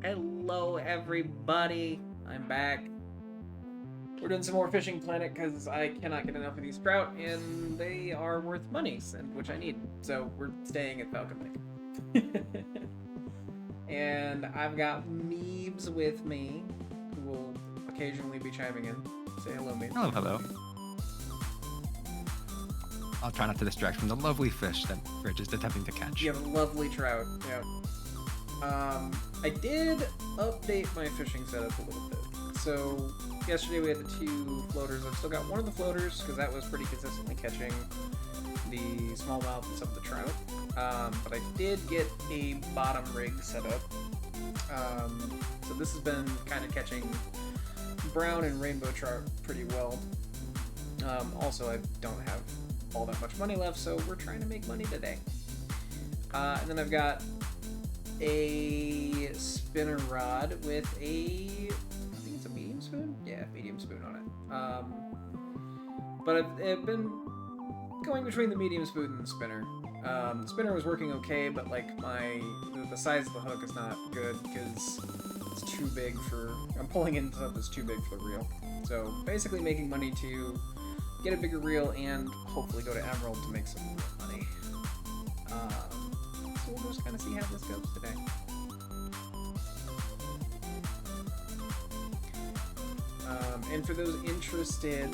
Hello, everybody. I'm back. We're doing some more Fishing Planet because I cannot get enough of these trout, and they are worth money, which I need. So we're staying at Falcon Lake. And I've got Meebs with me, who will occasionally be chiming in. Say hello, Meebs. Hello, hello. I'll try not to distract from the lovely fish that Fridge is attempting to catch. You have a lovely trout. Yeah. I did update my fishing setup a little bit. So yesterday we had the 2 floaters. I've still got one of the floaters because that was pretty consistently catching the smallmouth and some of the trout. But I did get a bottom rig set up. So this has been kind of catching brown and rainbow trout pretty well. Also, I don't have all that much money left, so we're trying to make money today. And then I've got a spinner rod with I think it's a medium spoon? Yeah, medium spoon on it. But I've been going between the medium spoon and the spinner. The spinner was working okay, but like the size of the hook is not good because it's too big I'm pulling in stuff that's too big for the reel. So basically making money to get a bigger reel and hopefully go to Emerald to make some more money. So we'll just kind of see how this goes today. And for those interested,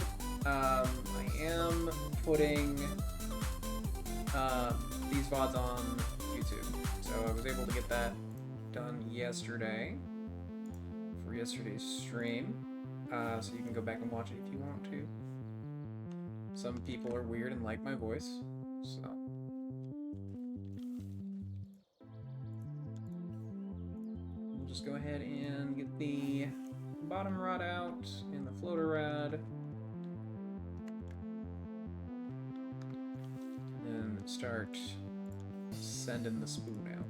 I am putting these VODs on YouTube. So I was able to get that done yesterday for yesterday's stream. So you can go back and watch it if you want to. Some people are weird and like my voice, so. We'll just go ahead and get the bottom rod out and the floater rod. And start sending the spoon out.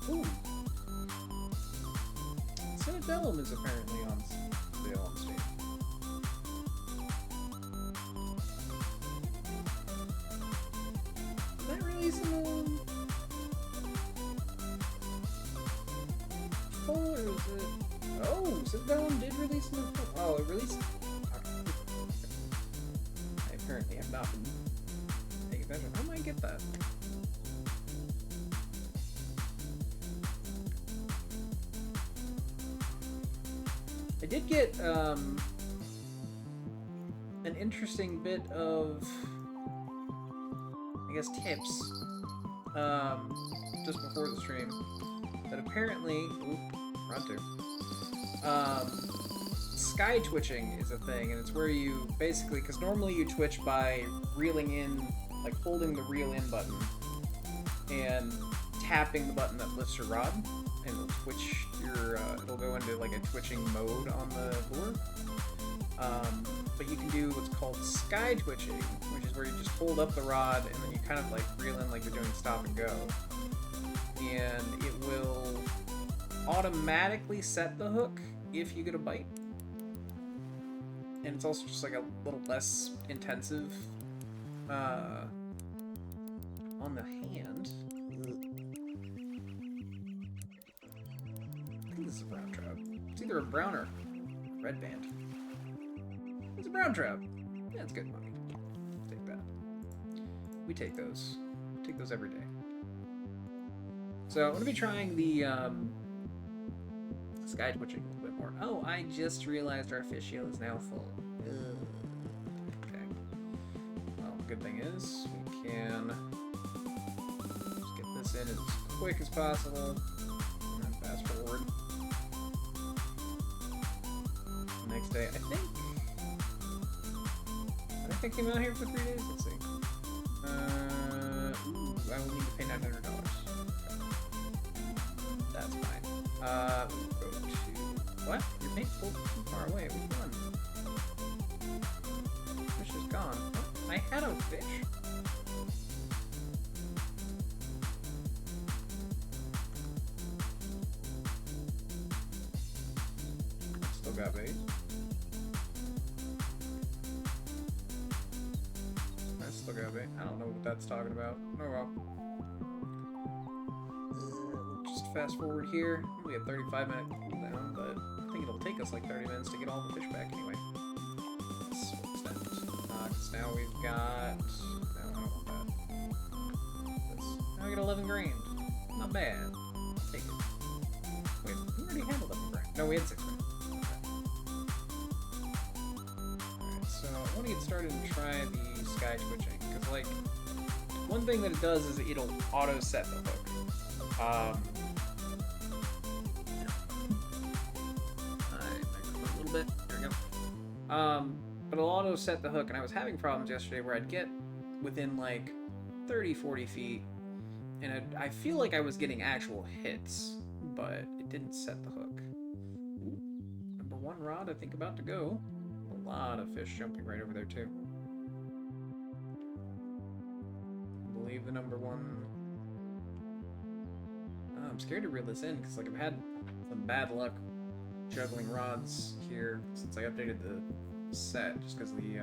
Ooh. Citadellum is apparently on sale on Steam. Did that release in the fall, or is it? Oh, Citadellum did release in the fall. Oh, it released. I apparently have not been paying attention. I might get that. I did get an interesting bit of, I guess, tips just before the stream that apparently, sky twitching is a thing, and it's where you basically, because normally you twitch by reeling in, like holding the reel in button and tapping the button that lifts your rod, and it'll twitch it'll go into like a twitching mode on the lure. But you can do what's called sky twitching, which is where you just hold up the rod and then you kind of like reel in like you're doing stop and go. And it will automatically set the hook if you get a bite. And it's also just like a little less intensive on the hand. I think this is a brown trout. It's either a brown or red band. It's a brown trout. Yeah, it's good money. Take that. We take those. Take those every day. So I'm going to be trying the sky twitching a little bit more. Oh, I just realized our fish shield is now full. Ugh. Okay. Well, the good thing is we can just get this in as quick as possible. And then fast forward. Next day, I think I came out here for 3 days. Let's see. Ooh, I will need to pay $900. That's fine. We'll go to what? Your mate's pulled too far away. Which one? Fish is gone. Oh, I had a fish. Still got bait. I still got bait. I don't know what that's talking about. Oh well. We'll just fast forward here. We have 35-minute cooldown, but I think it'll take us like 30 minutes to get all the fish back anyway. Let's switch that. Because now we've got... No, I don't want that. Now we got 11 grand. Not bad. Take it. Wait, we already had 11 grand. No, we had 6 grand. Alright, so I want to get started and try the sky twitching. Because, like, one thing that it does is it'll auto set the hook. I microphone a little bit. There we go. But it'll auto set the hook, and I was having problems yesterday where I'd get within like 30, 40 feet, and I feel like I was getting actual hits, but it didn't set the hook. Ooh, number 1 rod, I think, about to go. A lot of fish jumping right over there, too. I believe the number 1... I'm scared to reel this in, because like I've had some bad luck juggling rods here since I updated the set, just because the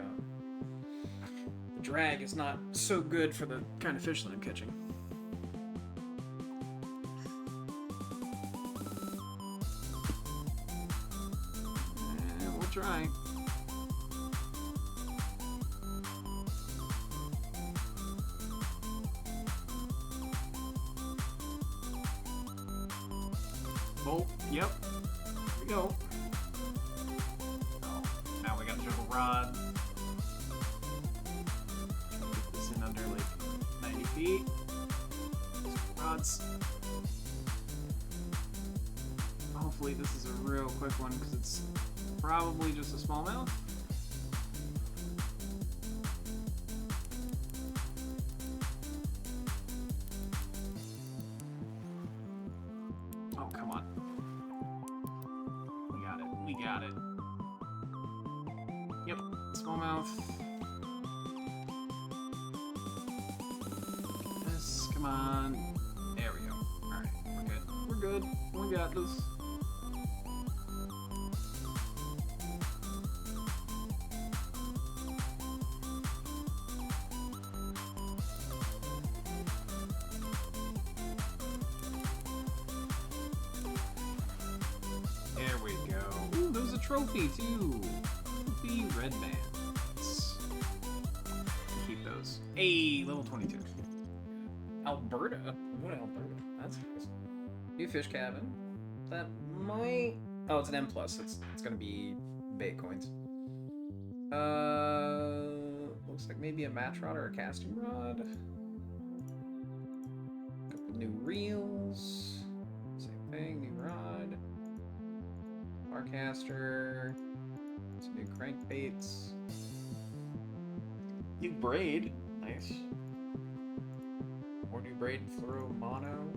drag is not so good for the kind of fish that I'm catching. We'll try. Oh, yep. Here we go. Oh, now we gotta juggle rod. Get this in under like 90 feet. Rods. Hopefully this is a real quick one because it's probably just a smallmouth. Oh, come on. We got it. We got it. Yep, smallmouth. Yes, come on. There we go. Alright, we're good. We're good. We got this. There we go. Ooh, there's a trophy too. Trophy red bands. Keep those. Hey, level 22. Alberta. What Alberta? That's nice. New fish cabin. That might. Oh, it's an M plus. It's gonna be bait coins. Looks like maybe a match rod or a casting rod. Couple new reels. Same thing. New rod. Barcaster. Some new crankbaits. New braid. Nice. More new braid fluoro mono.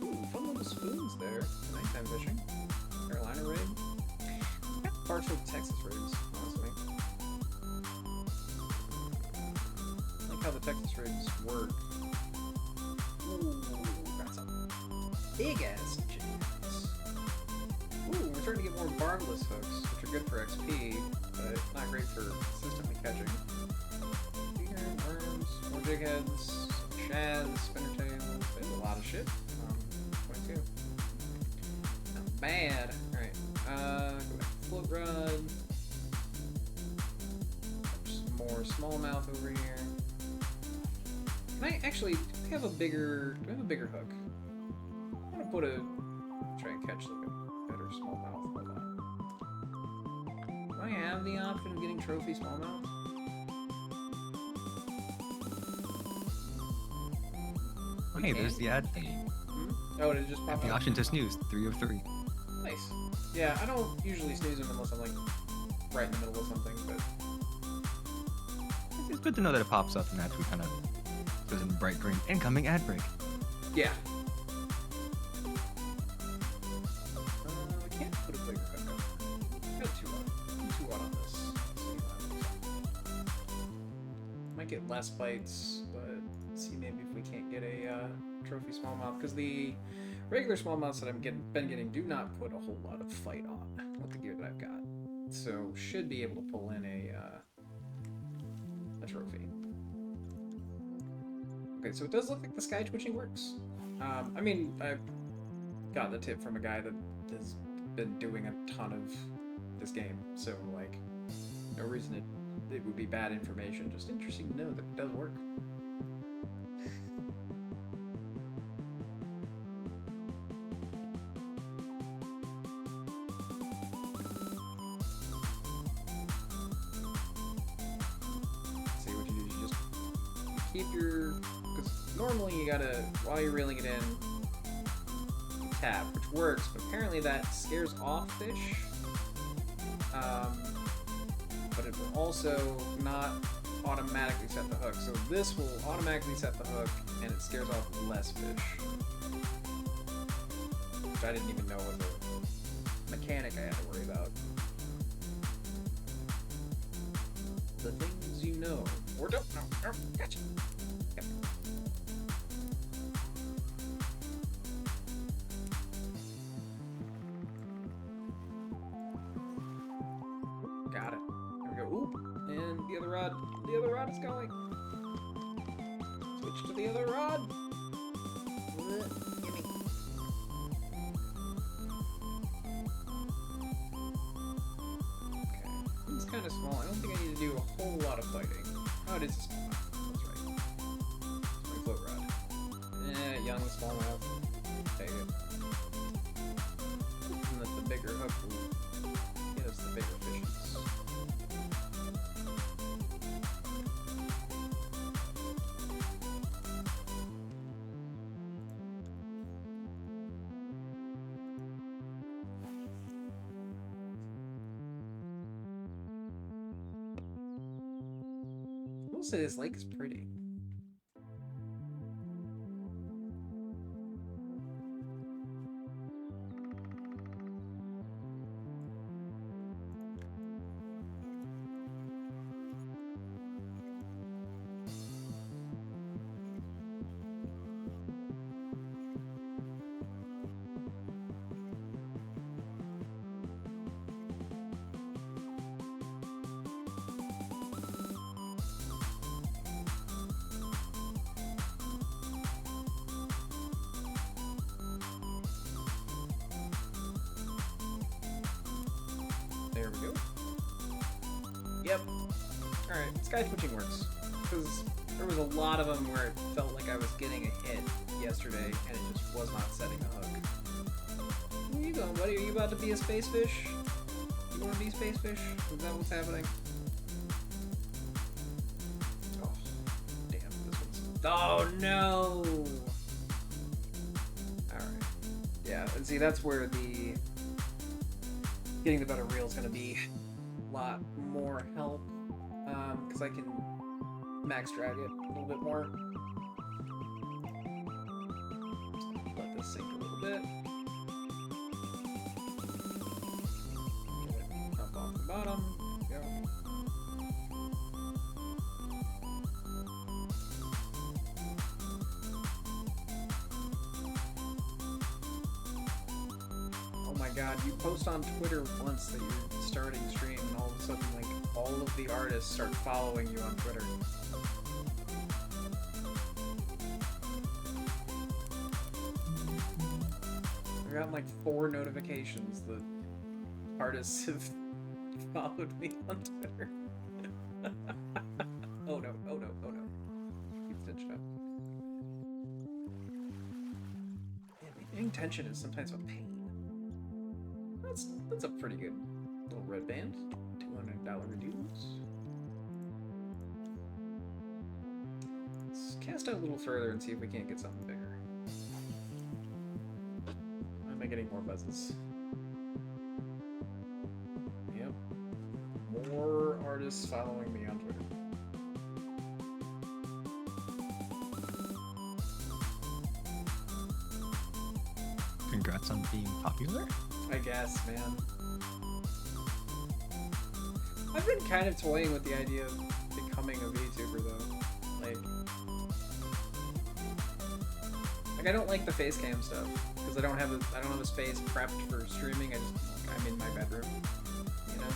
Ooh, fun little spoons there. Nighttime fishing. Carolina rig. Got partial Texas rigs, honestly. I like how the Texas rigs work. Ooh, got some big ass jigs. Ooh, we're starting to get more barbless hooks, which are good for XP, but not great for consistently catching. Bigger worms, more jig heads, shads, spinner tails. There's a lot of shit. 22. Not bad. Alright, go back to float rod. Some more smallmouth over here. Can I actually, do we have a bigger hook? I'm gonna put a, try and catch like a better smallmouth. Hold on. Do I have the option of getting trophy smallmouth? Hey, there's the ad thingy. Oh, did it just pop Have the up? option to snooze, 3 of 3. Nice. Yeah, I don't usually snooze them unless I'm like right in the middle of something, but It's good to know that it pops up and actually kind of goes in bright green. Incoming ad break. yeah. I can't put a bigger hook up. Got 2 on. 2 on this. Might get less bites, but let's see maybe if we can't get a trophy smallmouth because the regular smallmouths that I've been getting do not put a whole lot of fight on with the gear that I've got. So should be able to pull in a trophy. Okay, so it does look like the sky twitching works. I mean, I got the tip from a guy that has been doing a ton of this game, so like, no reason it would be bad information. Just interesting to know that it does work. See what you do? You just keep your, because normally you gotta, while you're reeling it in, tap, which works, but apparently that scares off fish. But it will also not automatically set the hook. So this will automatically set the hook, and it scares off less fish. Which I didn't even know was a mechanic I had to worry about. The things you know, or don't know. Oh, gotcha. Yep. Got it. There we go. Oop. And the other rod. The other rod is going. Switch to the other rod. Gimme. Okay. It's kind of small. I don't think I need to do a whole lot of fighting. Oh, it is a smallmouth. That's right. It's my float rod. Young smallmouth. Take it. And that the bigger hook will get us the bigger fishes. I will say this lake is pretty. There we go. Yep. Alright, sky twitching works. Because there was a lot of them where it felt like I was getting a hit yesterday and it just was not setting a hook. Where are you going, buddy? Are you about to be a space fish? You want to be a space fish? Is that what's happening? Oh, damn. This one's... Oh, no! Alright. Yeah, and see, that's where the... getting the better reel is going to be a lot more help, because I can max drag it a little bit more. Let this sink a little bit. Get it up off the bottom. There we go. Oh my god, you post on Twitter once that you're starting stream and all of a sudden, like, all of the artists start following you on Twitter. I got like 4 notifications that artists have followed me on Twitter. Oh no, oh no, oh no. Keep tension up. Man, maintaining tension is sometimes a pain. That's a pretty good little red band. $200 dues. Let's cast out a little further and see if we can't get something bigger. Am I getting more buzzes? Yep. More artists following me on Twitter. Congrats on being popular. I guess, man. I've been kind of toying with the idea of becoming a VTuber, though. Like I don't like the face cam stuff, because because I don't have a space prepped for streaming. I'm in my bedroom, you know.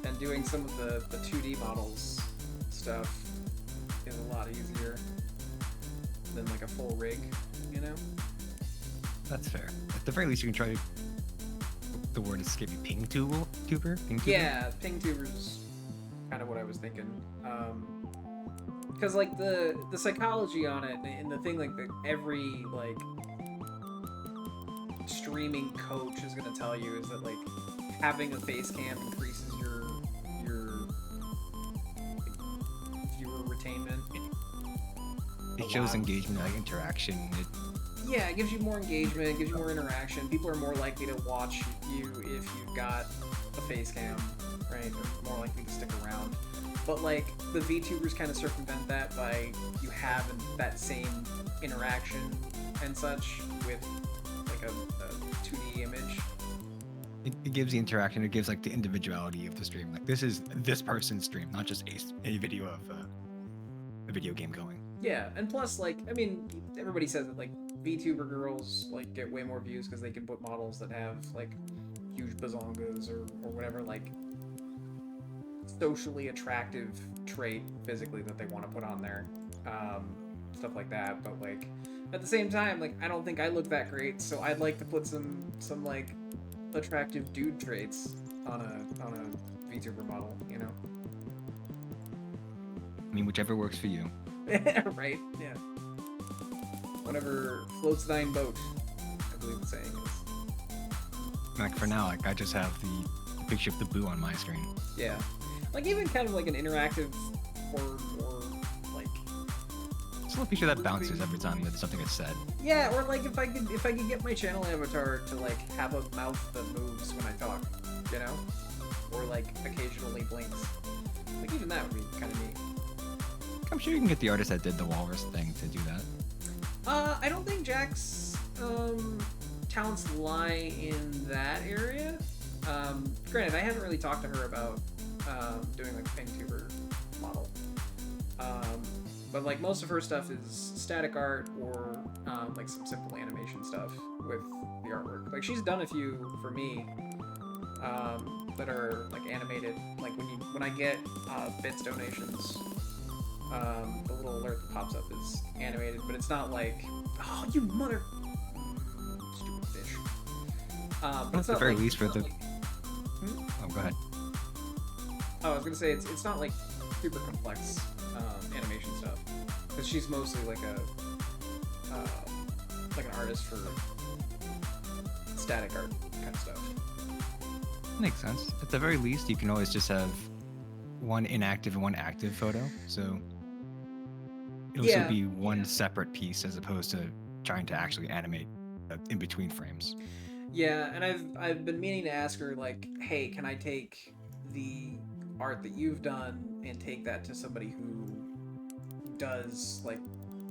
And doing some of the 2D models stuff is a lot easier than like a full rig, you know. That's fair. At the very least, you can try. The word escape me. Ping tuber. Yeah, ping tuber's kind of what I was thinking. Because like the psychology on it and the thing like that every like streaming coach is gonna tell you is that like having a face cam increases your like, viewer retainment. It shows engagement, like interaction. Yeah, it gives you more engagement, it gives you more interaction. People are more likely to watch you if you've got a face cam, right? They're more likely to stick around. But like the VTubers kind of circumvent that by you having that same interaction and such with like a 2D image. It gives the interaction. It gives like the individuality of the stream. Like this is this person's stream, not just a video of a video game going. Yeah, and plus like I mean everybody says that like VTuber girls like get way more views because they can put models that have like huge bazongas or whatever like socially attractive trait physically that they want to put on there, stuff like that. But like at the same time, like I don't think I look that great, so I'd like to put some like attractive dude traits on a VTuber model, you know. I mean, whichever works for you. Right? Yeah. Whatever floats thine boat, I believe the saying is. Like for now, like I just have the picture of the boo on my screen. Yeah. Like even kind of like an interactive or like It's a little picture that bounces every time that something is said. yeah, or like if I could get my channel avatar to like have a mouth that moves when I talk, you know, or like occasionally blinks. Like even that would be kind of neat. I'm sure you can get the artist that did the walrus thing to do that. I don't think Jack's talents lie in that area. Granted, I haven't really talked to her about doing like a PingTuber model. But like most of her stuff is static art or like some simple animation stuff with the artwork. Like she's done a few for me that are like animated. Like when I get bits donations, the little alert that pops up is animated, but it's not like, oh you mother stupid fish. But At the very least for the. like, Oh, go ahead. Oh, I was gonna say it's not like super complex animation stuff, because she's mostly like an artist for static art kind of stuff. Makes sense. At the very least, you can always just have one inactive and one active photo, so it'll Yeah. still be one separate piece as opposed to trying to actually animate in between frames. Yeah, and I've been meaning to ask her like, hey, can I take the art that you've done and take that to somebody who does like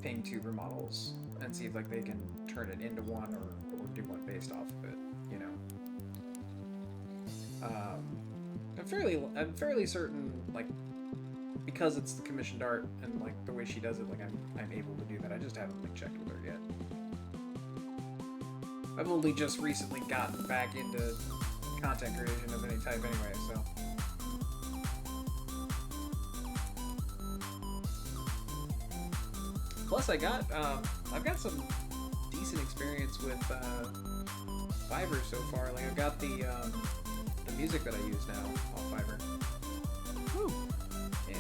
PingTuber models and see if like they can turn it into one or do one based off of it, you know. I'm fairly certain like because it's the commissioned art and like the way she does it, like I'm able to do that. I just haven't like checked with her yet. I've only just recently gotten back into content creation of any type anyway, so. Plus I've got some decent experience with Fiverr so far. Like I've got the music that I use now on Fiverr. Woo. Yeah.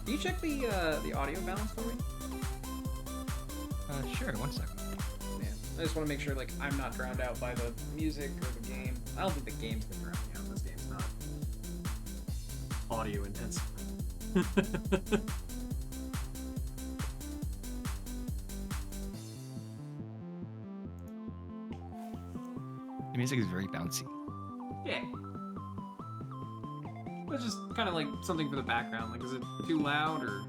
Can you check the audio balance for me? Sure, 1 second. Yeah. I just want to make sure like I'm not drowned out by the music or the game. I don't think the game's gonna drown me out. This game's not audio intensive. The music is very bouncy. Yeah. It's just kind of like something for the background. Like, is it too loud or?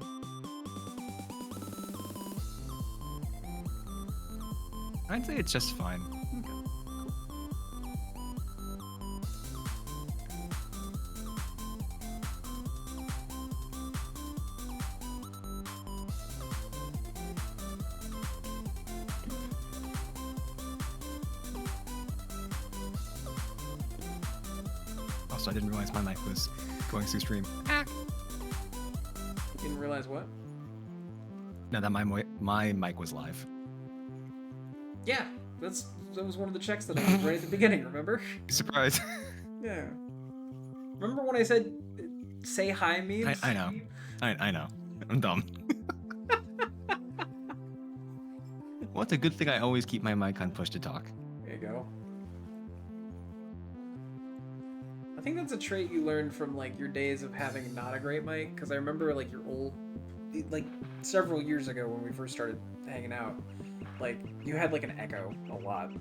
I'd say it's just fine. so I didn't realize my mic was going through stream. You didn't realize what? No, that my mic was live. Yeah, that was one of the checks that I did right at the beginning, remember? Surprise. Yeah. Remember when I said, say hi memes? I know. I know. I'm dumb. Well, it's a good thing I always keep my mic on push to talk. There you go. I think that's a trait you learned from, like, your days of having not a great mic, because I remember, like, your old, like, several years ago when we first started hanging out, like, you had, like, an echo a lot.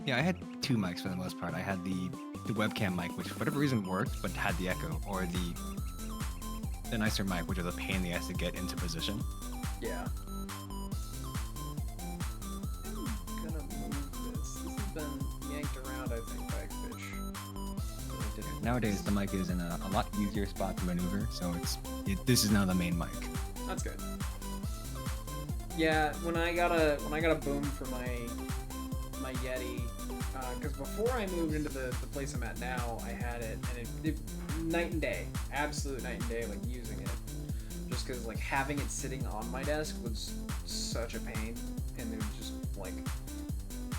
Yeah, I had two mics for the most part. I had the webcam mic, which for whatever reason worked, but had the echo, or the nicer mic, which was a pain in the ass to get into position. Yeah. I'm gonna move this. This has been yanked around, I think, by Fish. Nowadays, the mic is in a lot easier spot to maneuver, so this is now the main mic. That's good. Yeah, when I got a boom for my Yeti, because before I moved into the place I'm at now, I had it, and it night and day, absolute night and day, like using it, just because like having it sitting on my desk was such a pain, and it was just like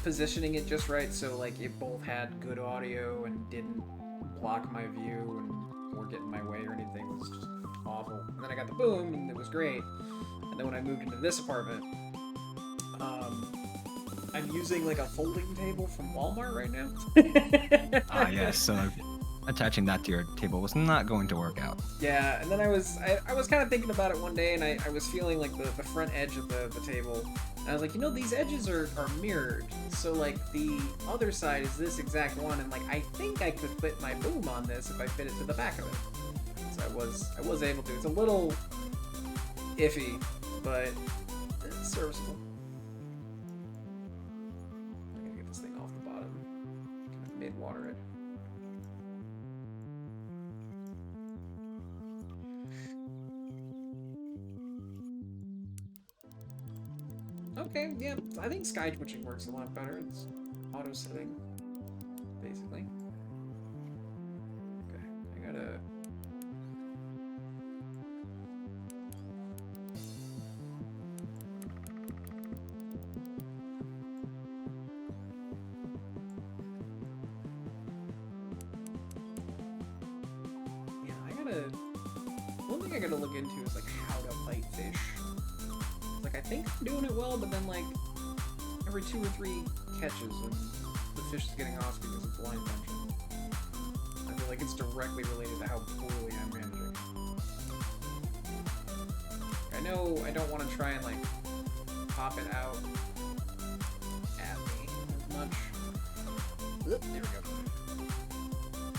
positioning it just right so like it both had good audio and didn't block my view or get in my way or anything. It was just awful. And then I got the boom, and it was great. And then when I moved into this apartment, I'm using like a folding table from Walmart right now. Yes, so attaching that to your table was not going to work out. Yeah, and then I was kind of thinking about it one day, and I was feeling like the front edge of the table, and I was like, these edges are mirrored, so like the other side is this exact one, and like I think I could fit my boom on this if I fit it to the back of it. So I was able to. It's a little iffy, but it's serviceable. I'm gonna get this thing off the bottom. Kind of mid-water it. Okay, yeah, I think sky twitching works a lot better. It's auto setting, basically. Okay, I gotta. One thing I gotta look into is like how to fight fish. Like I think I'm doing it well, but then like every 2 or 3 catches and the fish is getting off because of blind tension. I feel like it's directly related to how poorly I'm managing. I know I don't want to try and like pop it out at me as much. Oop, there we go.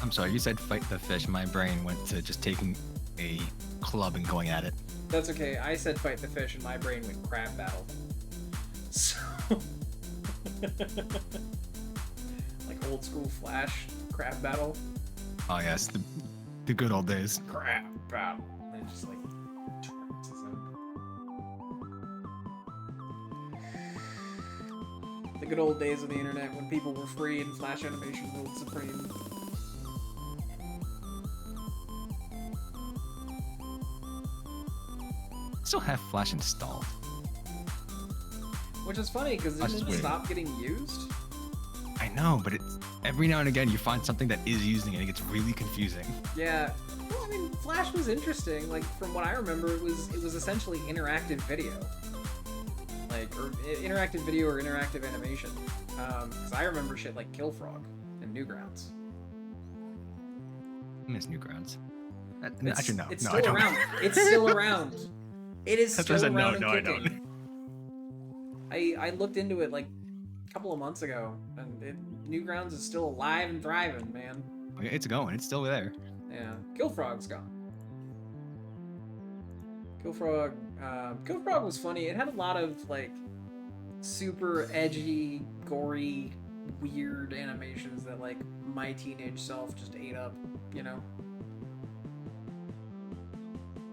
I'm sorry, you said fight the fish. My brain went to just taking a club and going at it. That's okay. I said fight the fish and my brain went crab battle. So... like old school Flash crab battle. Oh yes, the good old days. Crab battle. And it just like turns his own. The good old days of the internet when people were free and Flash animation ruled supreme. Still have Flash installed. Which is funny because it didn't stop getting used. I know, but it's every now and again you find something that is using it and it gets really confusing. Yeah. Well, I mean, Flash was interesting. Like from what I remember, it was essentially interactive video. Like or interactive video or interactive animation. Because I remember shit like Killfrog and Newgrounds. I miss Newgrounds. Actually, no. It's still around. It's still around. It is still around and kicking. I don't. I looked into it like a couple of months ago, and Newgrounds is still alive and thriving, man. It's going. It's still there. Yeah. Killfrog's gone. Killfrog was funny. It had a lot of like super edgy, gory, weird animations that like my teenage self just ate up, you know?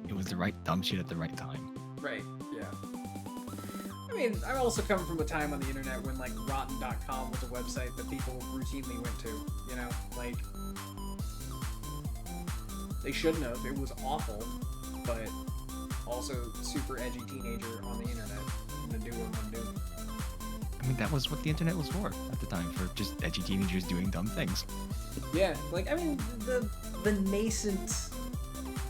It was the right dumb shit at the right time. Right, yeah. I mean, I also come from a time on the internet when like Rotten.com was a website that people routinely went to, you know? Like, They shouldn't have. It was awful, but also super edgy teenager on the internet. I'm gonna do what I'm gonna do. I mean, that was what the internet was for at the time, for just edgy teenagers doing dumb things. Yeah, like, I mean, the nascent,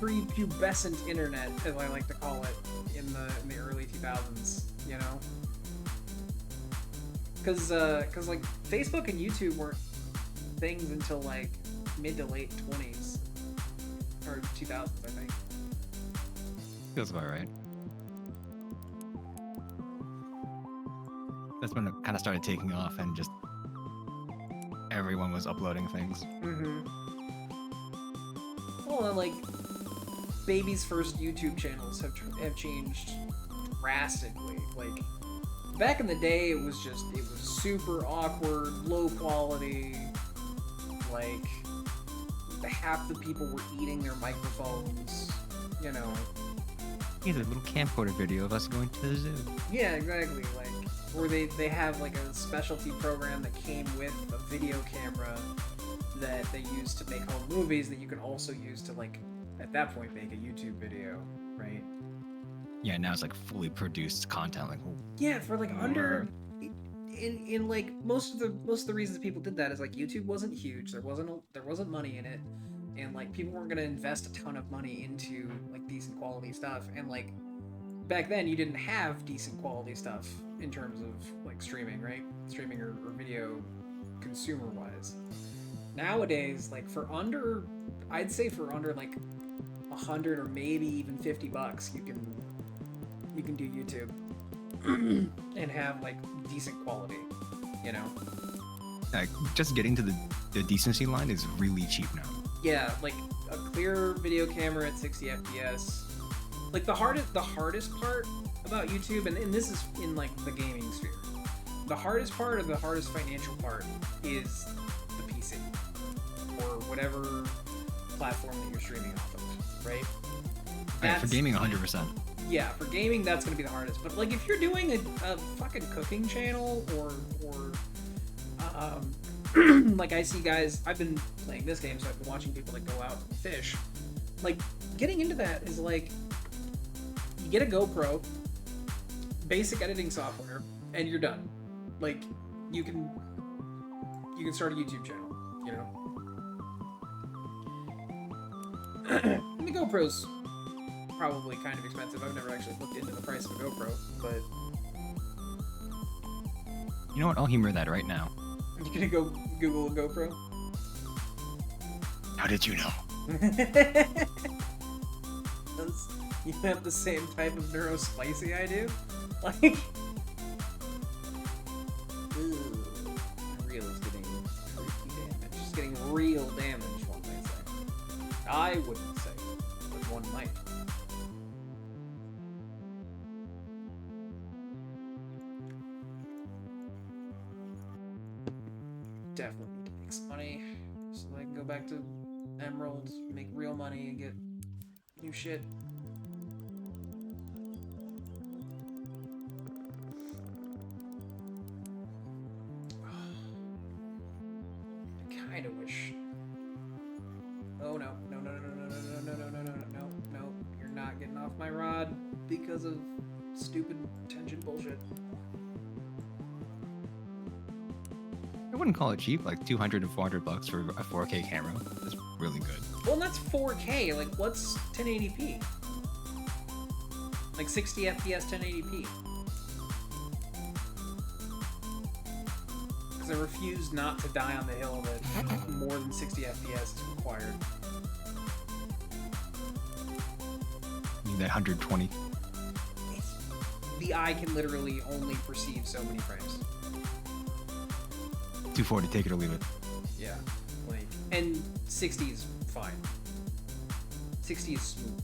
prepubescent internet, as I like to call it, in the early 2000s, you know? Cause like, Facebook and YouTube weren't things until, like, mid to late 20s. Or 2000s, I think. Feels about right. That's when it kind of started taking off and just everyone was uploading things. Mm-hmm. Well, and, like, baby's first YouTube channels have changed drastically. Like, back in the day, it was super awkward, low quality. Like, half the people were eating their microphones, you know. Here's a little camcorder video of us going to the zoo. Yeah, exactly. Like, or they have like a specialty program that came with a video camera that they use to make home movies that you can also use to, like, at that point make a YouTube video, right? Yeah, now it's like fully produced content. Like, Yeah, for like under in like most of the reasons people did that is like YouTube wasn't huge. There wasn't money in it, and like people weren't gonna invest a ton of money into like decent quality stuff. And like back then, you didn't have decent quality stuff in terms of like streaming, right? Streaming or video consumer wise. Nowadays, like I'd say for under like $100 or maybe even $50, you can do YouTube and have like decent quality, you know. like, just getting to the decency line is really cheap now. Yeah, like a clear video camera at 60 FPS. Like the hardest part about YouTube, and this is in like the gaming sphere, the hardest part or the hardest financial part is the PC or whatever platform that you're streaming off of, right? Right, for gaming, 100%. Yeah, for gaming, that's gonna be the hardest. But like, if you're doing a fucking cooking channel or like I see guys, I've been playing this game, so I've been watching people like go out and fish. Like, getting into that is like, you get a GoPro, basic editing software, and you're done. Like, you can start a YouTube channel, you know. And the GoPro's probably kind of expensive. I've never actually looked into the price of a GoPro, but You know what? I'll humor that right now. you're gonna go Google a GoPro? How did you know? You have the same type of neurospicy I do? Like, ugh, real is getting freaky damage. It's getting real damage, one might say. I wouldn't say, but one might. Definitely need to make some money so I can go back to Emerald, make real money, and get new shit. I kind of wish. Oh no! No! No! No! No! No! No! No! No! No! No! No! No! You're not getting off my rod because of stupid tension bullshit. I wouldn't call it cheap. Like $200 to $400 for a 4K camera. That's really good. Well, and that's 4K. Like, what's 1080p? Like 60 FPS 1080p. Because I refuse not to die on the hill that more than 60 FPS is required. You need that 120. The eye can literally only perceive so many frames. 240, take it or leave it. Yeah, like, and 60 is fine. 60 is smooth.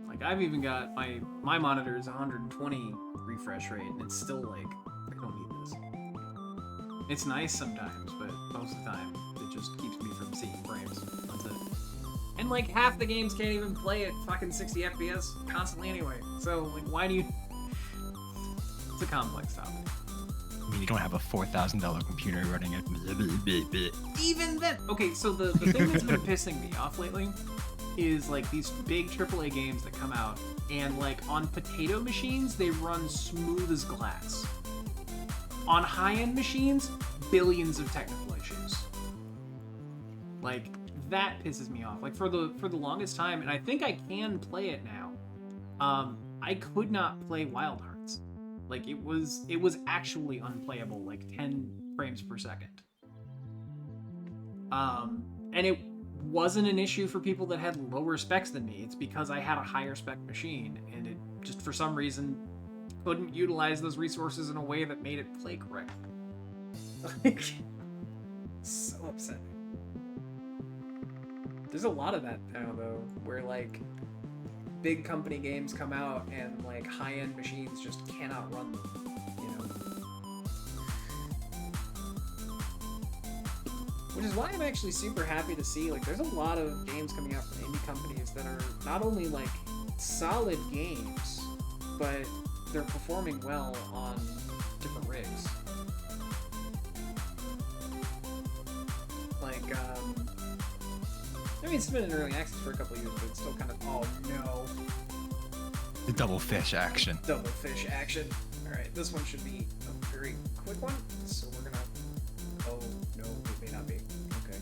Like, I've even got my monitor is 120 refresh rate, and it's still like, I don't need this. It's nice sometimes, but most of the time it just keeps me from seeing frames. That's it. And like half the games can't even play at fucking 60 FPS constantly anyway. So like, why do you It's a complex topic. I mean, you don't have a $4,000 computer running it. Even then, okay, so the thing that's been pissing me off lately is like these big AAA games that come out, and like on potato machines they run smooth as glass. On high-end machines, billions of technical issues. Like that pisses me off. Like for the longest time, and I think I can play it now. I could not play Wild Hearts. Like it was actually unplayable, like 10 frames per second. And it wasn't an issue for people that had lower specs than me. It's because I had a higher spec machine, and it just for some reason couldn't utilize those resources in a way that made it play correctly. Like, so upsetting. There's a lot of that now, though, where like big company games come out and like high-end machines just cannot run them, you know? Which is why I'm actually super happy to see like there's a lot of games coming out from indie companies that are not only like solid games, but they're performing well on different rigs. Like, I mean, it's been in early access for a couple of years, but it's still kind of, oh no. The double fish action. Double fish action. Alright, this one should be a very quick one, so we're gonna, oh no, it may not be. Okay.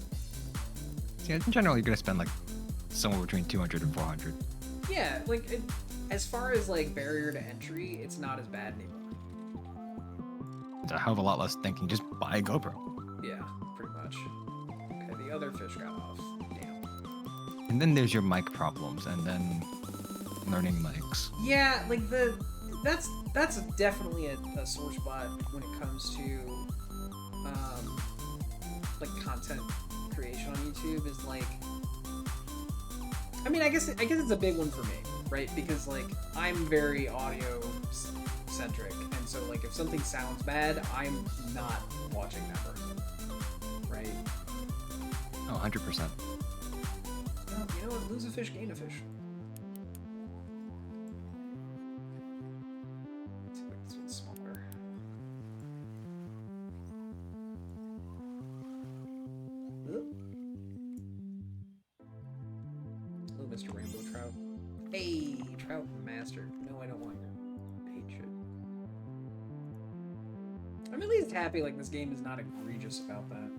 See, in general, you're gonna spend like somewhere between 200 and 400. Yeah, like, as far as like barrier to entry, it's not as bad anymore. It's a hell of a lot less thinking. Just buy a GoPro. Yeah, pretty much. Okay, the other fish got off. Damn. And then there's your mic problems, and then learning mics. Yeah, like that's definitely a sore spot when it comes to like content creation on YouTube. Is like, I mean, I guess it's a big one for me, right? Because like I'm very audio centric, and so like if something sounds bad, I'm not watching that person, right? Oh, 100%. Well, you know what? Lose a fish, gain a fish. Let's see if this one's smaller. Hello, Mr. Rambo Trout. Hey, Trout Master. No, I don't want your paid shit. I'm at least happy like this game is not egregious about that.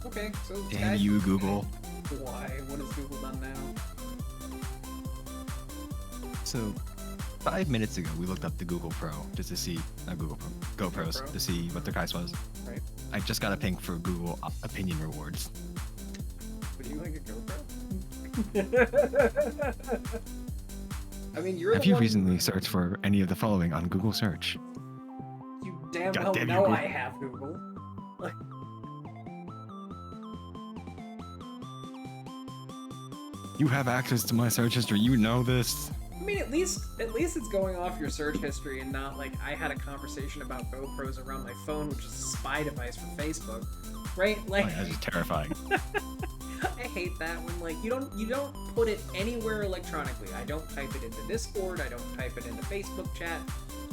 Okay, so Damn you, Google. Why? What has Google done now? So, 5 minutes ago, we looked up the Google Pro just to see, not Google Pro, GoPros, GoPro? to see what the price was. Right. I just got a ping for Google Opinion Rewards. Would you like a GoPro? I mean, you're Have the you one... recently searched for any of the following on Google search? You damn well Goddamn you, know Google. I have Google. Like, You have access to my search history. You know this. I mean, at least it's going off your search history and not like I had a conversation about GoPros around my phone, which is a spy device for Facebook, right? Like, Oh, yeah, that's just terrifying. I hate that when like you don't put it anywhere electronically. I don't type it into Discord. I don't type it into Facebook chat.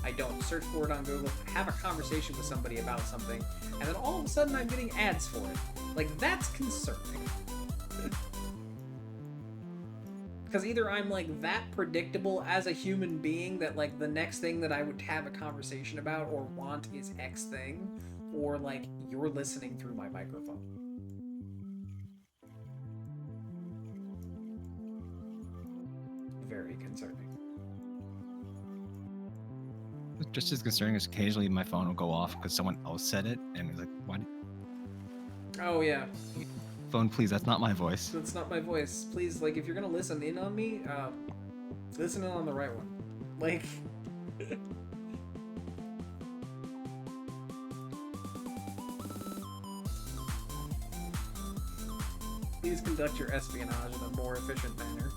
I don't search for it on Google. I have a conversation with somebody about something, and then all of a sudden I'm getting ads for it. Like, that's concerning. Because either I'm like that predictable as a human being that like the next thing that I would have a conversation about or want is X thing, or like you're listening through my microphone. Very concerning. Just as concerning as occasionally my phone will go off because someone else said it, and it's like, what? Oh yeah. Phone, please. That's not my voice. That's not my voice. Please, like, if you're gonna listen in on me, listen in on the right one. Like... Please conduct your espionage in a more efficient manner.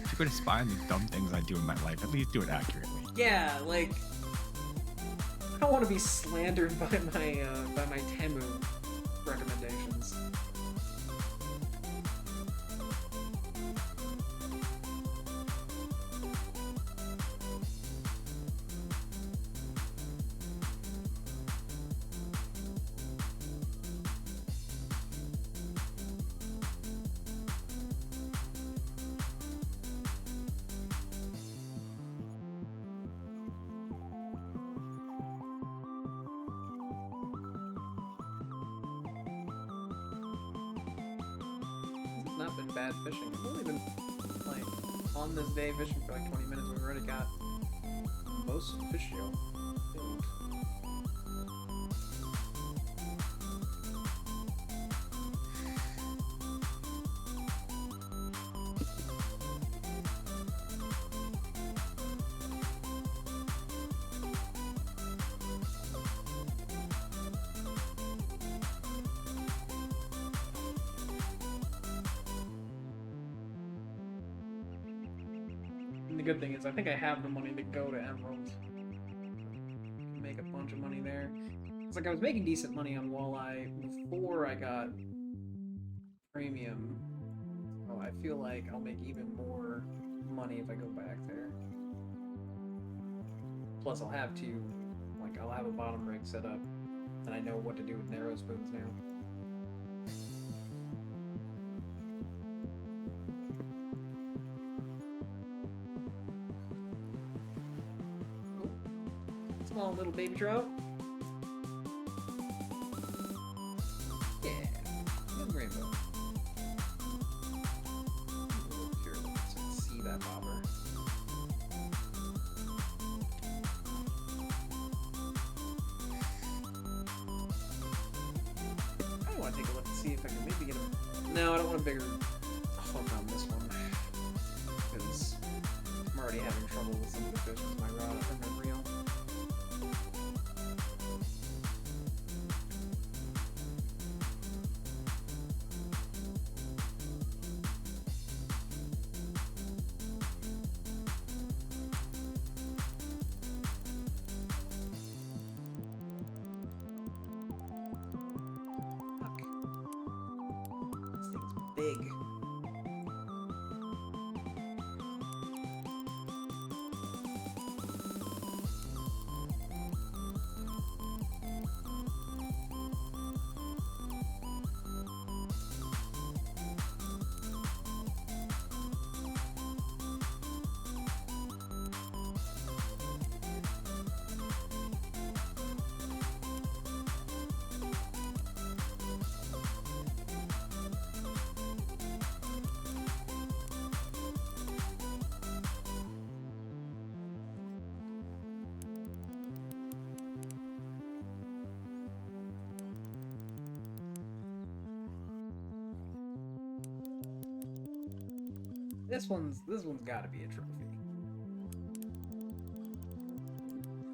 If you're going to spy on the dumb things I do in my life, at least do it accurately. Yeah, like... I don't want to be slandered by my Temu recommendations. Not been bad fishing. I've only been like on this day fishing for like 20 minutes. We've already got most of the fish show filled. And the good thing is, I think I have the money to go to Emerald. Make a bunch of money there. It's like I was making decent money on Walleye before I got Premium. Oh, I feel like I'll make even more money if I go back there. Plus, I'll have I'll have a bottom rig set up, and I know what to do with narrow spoons now. Small little baby trout. Yeah, young rainbow. Here, let's see that bobber. I want to take a look and see if I can maybe get a... No, I don't want a bigger hook on this one, because I'm already having trouble with some of the fish with my rod or my reel. Big. This one's got to be a trophy.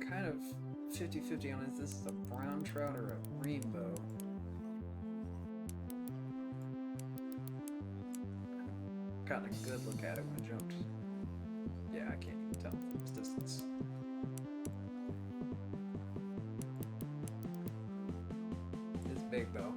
Kind of 50-50 on if this is a brown trout or a rainbow. Gotten a good look at it when I jumped. Yeah, I can't even tell from this distance. It's big though.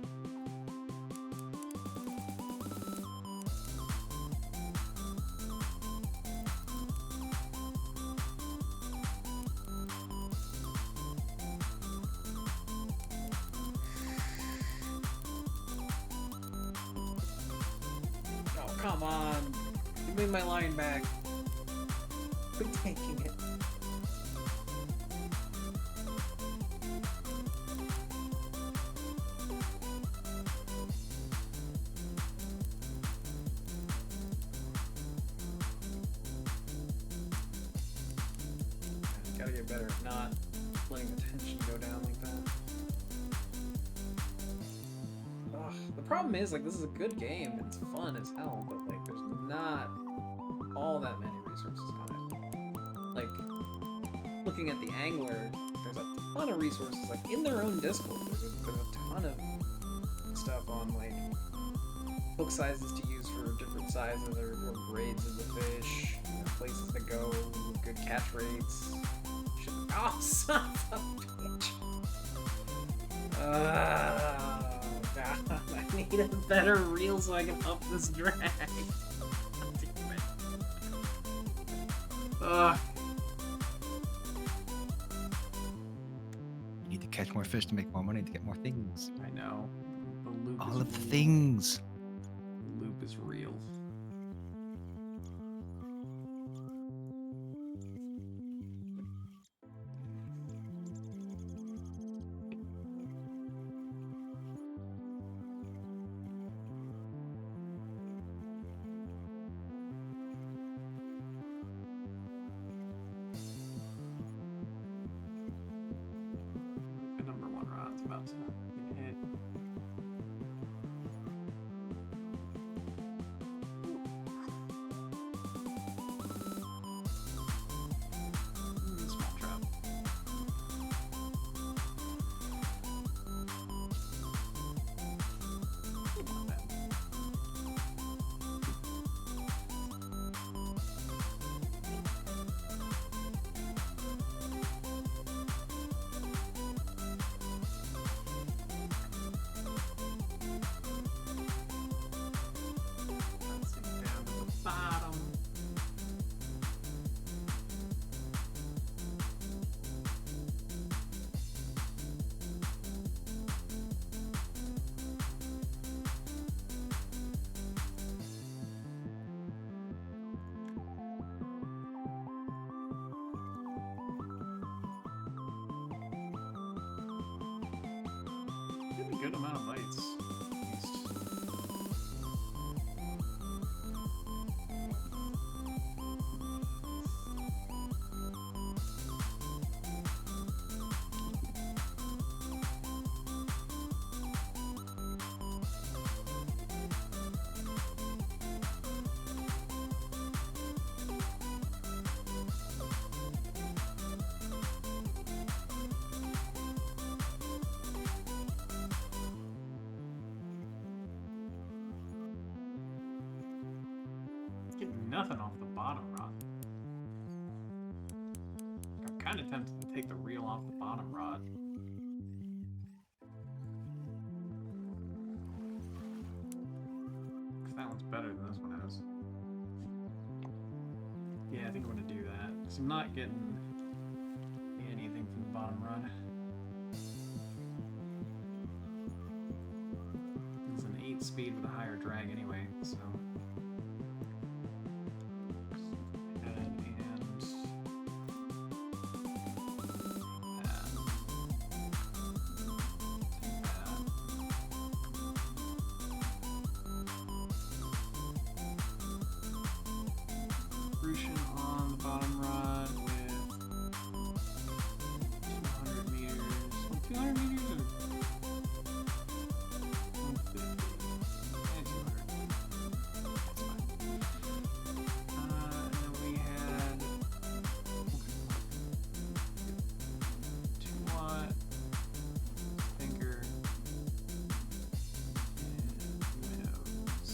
Come on. Give me my line back. Quit taking it. Gotta get better at not letting the tension go down like that. The problem is, like, this is a good game. It's fun as hell, but, like, there's not all that many resources on it. Like, looking at the Angler, there's a ton of resources. Like, in their own Discord, there's a ton of stuff on, like, hook sizes to use for different sizes or grades of the fish, places to go, good catch rates. Oh, son of a bitch. God, I need a better reel so I can up this drag. Damn it. You need to catch more fish to make more money to get more things. I know. The loop All is of the real. things. The loop is real. The number one rod's about to get hit. Small trout. Not bad. Bouncing down to the bottom. Getting a good amount of bites, at least. Getting nothing off the bottom rod. I'm kind of tempted to take the reel off the bottom rod. Because that one's better than this one is. Yeah, I think I'm going to do that. Because I'm not getting anything from the bottom rod. It's an 8 speed with a higher drag anyway, so... Crucian on the bottom rod with 200 meters. 200 meters or 150? And 200. That's fine. And then we had 2-watt finger and minnows.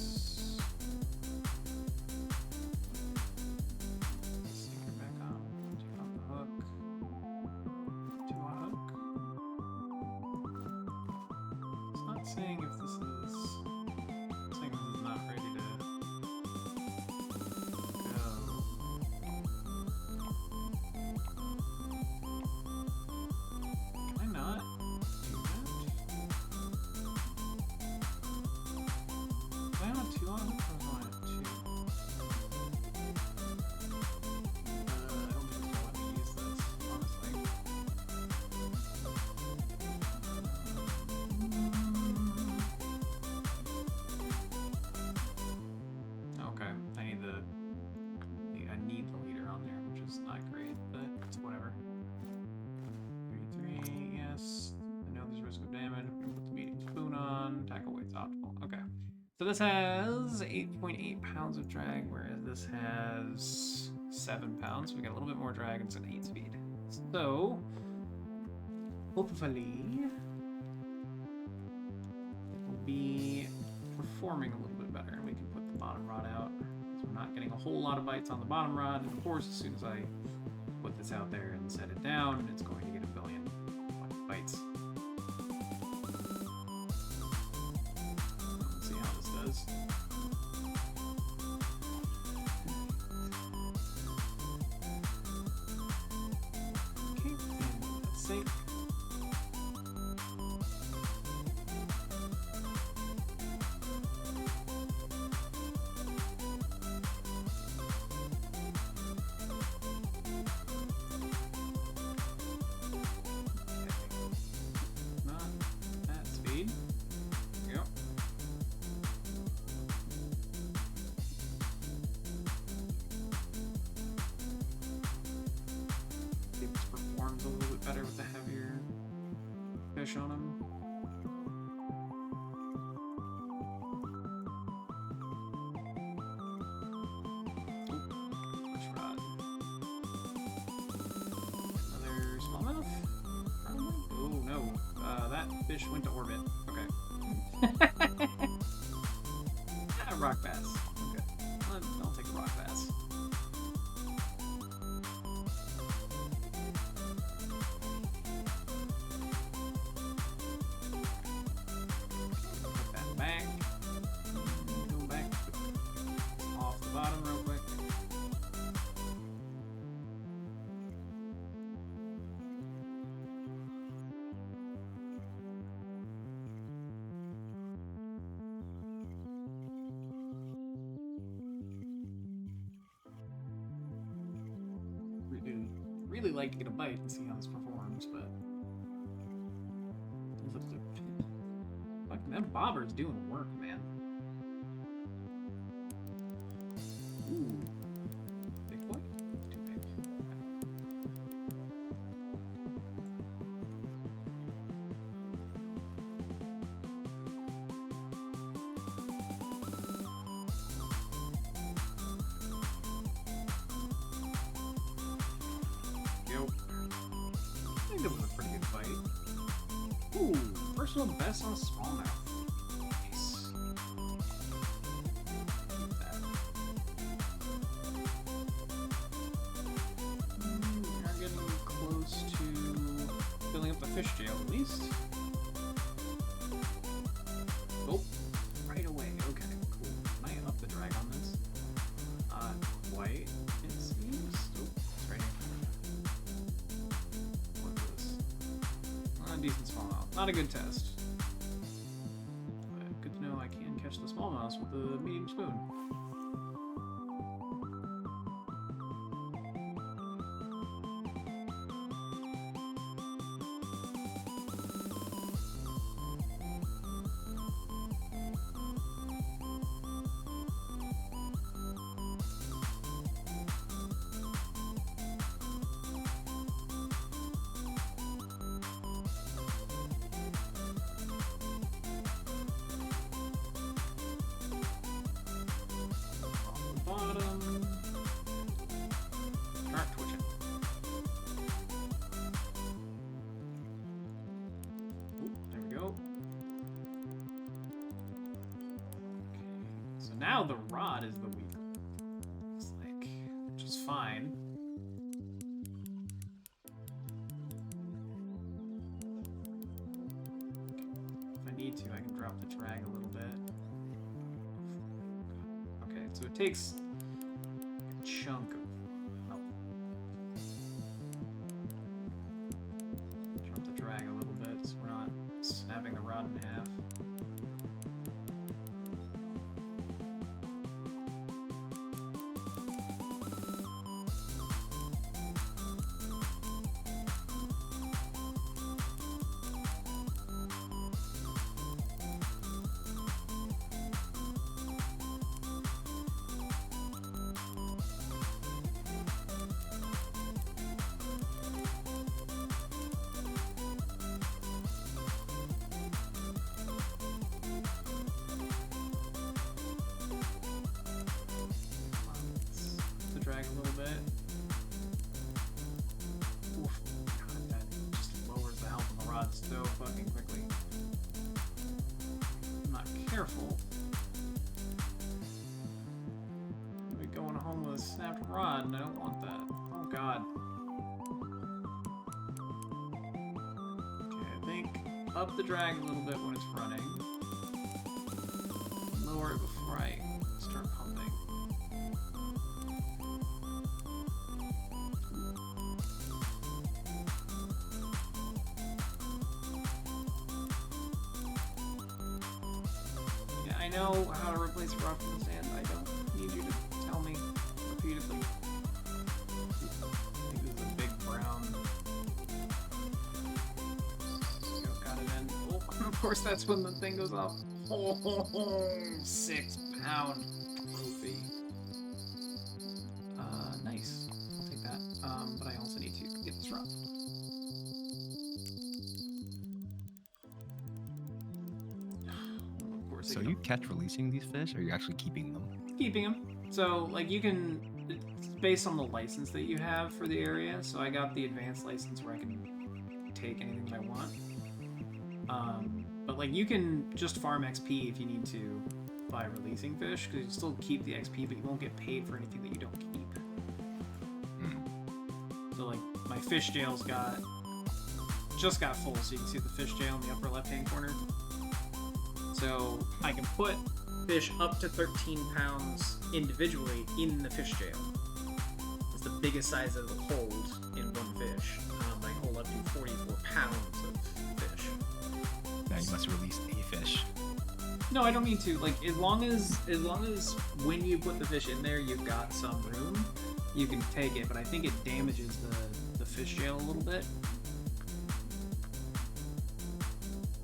Sinker back on. Take off the hook. 2-watt hook. It's not saying if this is. It's saying this is not ready to go. Can I not do that? Am I on a 2-watt hook or am I on a 2? I don't think it's gonna let me use this, honestly. Okay, I need the leader on there, which is not great, but it's whatever. 33, yes. I know there's risk of damage. I'm gonna put the medium spoon on. Tackle weight it's optimal. Okay. So this has 8.8 pounds of drag, whereas this has 7 pounds. So we got a little bit more drag and it's an 8 speed. So hopefully it will be performing a little bit better, and we can put the bottom rod out. So we're not getting a whole lot of bites on the bottom rod, and of course, as soon as I put this out there and set it down, it's going to get a billion bites. Let's see how this does. Okay, and that's safe. Better with the heavier fish on them. Fish rod. Another smallmouth? Oh no, that fish went to orbit. Okay. Rock bass. Okay. I'll take a rock bass. Really like to get a bite and see how this performs, but fucking that bobber's doing work, man. Ooh, big boy, too big. I think that was a pretty good fight. Ooh, personal best on a smallmouth. Nice. Keep that. We are getting close to filling up the fish jail at least. Oh, right away. Okay, cool. Might up the drag on this. White, it seems. Oh, it's right here. Decent smallmouth. Not a good test. But good to know I can catch the smallmouth with a medium spoon. Bottom. Start twitching. Ooh, there we go. Okay, so now the rod is the weak. It's like, which is fine. If I need to, I can drop the drag a little bit. Okay, so it takes a chunk of... Oh. Drop the drag a little bit so we're not snapping the rod in half. talking quickly. I'm not careful. I'll be going home with a snapped rod, and I don't want that. Oh god. Okay, I think up the drag a little bit when it's running. Lower it before I start pumping. Yeah, I know how to replace a rock from the sand. I don't need you to tell me repeatedly. I think this is a big brown. Got it in. Oh, of course, that's when the thing goes off. Oh, 6 pound trophy. Nice. I'll take that. But I also need to get this rod. Of course. So you catch releasing these fish, or are you actually keeping them? Keeping them. So, like, you can. It's based on the license that you have for the area. So I got the advanced license where I can take anything that I want. But like you can just farm XP if you need to by releasing fish, because you still keep the XP, but you won't get paid for anything that you don't keep. So like my fish jail's just got full, so you can see the fish jail in the upper left-hand corner. So I can put fish up to 13 pounds individually in the fish jail. It's the biggest size that it'll hold in one fish. I can hold up to 44 pounds of fish. Now you must release a fish. No, I don't need to. Like, as long as when you put the fish in there, you've got some room, you can take it. But I think it damages the fish jail a little bit.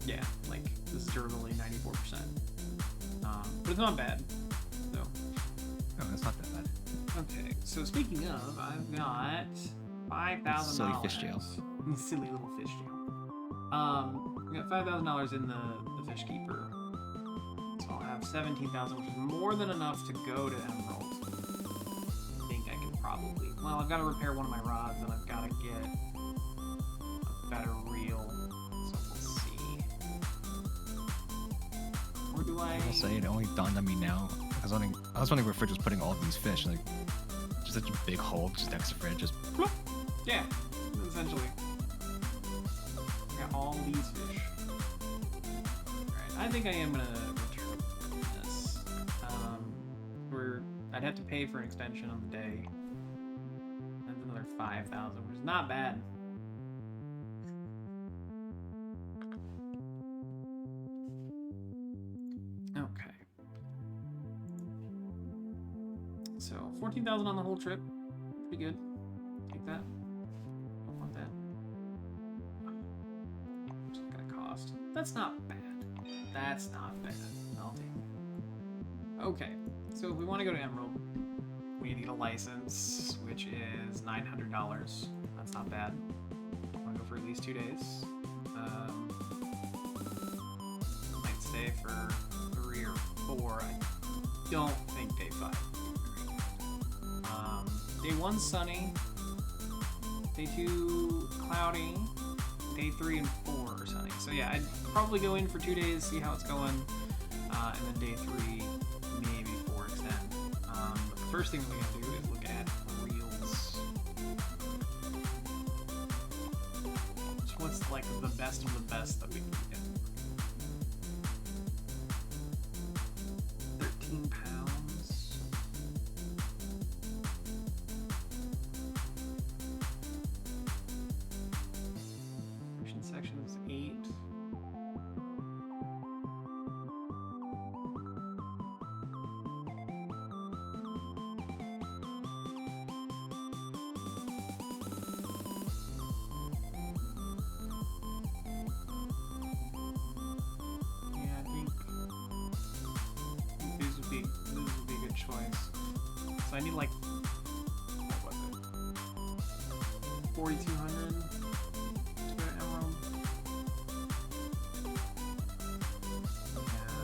Yeah, like this is durability 94%. But it's not bad. So. No, that's not that bad. Okay, so speaking of, I've got $5,000. Silly fish jail. Silly little fish jail. We got $5,000 in the fish keeper. So I'll have 17,000, which is more than enough to go to Emerald. I think I can probably. Well, I've got to repair one of my rods, and I've got to get a better reel. So we'll see. Or do I? I'll say it only dawned on me now. I was wondering where Fridge was putting all of these fish. Like, just such a big hole just next to Fridge. Just. Bloop. Yeah, essentially. I got all these fish. Alright, I think I am gonna return this. I'd have to pay for an extension on the day. That's another 5,000, which is not bad. Okay. So 14,000 on the whole trip. Pretty good. Take that. Don't want that. What's it gonna cost? That's not bad. That's not bad. I'll take it. Okay, so if we want to go to Emerald, we need a license, which is $900. That's not bad. I want to go for at least 2 days. Might stay for 3 or 4. I don't think day 5. Day 1 sunny. Day 2 cloudy. Day 3 and 4 are sunny. So yeah, I'd probably go in for 2 days, see how it's going, and then day 3, maybe 4 extend. But the first thing we're gonna do is look at reels. So what's like the best of the best that we can get? 13 pounds. Ocean section is 8. Yeah, I think these would be a good choice. So I need like, what was it? 4,200 to go to Emerald. Yeah.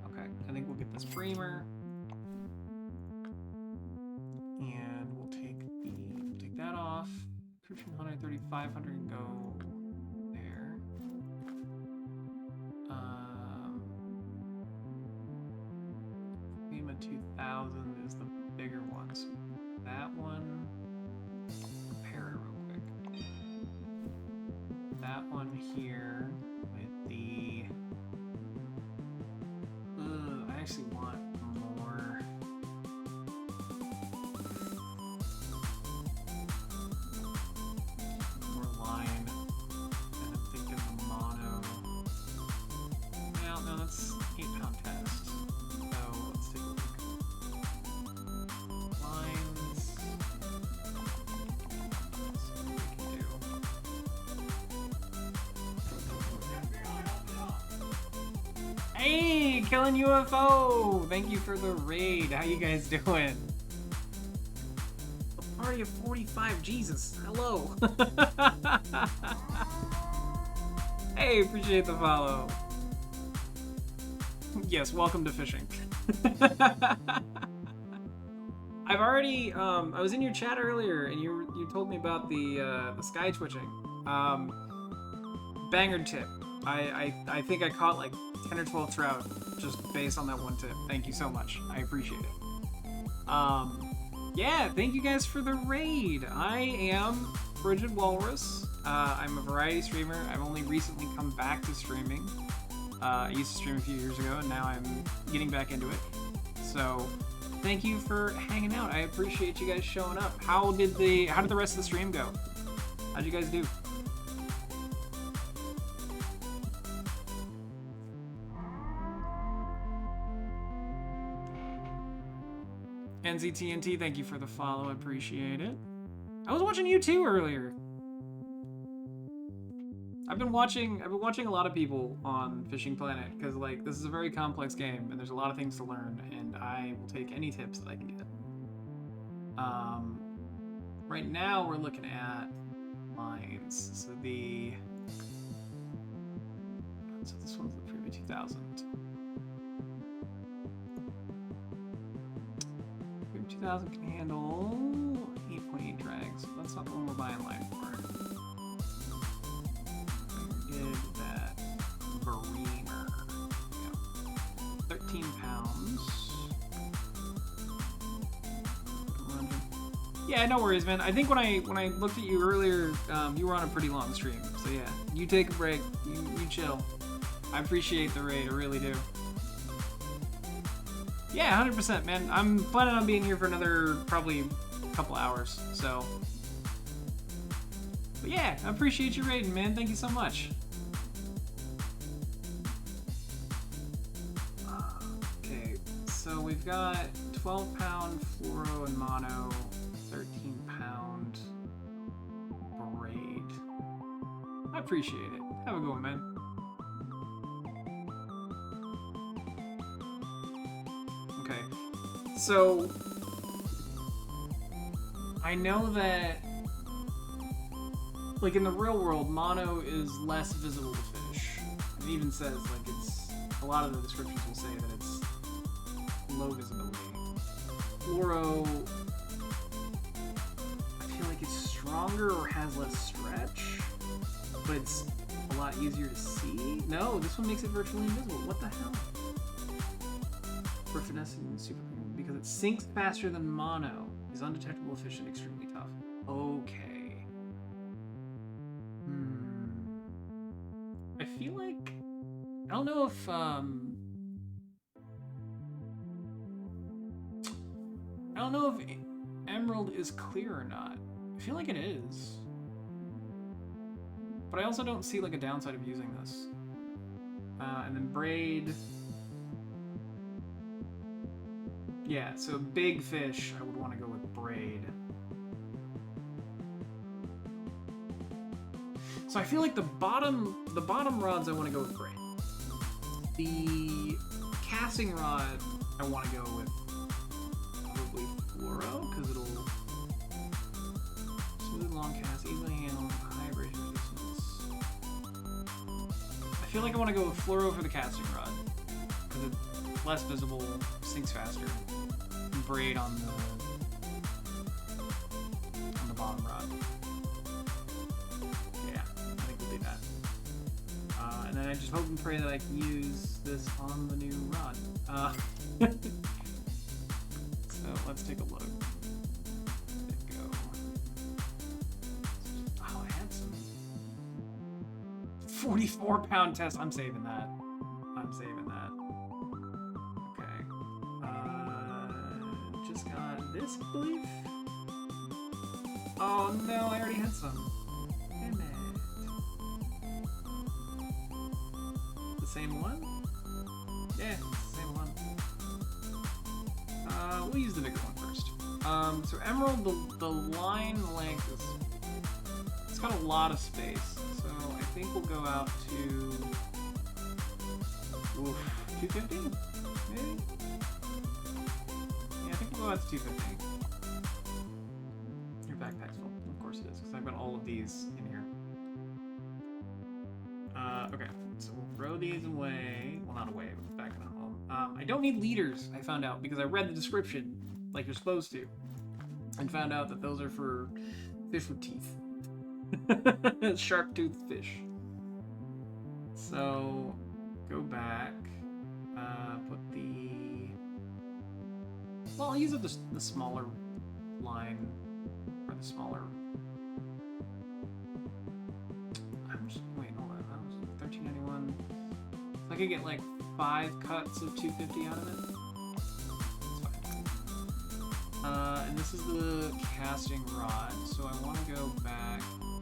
Okay. streamer. And we'll take that off. 130, 500 and go there. FEMA 2000 is the bigger one. So that one, compare it real quick. That one here with the. I actually want more. Line, and I'm thinking the mono. Well, no, that's 8-pound test. So let's take a look. Lines. Let's see what we can do. Hey, Killing UFO! Thank you for the raid. How you guys doing? Party of 45, Jesus, hello. Hey, appreciate the follow. Yes, welcome to fishing. I've already, I was in your chat earlier and you told me about the sky twitching. Banger tip. I think I caught like 10 or 12 trout just based on that one tip. Thank you so much. I appreciate it. Yeah, thank you guys for the raid. I am Frigid Walrus. I'm a variety streamer. I've only recently come back to streaming. I used to stream a few years ago, and now I'm getting back into it. So, thank you for hanging out. I appreciate you guys showing up. How did the rest of the stream go? How'd you guys do? NZTNT, thank you for the follow. I appreciate it. I was watching you too earlier. I've been watching a lot of people on Fishing Planet because like this is a very complex game and there's a lot of things to learn and I will take any tips that I can get. Right now we're looking at lines. So this one's the Prima 2000. 2000 can handle 8.8 drags. That's not the one we're buying line for. We did that Bremer. Yeah. 13 pounds. Yeah, no worries, man. I think when I looked at you earlier, you were on a pretty long stream. So yeah, you take a break. You chill. I appreciate the raid. I really do. Yeah, 100%, man. I'm planning on being here for another probably a couple hours, so. But yeah, I appreciate you raiding, man. Thank you so much. Okay, so we've got 12-pound fluoro and mono, 13-pound braid. I appreciate it. Have a good one, man. Okay, so I know that, like in the real world, mono is less visible to fish. It even says, like, it's, a lot of the descriptions will say that it's low visibility. Fluoro, I feel like it's stronger or has less stretch, but it's a lot easier to see. No, this one makes it virtually invisible. What the hell? For finessing and super premium, because it sinks faster than mono, is undetectable, efficient, extremely tough. Okay. I feel like, I don't know if Emerald is clear or not. I feel like it is, but I also don't see like a downside of using this. And then braid. Yeah, so big fish, I would want to go with braid. So I feel like the bottom rods I want to go with braid. The casting rod I want to go with probably fluoro because it'll smooth long cast, easily handle, high abrasion resistance. I feel like I want to go with fluoro for the casting rod. because it's less visible, sinks faster. And braid on the bottom rod. Yeah, I think we'll do that. And then I just hope and pray that I can use this on the new rod. So let's take a look. There we go. Oh, I had some 44-pound test. I'm saving that. I'm saving that. Okay. Just got this, I believe. Oh no, I already had some. Damn it. The same one? Yeah, it's the same one. We'll use the bigger one first. So Emerald, the line length is, it's got a lot of space. So I think we'll go out to, oof, 250? Maybe? Yeah, I think we'll go out to 250. Your backpack's full. Of course it is, because I've got all of these in here. Okay, so we'll throw these away. Well, not away, but back in the home. I don't need leaders, I found out, because I read the description, like you're supposed to, and found out that those are for fish with teeth. Sharp-toothed fish. So, go back, put the... Well, I'll use the smaller line, or the smaller... Wait, hold on, that was $13.91. I could get like 5 cuts of 250 out of it. That's fine. And this is the casting rod, so I want to go back and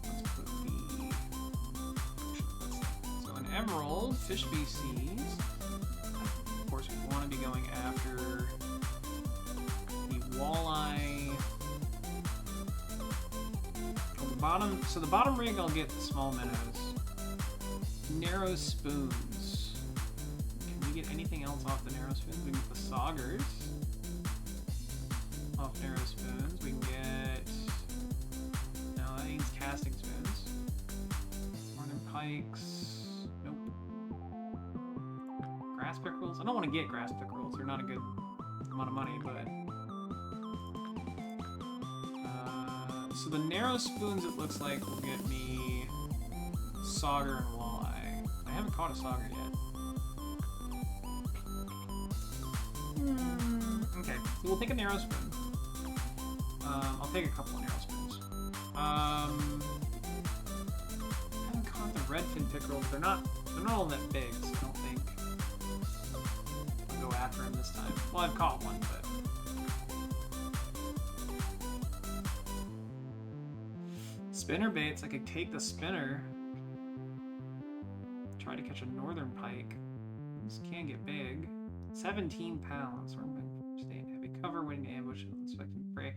let's put so an emerald, fish species. Of course, we want to be going after the walleye. Bottom, so the bottom rig, I'll get the small minnows. Narrow spoons. Can we get anything else off the narrow spoons? We can get the saugers off narrow spoons. We can get... No, that means casting spoons. Northern pikes. Nope. Grass pickerels. I don't want to get grass pickerels. They're not a good amount of money, but... So the narrow spoons, it looks like, will get me sauger and walleye. I haven't caught a sauger yet. Okay, so we'll take a narrow spoon. I'll take a couple of narrow spoons. I haven't caught the redfin pickerels. They're not all that big, so I don't think I'll go after them this time. Well, I've caught one, but... Spinner baits, I could take the spinner. Try to catch a northern pike. This can get big. 17 pounds. Staying heavy cover, waiting to ambush and expecting prey.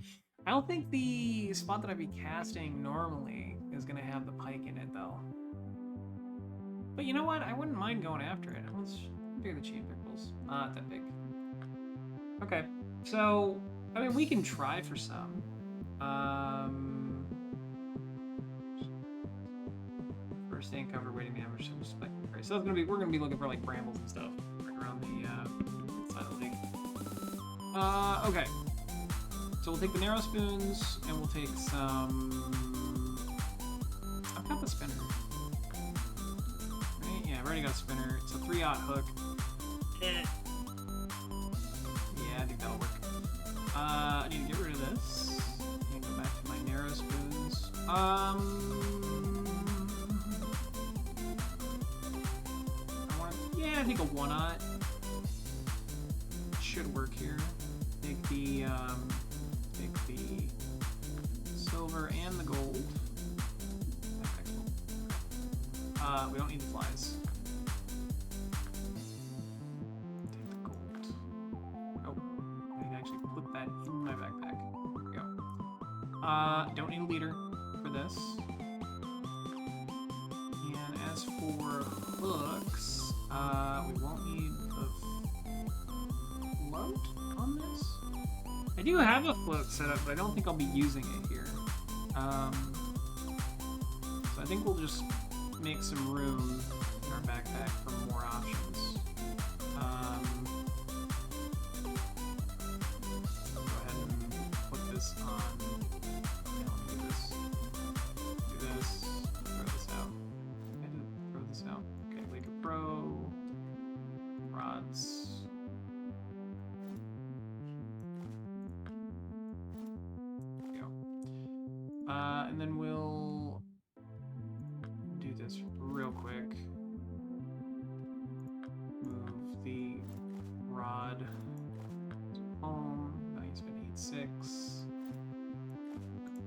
I don't think the spot that I'd be casting normally is going to have the pike in it, though. But you know what? I wouldn't mind going after it. Let's do the chain pickles. Not that big. Okay. So, I mean, we can try for some. Staying covered, waiting to ambush, expecting prey. So we're gonna be looking for like brambles and stuff right around the side of the lake. Okay. So we'll take the narrow spoons and we'll take some. I've got the spinner. Right? Yeah, I've already got a spinner. It's a 3/0 hook. Yeah, I think that'll work. I need to get rid of this. And go back to my narrow spoons. I think a 1/0 should work here. Take the silver and the gold. We don't need the flies. Take the gold. Oh, I need to actually put that in my backpack. There we go. Don't need a leader for this. And as for hooks, we won't need the float on this. I do have a float set up, but I don't think I'll be using it here. So I think we'll just make some room in our backpack for more options. Go ahead and put this on. Yeah, let me do this. Do this. Throw this out. I had to throw this out. Okay, Laker Pro. Rods. There we go. And then we'll do this real quick. Move the rod home. Now you spend 8.6.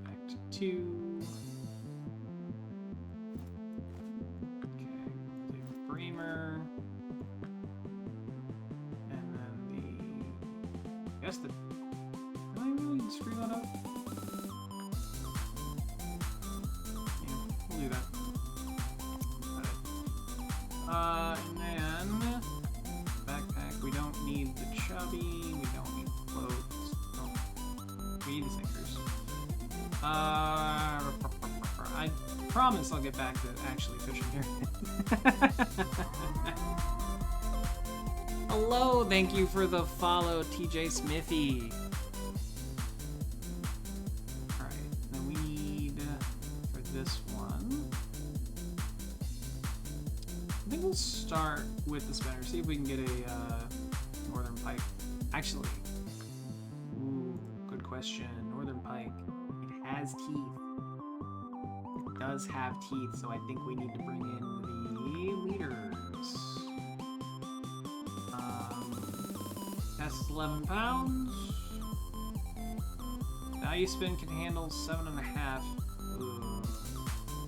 Back to 2. Okay, we'll take the Bremer. And then I guess the. Did I really screw that up? Yeah, we'll do that. And then backpack. We don't need the chubby. We don't need floats. Oh, we need the sinkers. I promise I'll get back to actually fishing here. Hello, thank you for the follow, TJ Smithy. All right, then we need for this one. I think we'll start with the spinner. See if we can get a northern pike. Actually, ooh, good question. Northern pike. It has teeth. It does have teeth, so I think we need to bring in the leaders. That's 11 pounds. Value spin can handle 7.5. Ooh.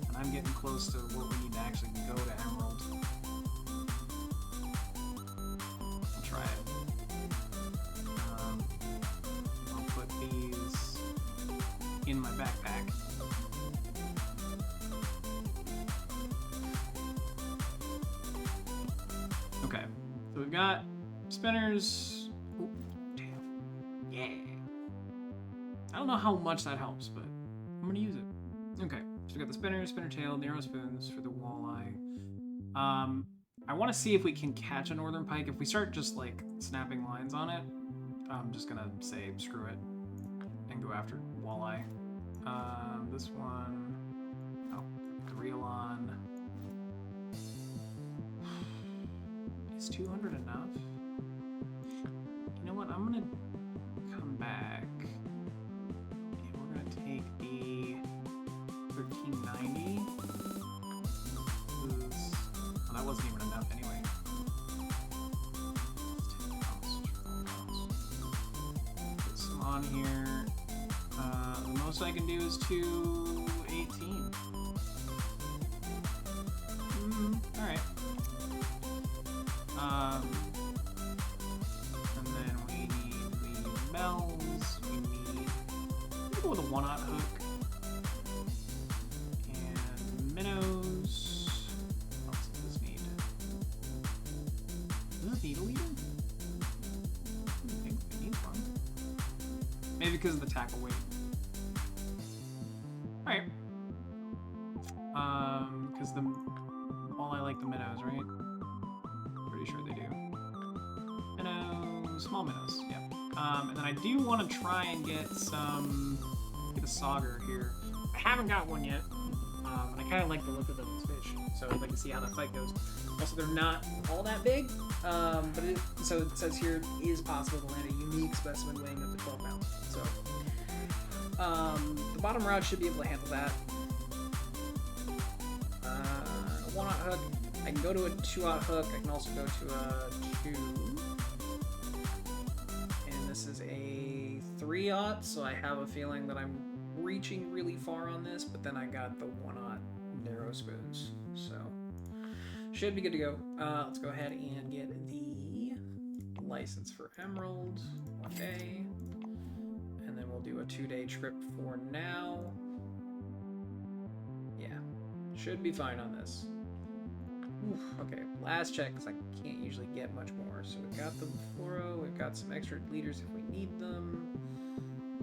And I'm getting close to what we need to actually go to Emerald. I'll try it. I'll put these in my backpack. Okay, so we've got spinners. Ooh, damn. Yeah. I don't know how much that helps, but I'm gonna use it. Okay, so we got the spinner, spinner tail, narrow spoons for the walleye. I want to see if we can catch a northern pike. If we start just like snapping lines on it, I'm just gonna say screw it and go after walleye. This one, oh, the reel on. Is 200 enough? You know what? I'm gonna come back and we're gonna take the 1390. Well, that wasn't even enough anyway. It's 10 pounds, 12 pounds. Put some on here. The most I can do is 218. Alright. And then we need the bells. We need. Let's go with a 1/0 hook. And minnows. What else does this need? Does this need a leader? I don't think we need one. Maybe because of the tackle weight. Alright. Because I like the minnows, right? Pretty sure they do. Minnows, small minnows, yeah. And then I do want to try and get a sauger here. I haven't got one yet, and I kind of like the look of those fish, so I'd like to see how that fight goes. Also, they're not all that big, but so it says here it is possible to land a unique specimen weighing up to 12 pounds. So the bottom rod should be able to handle that. 1/0 hook. I can go to a 2/0 hook. I can also go to a 2. And this is a 3/0, so I have a feeling that I'm reaching really far on this, but then I got the 1/0 narrow spoons. So, should be good to go. Let's go ahead and get the license for Emerald. 1 day. And then we'll do a 2-day trip for now. Yeah, should be fine on this. Oof, okay, last check, because I can't usually get much more. So we've got the fluoro, we've got some extra leaders if we need them,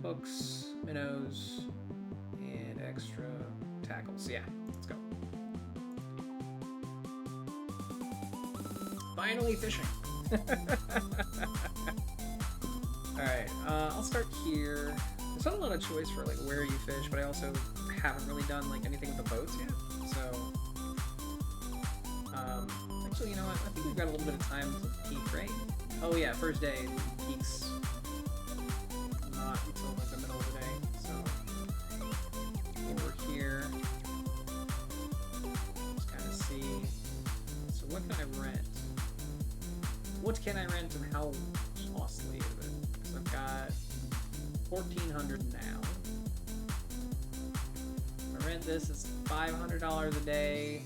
hooks, minnows, and extra tackles. Yeah, let's go. Finally fishing. Alright, I'll start here. There's not a lot of choice for like where you fish, but I also haven't really done like anything with the boats yet. So, actually, you know what? I think we've got a little bit of time to peak, right? Oh yeah, first day peaks not until like the middle of the day. So over here, just kind of see. So what can I rent? What can I rent and how costly is it? Because I've got 1,400 now. If I rent this, it's $500 a day.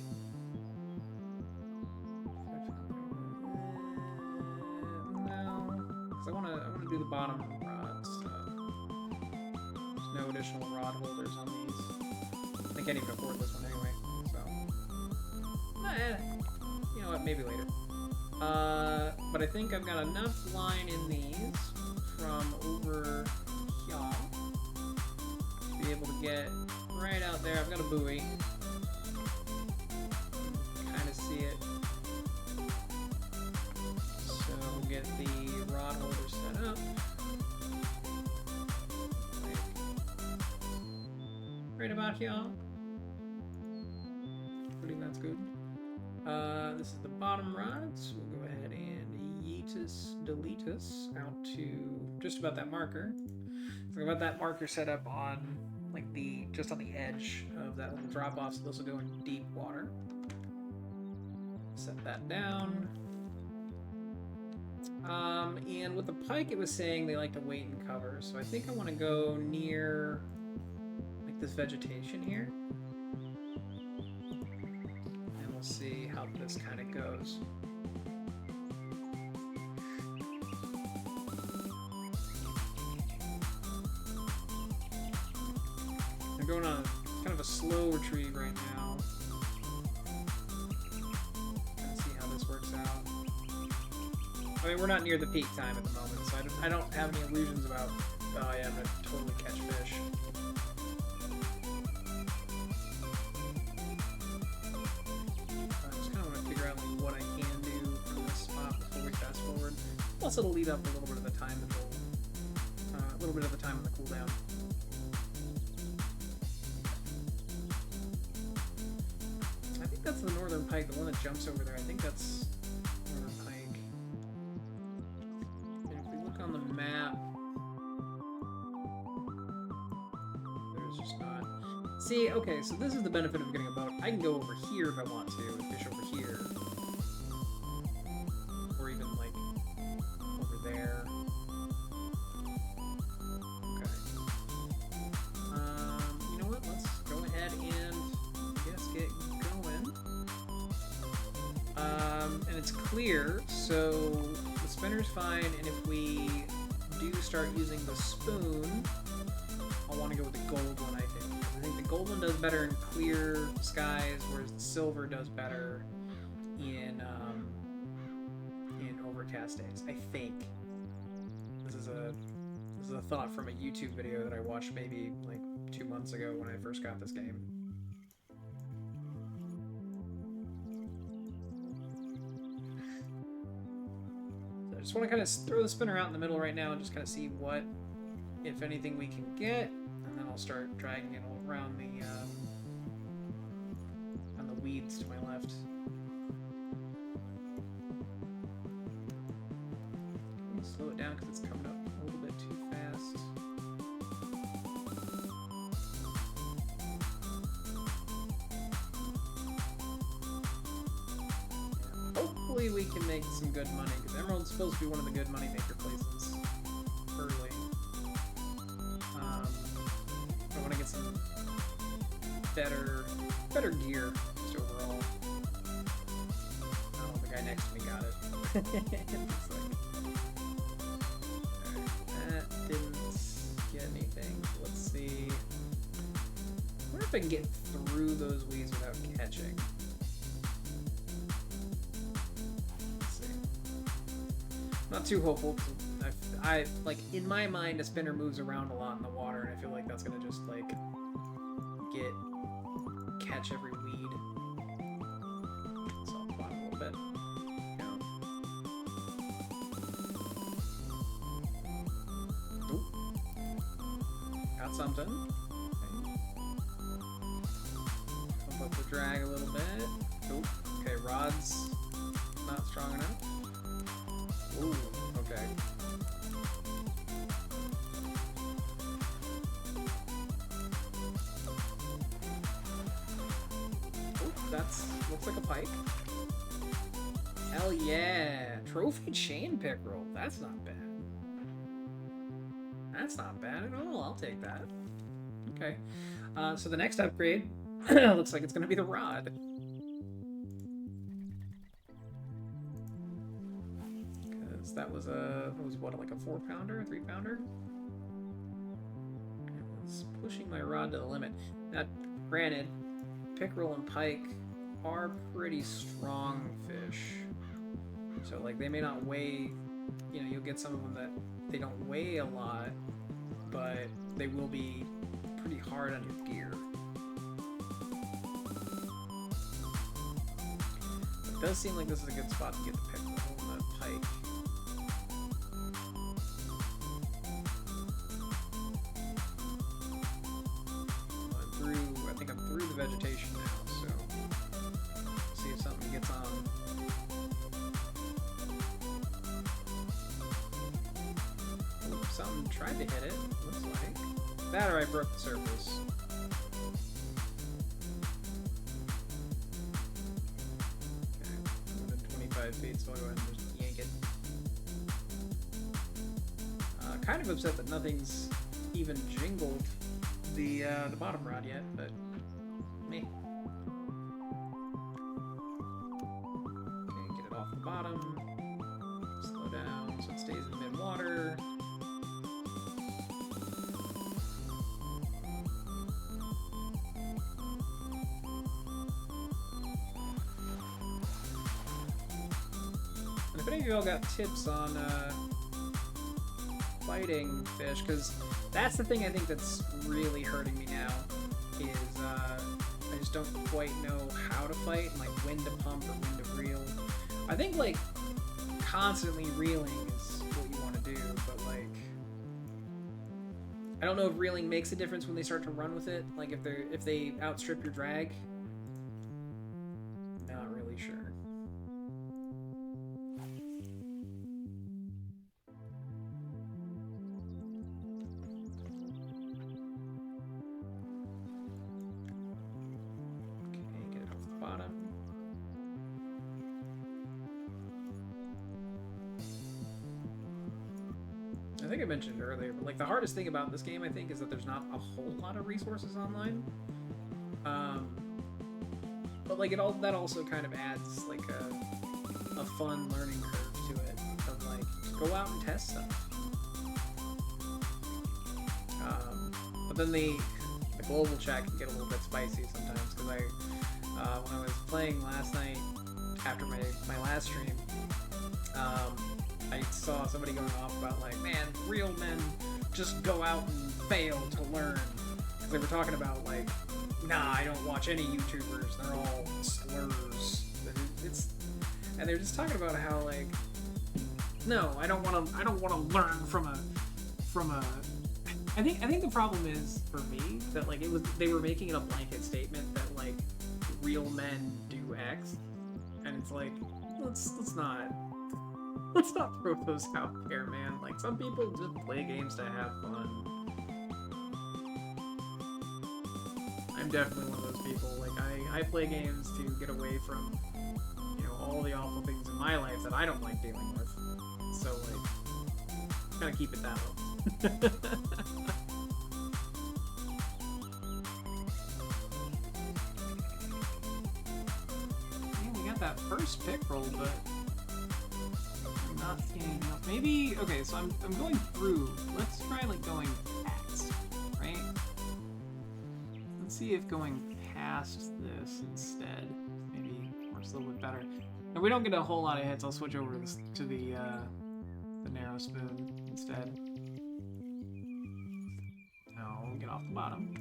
No, because I want to do the bottom rod stuff. There's no additional rod holders on these. I can't even afford this one anyway. So, you know what? Maybe later. But I think I've got enough line in these from over here to be able to get right out there. I've got a buoy. Kind of see it. So we'll get the rod holder set up. Right about here. I believe that's good. This is the bottom rods. We'll go ahead and delete us out to just about that marker. So I've got that marker set up on like just on the edge of that little drop off, so this will go in deep water. Set that down. And with the pike, it was saying they like to wait in cover, so I think I want to go near like this vegetation here. See how this kind of goes. I'm going on kind of a slow retrieve right now. Let's see how this works out. I mean, we're not near the peak time at the moment, so I don't have any illusions about, oh yeah, I'm gonna totally catch fish. Plus, it'll lead up a little bit of the time until a little bit of the time on the cooldown. I think that's the northern pike, the one that jumps over there. I think that's northern pike. And if we look on the map, there's just not. See, okay, so this is the benefit of getting a boat. I can go over here if I want to and fish over here. Or even like there. Okay. You know what? Let's go ahead and I guess get going. And it's clear, so the spinner's fine, and if we do start using the spoon, I'll want to go with the gold one, I think. I think the gold one does better in clear skies, whereas the silver does better in overcast days, I think. This is a thought from a YouTube video that I watched maybe like 2 months ago when I first got this game. So I just want to kind of throw the spinner out in the middle right now and just kind of see what, if anything, we can get, and then I'll start dragging it around on the weeds to my left. Slow it down because it's coming up a little bit too fast. Hopefully we can make some good money, because Emerald's supposed to be one of the good money maker places early. I want to get some better gear just overall. Oh, the guy next to me got it. It's like, didn't get anything. Let's see. I wonder if I can get through those weeds without catching. Let's see. Not too hopeful. I like, in my mind, a spinner moves around a lot in the water, and I feel like that's gonna just like catch every weed. So I'll bottom a little bit. Yeah. got something. Okay. Pump up the drag a little bit. Ooh, okay, rod's not strong enough. Ooh, okay. Ooh, that's looks like a pike. Hell yeah! Trophy chain pickerel. That's not bad. That's not bad at all. I'll take that. Okay. So the next upgrade looks like it's going to be the rod. Because that was what, like a 4-pounder, a 3-pounder? It was pushing my rod to the limit. Now, granted, pickerel and pike are pretty strong fish. So, like, they may not weigh, you know, you'll get some of them that they don't weigh a lot, but they will be pretty hard on your gear. It does seem like this is a good spot to get the pickerel and the pike. I think I'm through the vegetation now, so see if something gets on. Ooh, something tried to hit it, looks like. That or I broke the surface. Okay, I'm within 25 feet, so I'll go ahead and just yank it. Kind of upset that nothing's even jingled the bottom rod yet, but me. Okay, get it off the bottom. Slow down so it stays in mid-water. And if any of y'all got tips on fighting fish, because that's the thing I think that's really hurting me now, is I just don't quite know how to fight and like when to pump or when to reel. I think like constantly reeling is what you want to do, but like I don't know if reeling makes a difference when they start to run with it, like if they outstrip your drag. Not really sure. I think I mentioned it earlier, but like the hardest thing about this game, I think, is that there's not a whole lot of resources online. But like that also kind of adds like a fun learning curve to it. Of like just go out and test stuff. But then the global chat can get a little bit spicy sometimes because when I was playing last night after my last stream. I saw somebody going off about like, man, real men just go out and fail to learn. Because they were talking about like, nah, I don't watch any YouTubers. They're all slurs. And they're just talking about how like, no, I don't want to learn from a. I think the problem is for me that like they were making it a blanket statement that like real men do X, and it's like let's not throw those out there, man. Like, some people just play games to have fun. I'm definitely one of those people. Like, I play games to get away from, you know, all the awful things in my life that I don't like dealing with. So, like, gotta keep it that way. Man, we got that first pickerel, but not seeing anything else. Maybe, okay, so I'm going through. Let's try like going past, right? Let's see if going past this instead maybe works a little bit better. If we don't get a whole lot of hits, I'll switch over to the narrow spoon instead. No, we'll get off the bottom.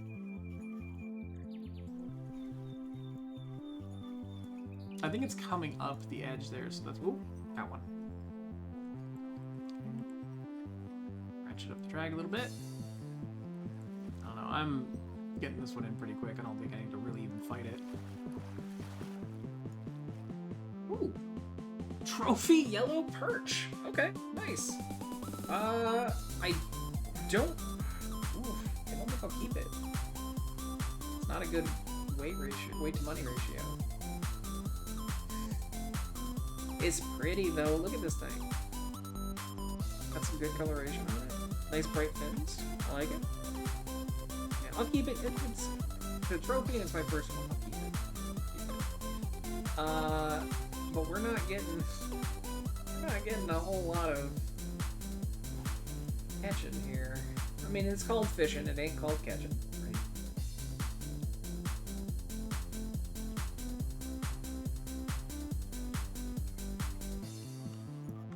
I think it's coming up the edge there, so that's, ooh, got one. Ratchet up the drag a little bit. I'm getting this one in pretty quick. I don't think I need to really even fight it. Ooh. Trophy yellow perch. Okay, nice. I don't... Oof, I don't think I'll keep it. It's not a good weight to money ratio. It's pretty though. Look at this thing. Got some good coloration on it. Nice bright fins. I like it. Yeah, I'll keep it. It's the trophy and it's my first one. I'll keep it. But we're not getting a whole lot of catching here. I mean, it's called fishing. It ain't called catching. Right?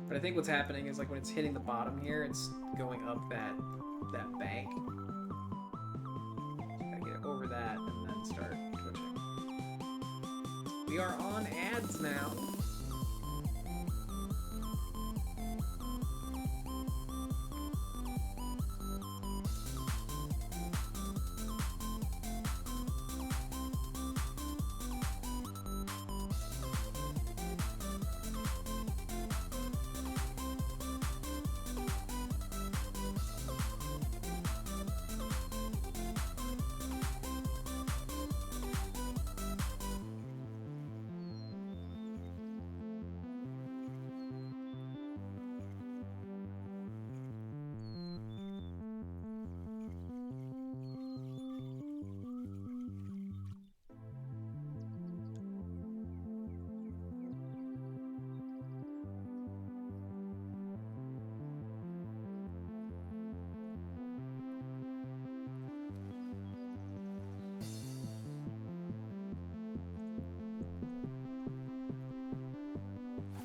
But I think what's happening is like when it's hitting the bottom here, it's going up that bank. Gotta get over that and then start twitching. We are on ads now.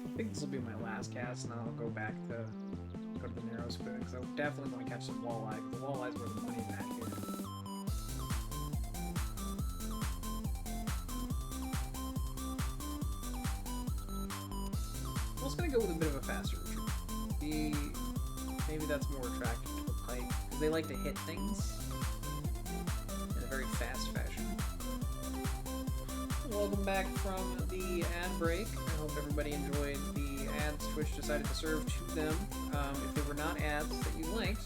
I think this will be my last cast, and then I'll go back to the narrows quick. So I definitely want to catch some walleye, because the walleye's where the money's at here. I'm also gonna go with a bit of a faster retreat. Maybe that's more attractive to the pike, because they like to hit things in a very fast fashion. Welcome back from the ad break. I hope everybody enjoyed the ads Twitch decided to serve to them. If they were not ads that you liked,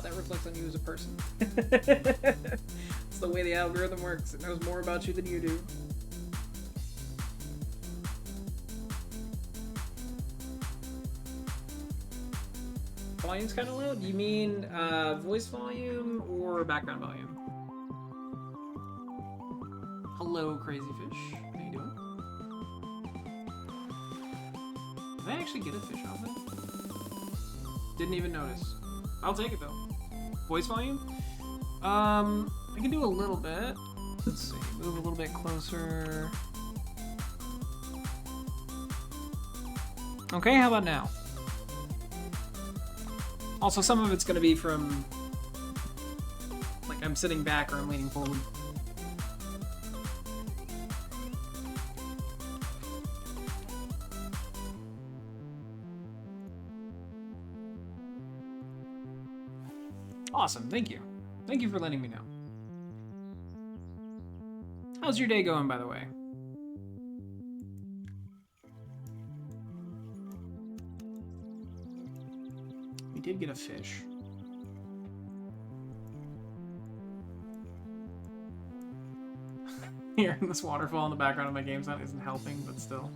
that reflects on you as a person. It's the way the algorithm works. It knows more about you than you do. Volume's kind of low? Do you mean voice volume or background volume? Hello, Crazy Fish. How you doing? Did I actually get a fish off it? Didn't even notice. I'll take it though. Voice volume? I can do a little bit. Let's see. Move a little bit closer. Okay, how about now? Also, some of it's going to be from, like, I'm sitting back or I'm leaning forward. Awesome, thank you. Thank you for letting me know. How's your day going, by the way? We did get a fish. Hearing this waterfall in the background of my game sound isn't helping, but still.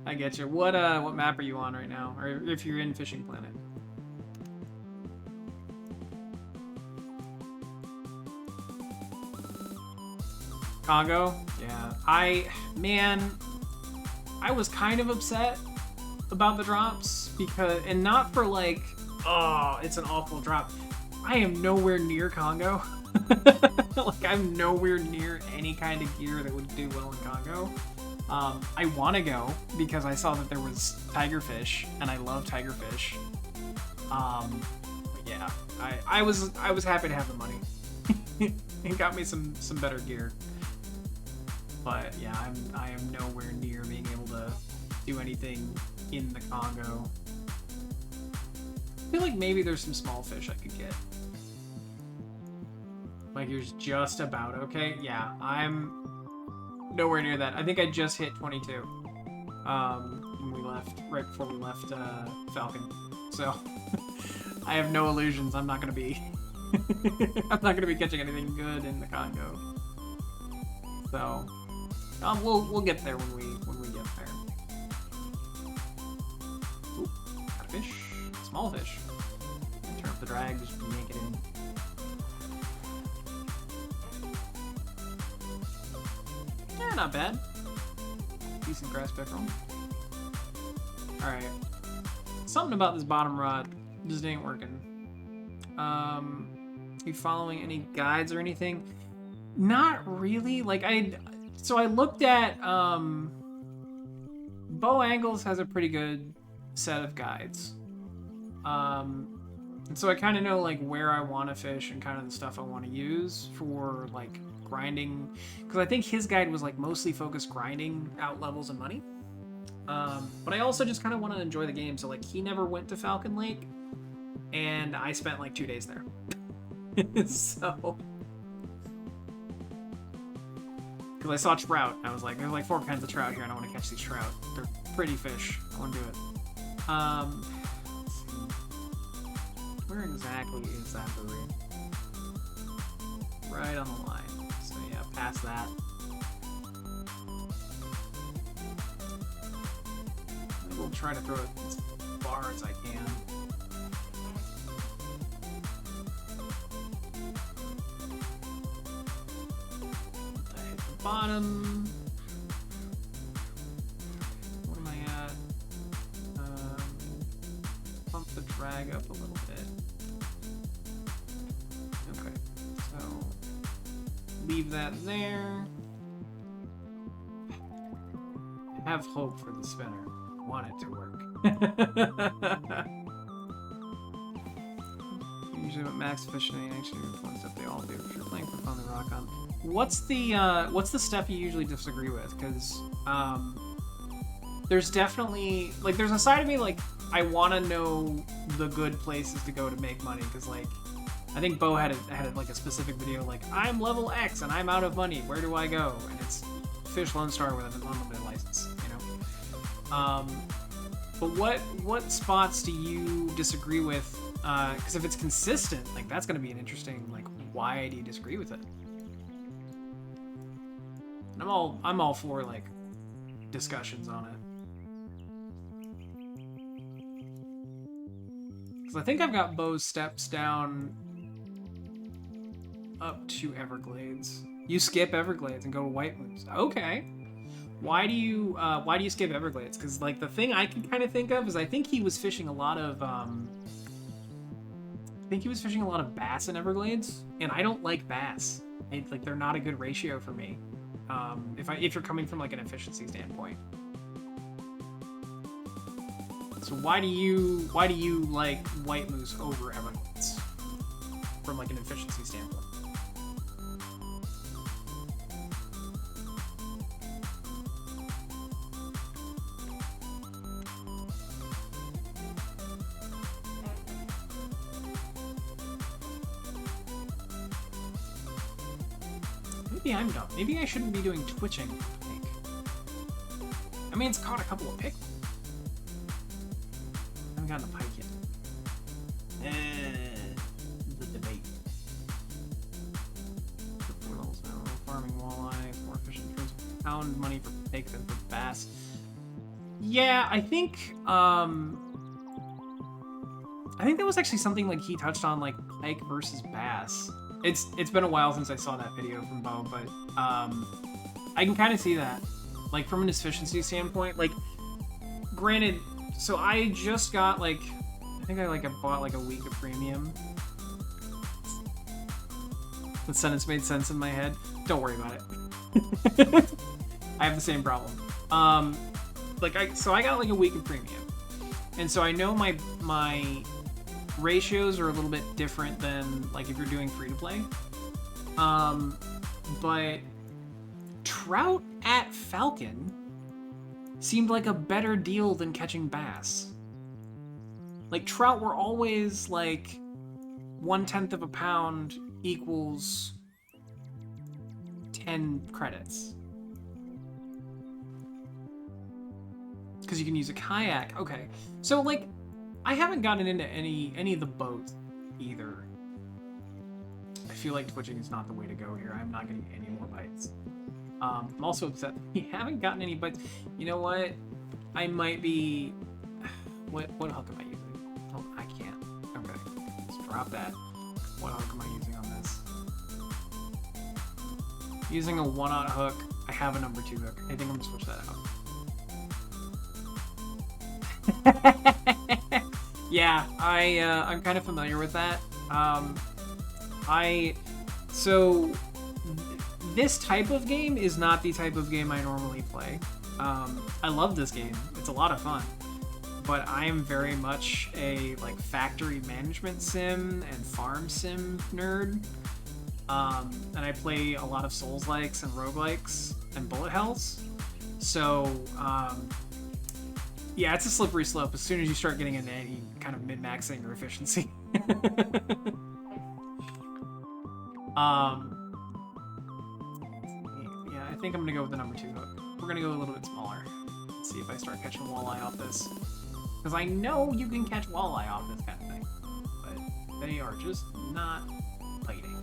I get you. What map are you on right now? Or if you're in Fishing Planet? Congo? Yeah. I was kind of upset about the drops because, and not for like, oh, it's an awful drop. I am nowhere near Congo. Like, I'm nowhere near any kind of gear that would do well in Congo. I want to go because I saw that there was tigerfish, and I love tigerfish. But yeah, I was happy to have the money. It got me some better gear. But yeah, I am nowhere near being able to do anything in the Congo. I feel like maybe there's some small fish I could get. Like yours just about okay. Yeah, I'm nowhere near that. I think I just hit 22. When we left, right before we left Falcon. So I have no illusions. I'm not gonna be. I'm not gonna be catching anything good in the Congo. So we'll get there when we get there. Ooh, got a fish, small fish. Turn up the drag, just yank it in. Yeah, not bad. Decent grass pickerel. Alright. Something about this bottom rod just ain't working. You following any guides or anything? Not really. Like, I looked at, Bow Angles has a pretty good set of guides. And so I kind of know, like, where I want to fish and kind of the stuff I want to use for, like, grinding. Because I think his guide was, like, mostly focused grinding out levels and money. But I also just kind of want to enjoy the game. So, like, he never went to Falcon Lake. And I spent, like, 2 days there. So... Because I saw trout. I was like, there's, like, 4 kinds of trout here, and I want to catch these trout. They're pretty fish. I want to do it. Let's see. Where exactly is that buoy? Right on the line. So yeah, past that. We'll try to throw it as far as I can. I hit the bottom. What am I at? Pump the drag up a little bit. Okay, so leave that there. I have hope for the spinner. I want it to work. Usually what max efficiency actually reflects that they all do if you're playing for fun the rock on. What's the step you usually disagree with? Because there's definitely like there's a side of me like I want to know the good places to go to make money because like I think Bo had like a specific video like I'm level X and I'm out of money. Where do I go? And it's Fish Lone Star with an unlimited license. You know. But what spots do you disagree with? Because if it's consistent, like that's going to be an interesting like why do you disagree with it? And I'm all for like discussions on it. Because I think I've got Bo's steps down up to Everglades. You skip Everglades and go to White Moose. Okay. Why do you skip Everglades? Because like the thing I can kind of think of is I think he was fishing a lot of bass in Everglades, and I don't like bass. Like they're not a good ratio for me. If you're coming from like an efficiency standpoint. So why do you like White Moose over Everglades from like an efficiency standpoint? Maybe I'm dumb. Maybe I shouldn't be doing twitching. I mean, it's caught a couple of picks. I haven't gotten the pike yet. The debate. 4 levels now. Farming walleye, more efficient trips. Pound money for pike than for bass. Yeah, I think that was actually something like he touched on, like pike versus bass. It's been a while since I saw that video from Bo, but I can kind of see that, like from an efficiency standpoint. Like, granted, so I just got like, I think I bought like a week of premium. The sentence made sense in my head. Don't worry about it. I have the same problem. I got like a week of premium, and so I know my ratios are a little bit different than like if you're doing free to play. But trout at Falcon seemed like a better deal than catching bass. Like trout were always like 1/10 of a pound equals 10 credits. Because you can use a kayak. Okay. So, like, I haven't gotten into any of the boats either. I feel like twitching is not the way to go here. I'm not getting any more bites. I'm also upset that we haven't gotten any bites. You know what? I might be... What hook am I using? Oh, I can't. Okay. Let's drop that. What hook am I using on this? Using a 1/0 hook. I have a number 2 hook. I think I'm gonna switch that out. Yeah, I'm kind of familiar with that. This type of game is not the type of game I normally play. I love this game. It's a lot of fun. But I am very much a like factory management sim and farm sim nerd. And I play a lot of Souls-likes and roguelikes and bullet hells. So, yeah, it's a slippery slope as soon as you start getting into any kind of min-maxing or efficiency. Yeah, I think I'm gonna go with the number 2 hook. We're gonna go a little bit smaller. Let's see if I start catching walleye off this. Because I know you can catch walleye off this kind of thing, but they are just not biting.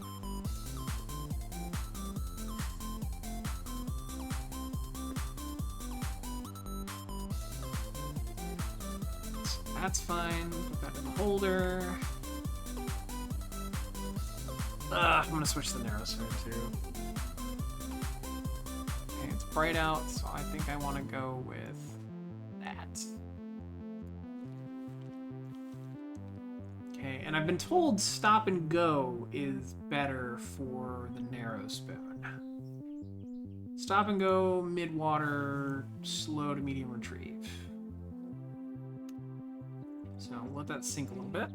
So that's fine. Put that in the holder. I'm gonna switch to the narrow sphere too. Okay, it's bright out, so I think I want to go with that. Okay, and I've been told stop and go is better for the narrow spoon. Stop and go, mid-water, slow to medium retrieve. So we'll let that sink a little bit.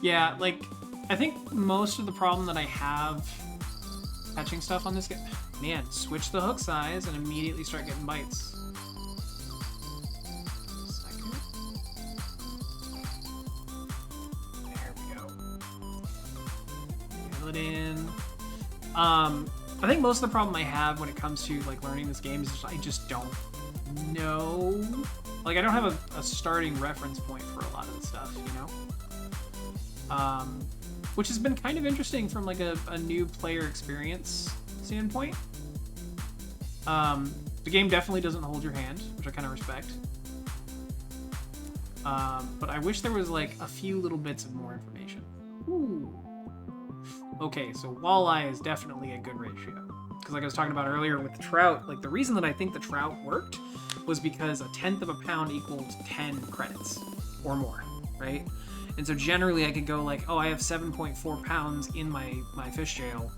Yeah, like, I think most of the problem that I have catching stuff on this game... Man, switch the hook size and immediately start getting bites. Second. There we go. Reel it in. I think most of the problem I have when it comes to, like, learning this game is just, I just don't know. Like, I don't have a starting reference point for a lot of the stuff, you know? Which has been kind of interesting from like a new player experience standpoint. The game definitely doesn't hold your hand, which I kind of respect. But I wish there was like a few little bits of more information. Ooh. Okay, so walleye is definitely a good ratio. Because like I was talking about earlier with the trout, like the reason that I think the trout worked was because 1/10 of a pound equals 10 credits or more, right? And so generally I could go like, oh, I have 7.4 pounds in my fish jail.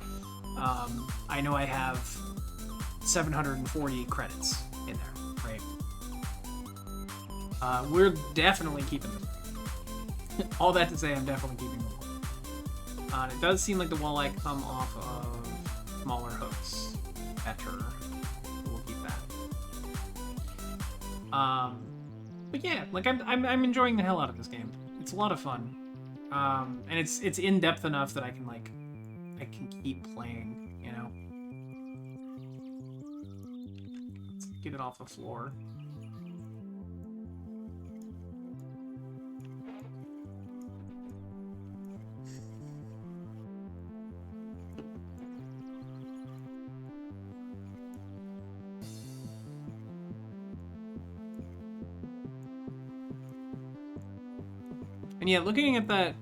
I know I have 740 credits in there, right? We're definitely keeping them. All that to say, I'm definitely keeping them. And it does seem like the walleye come off of smaller hooks. Better. We'll keep that. But yeah, like I'm enjoying the hell out of this game. It's a lot of fun, and it's in depth enough that I can keep playing, you know. Let's get it off the floor. And yeah, looking at that,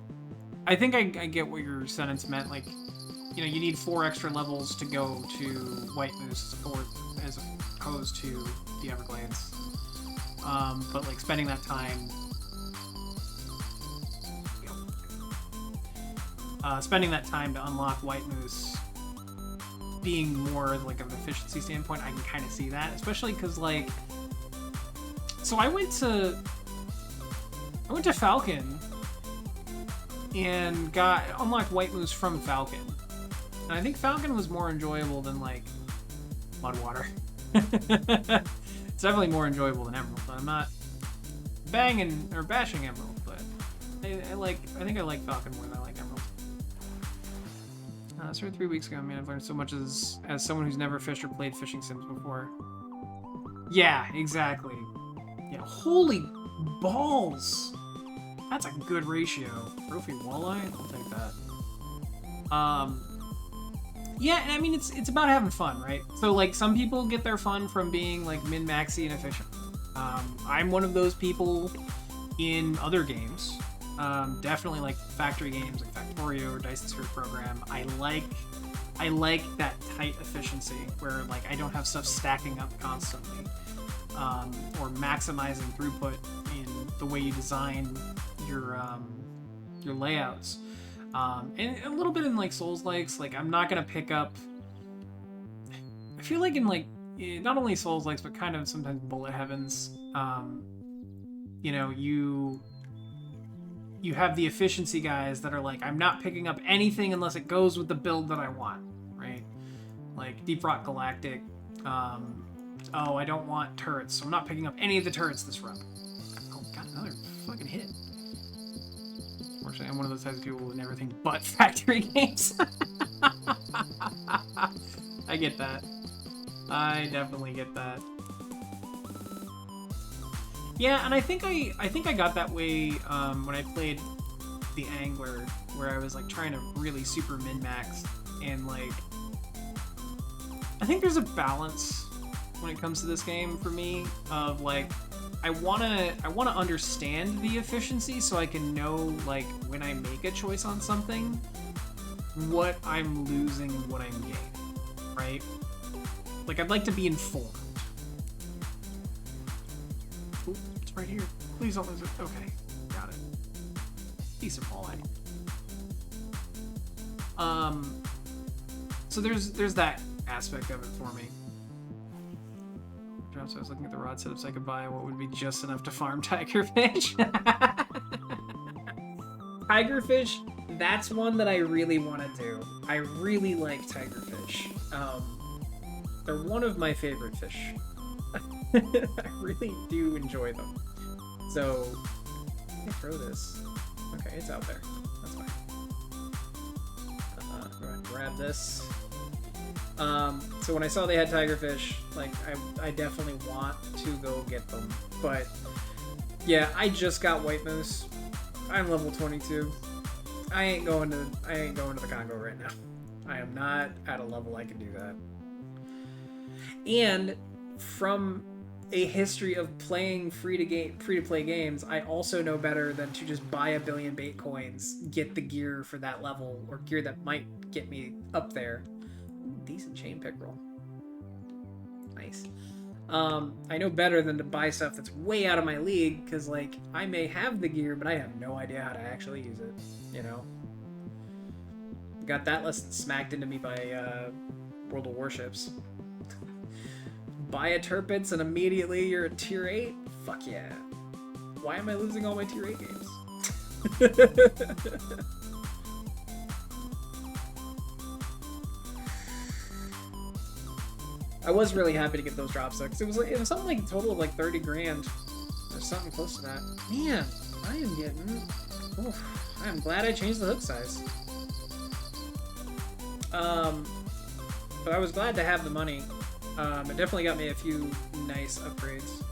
I think I get what your sentence meant. Like, you know, you need 4 extra levels to go to White Moose as opposed to the Everglades. But like spending that time, to unlock White Moose, being more like of an efficiency standpoint, I can kind of see that, especially because like, so I went to Falcon and unlocked White Moose from Falcon. And I think Falcon was more enjoyable than like Mudwater. It's definitely more enjoyable than Emerald, but I'm not bashing Emerald, but I think I like Falcon more than I like Emerald. So 3 weeks ago, man, I've learned so much as someone who's never fished or played fishing sims before. Yeah, exactly. Yeah, holy balls! That's a good ratio. Trophy walleye? I'll take that. Yeah, and I mean, it's about having fun, right? So, like, some people get their fun from being, like, min-maxy and efficient. I'm one of those people in other games. Definitely, like, factory games, like Factorio or Dyson Sphere Program. I like that tight efficiency where, like, I don't have stuff stacking up constantly. Or maximizing throughput in the way you design your layouts. And a little bit in like Souls-likes, like I'm not gonna pick up. I feel like in like not only Souls-likes but kind of sometimes Bullet Heavens, you know, you have the efficiency guys that are like, I'm not picking up anything unless it goes with the build that I want, right? Like Deep Rock Galactic. Oh, I don't want turrets, so I'm not picking up any of the turrets this run. Oh, got another fucking hit. Unfortunately, I'm one of those types of people in everything but factory games. I get that. I definitely get that. Yeah, and I think I got that way when I played the Angler, where I was like trying to really super min-max, and like I think there's a balance when it comes to this game for me of like I wanna understand the efficiency so I can know like when I make a choice on something what I'm losing and what I'm gaining, right? Like I'd like to be informed. Ooh, it's right here. Please don't lose it. Okay, got it. Decent walleye. So there's that aspect of it for me. So I was looking at the rod setups I could buy. What would be just enough to farm tigerfish? Tigerfish, that's one that I really want to do. I really like tigerfish. They're one of my favorite fish. I really do enjoy them. So, let me throw this. Okay, it's out there. That's fine. Go ahead and grab this. So when I saw they had tigerfish, like I definitely want to go get them. But yeah, I just got white moose. I'm level 22. I ain't going to the Congo right now. I am not at a level I can do that. And from a history of playing free to play games, I also know better than to just buy a billion bait coins, get the gear for that level, or gear that might get me up there. Decent chain pickerel. Nice. I know better than to buy stuff that's way out of my league, because like I may have the gear, but I have no idea how to actually use it. You know. Got that lesson smacked into me by World of Warships. Buy a Turpits and immediately you're a tier 8? Fuck yeah. Why am I losing all my tier 8 games? I was really happy to get those drops though, because it was something like a total of like 30 grand or something close to that. Man, I am getting. Oof, I am glad I changed the hook size. But I was glad to have the money. It definitely got me a few nice upgrades.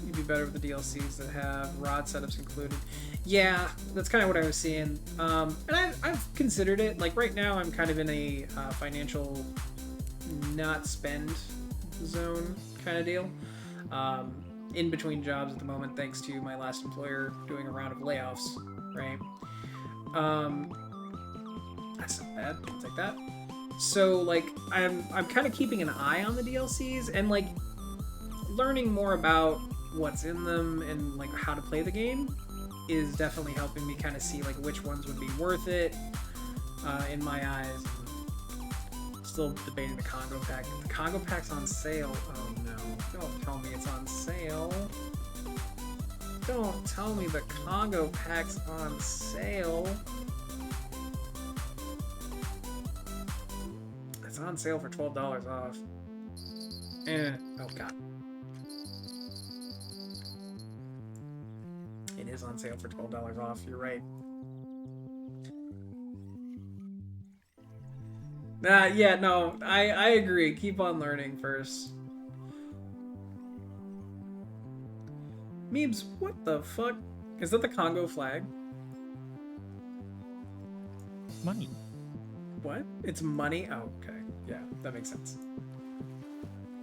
You'd be better with the DLCs that have rod setups included. Yeah, that's kind of what I was seeing. And I've considered it. Like right now, I'm kind of in a financial not spend zone kind of deal. In between jobs at the moment, thanks to my last employer doing a round of layoffs. Right. That's not bad. I'll take that. So like I'm kind of keeping an eye on the DLCs and like learning more about what's in them and like how to play the game is definitely helping me kind of see like which ones would be worth it in my eyes. Still debating the Congo pack. The Congo pack's on sale. Oh no! Don't tell me it's on sale. Don't tell me the Congo pack's on sale. it's on sale for $12 off. Oh god. It is on sale for $12 off, you're right. Yeah, no, I agree. Keep on learning first. Meebs, what the fuck? Is that the Congo flag? Money. What? It's money? Oh, okay. Yeah, that makes sense.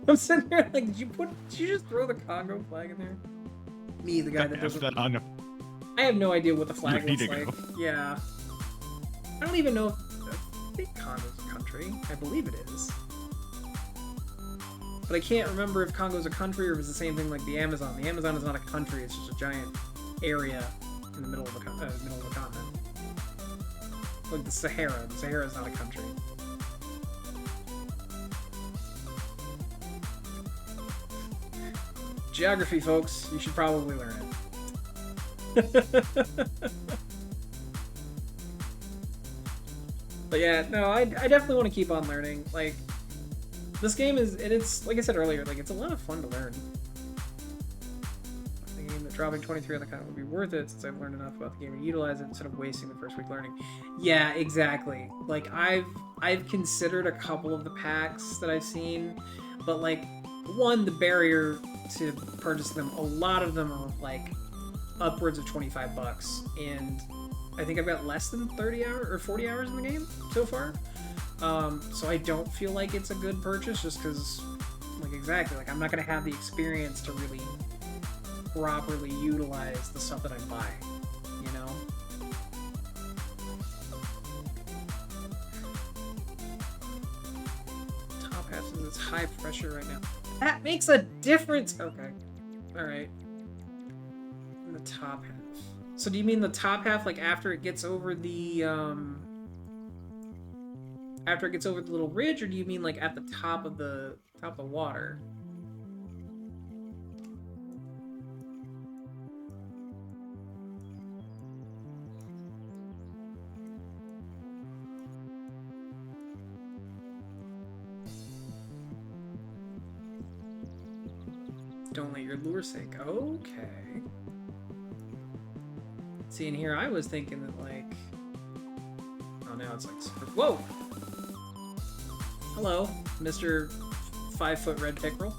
I'm sitting here like, did you just throw the Congo flag in there? Me, the guy that doesn't... that on. I have no idea what the flag need looks to like. go. Yeah. I don't even know if... I think Congo's a country. I believe it is. But I can't remember if Congo's a country or if it's the same thing like the Amazon. The Amazon is not a country, it's just a giant area in the middle of the continent. Like the Sahara. The Sahara is not a country. Geography, folks. You should probably learn it. But yeah, no, I definitely want to keep on learning. Like, this game is, and it's, like I said earlier, like, it's a lot of fun to learn. The game that dropping 23 on the content would be worth it since I've learned enough about the game and utilize it instead of wasting the first week learning. Yeah, exactly. Like, I've considered a couple of the packs that I've seen, but like, one, the barrier to purchase them, a lot of them are like upwards of $25, and I think I've got less than 30 hours or 40 hours in the game so far. So I don't feel like it's a good purchase just because, like, exactly, like, I'm not going to have the experience to really properly utilize the stuff that I buy, you know? Top half says it's high pressure right now. That makes a difference! Okay. Alright. The top half. So do you mean the top half, like, after it gets over the, after it gets over the little ridge, or do you mean, like, at the top of the water? Don't let your lure sink. Okay. See, in here I was thinking that, like... Oh, now it's like... Whoa! Hello, Mr. 5-foot red pickerel.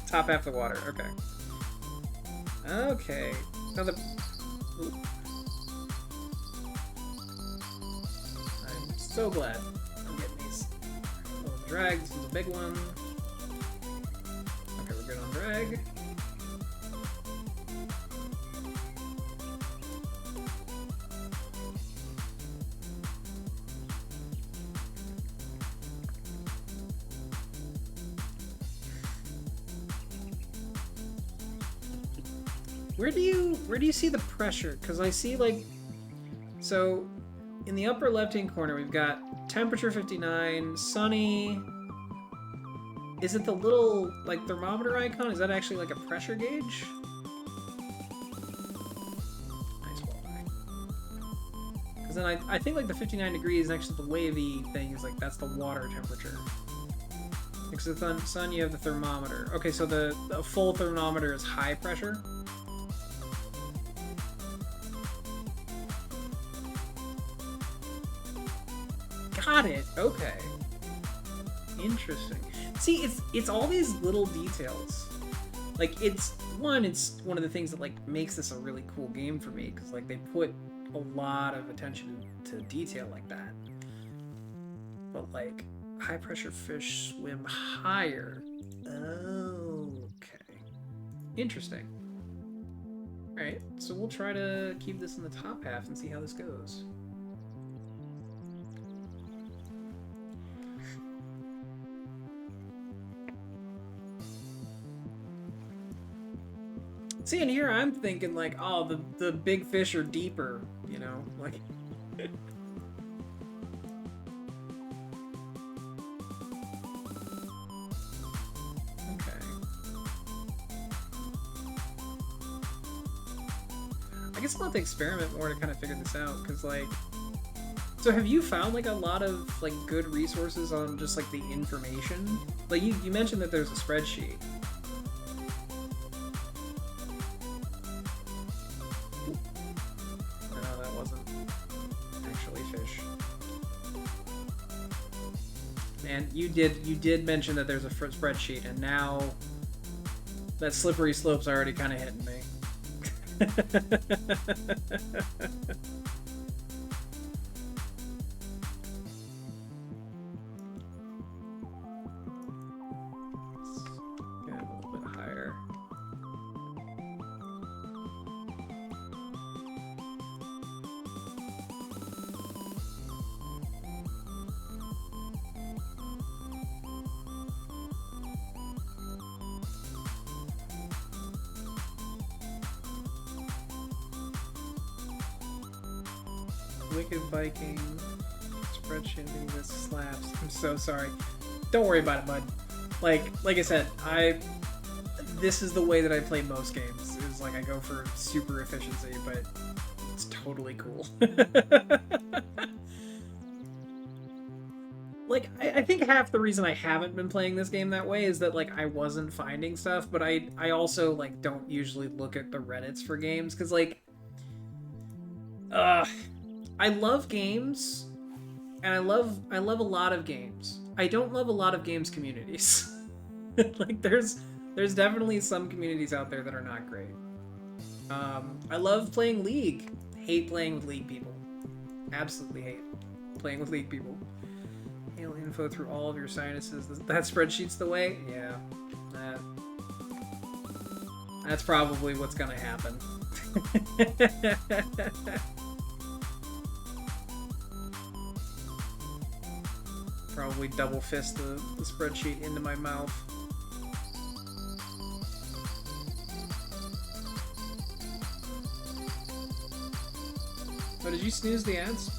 Top half the water, okay. Okay. Now the... Ooh. I'm so glad I'm getting these. Oh, drag, this is a big one. Okay, we're good on drag. Where do you see the pressure? Because I see, like, so in the upper left-hand corner we've got temperature 59, sunny. Is it the little, like, thermometer icon? Is that actually like a pressure gauge? Nice walleye. Because then I think like the 59 degrees next to the wavy thing is like, that's the water temperature. Next to the sun you have the thermometer. Okay, so the full thermometer is high pressure. Got it. Okay. Interesting. See, it's all these little details. Like, it's one of the things that, like, makes this a really cool game for me, because, like, they put a lot of attention to detail like that. But, like, high pressure fish swim higher. Okay. Interesting. Alright, so we'll try to keep this in the top half and see how this goes. See, and here I'm thinking, like, oh, the big fish are deeper, you know? Like... Okay. I guess I'll have to experiment more to kind of figure this out, because, like... So have you found like a lot of like good resources on just like the information? Like you mentioned that there's a spreadsheet. No, that wasn't actually fish. And you did mention that there's a spreadsheet, and now that slippery slope's already kind of hitting me. Get a little bit higher. Wicked Viking spreadsheet in this slaps. I'm so sorry. Don't worry about it, bud. Like I said, this is the way that I play most games. Is like I go for super efficiency, but it's totally cool. Like I think half the reason I haven't been playing this game that way is that like I wasn't finding stuff, but I also like don't usually look at the Reddits for games because like I love games, and I love a lot of games. I don't love a lot of games communities. Like there's definitely some communities out there that are not great. I love playing League. Hate playing with League people. Absolutely hate playing with League people. Hail info through all of your sinuses. That spreadsheet's the way? Yeah. That's probably what's gonna happen. Probably double fist the spreadsheet into my mouth. Oh, did you snooze the ads?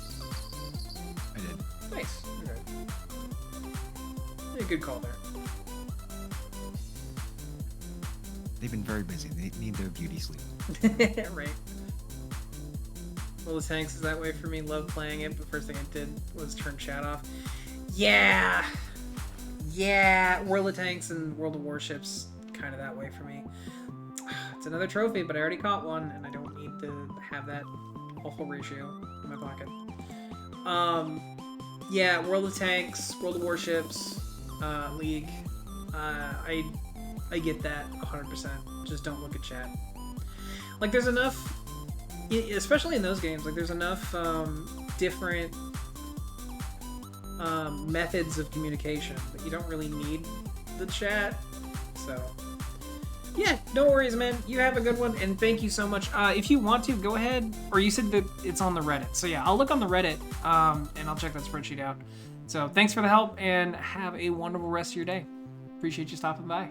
I did. Nice. Okay. Yeah, good call there. They've been very busy. They need their beauty sleep. Right. Well, the Tanks is that way for me. Love playing it, but first thing I did was turn chat off. Yeah. World of Tanks and World of Warships kind of that way for me. It's another trophy, but I already caught one, and I don't need to have that awful ratio in my pocket. Yeah, World of Tanks, World of Warships, League. I get that 100%. Just don't look at chat. Like, there's enough, especially in those games, like, there's enough different methods of communication that you don't really need the chat. So, yeah, no worries, man. You have a good one, and thank you so much. If you want to, go ahead, or you said that it's on the Reddit. So yeah, I'll look on the Reddit, and I'll check that spreadsheet out. So thanks for the help, and have a wonderful rest of your day. Appreciate you stopping by.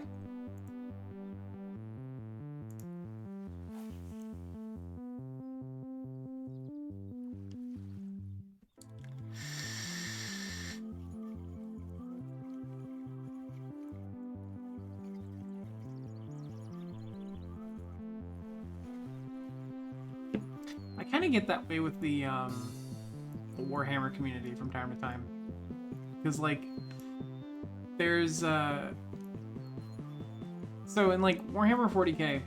I kind of get that way with the Warhammer community from time to time, because like there's so in like Warhammer 40k,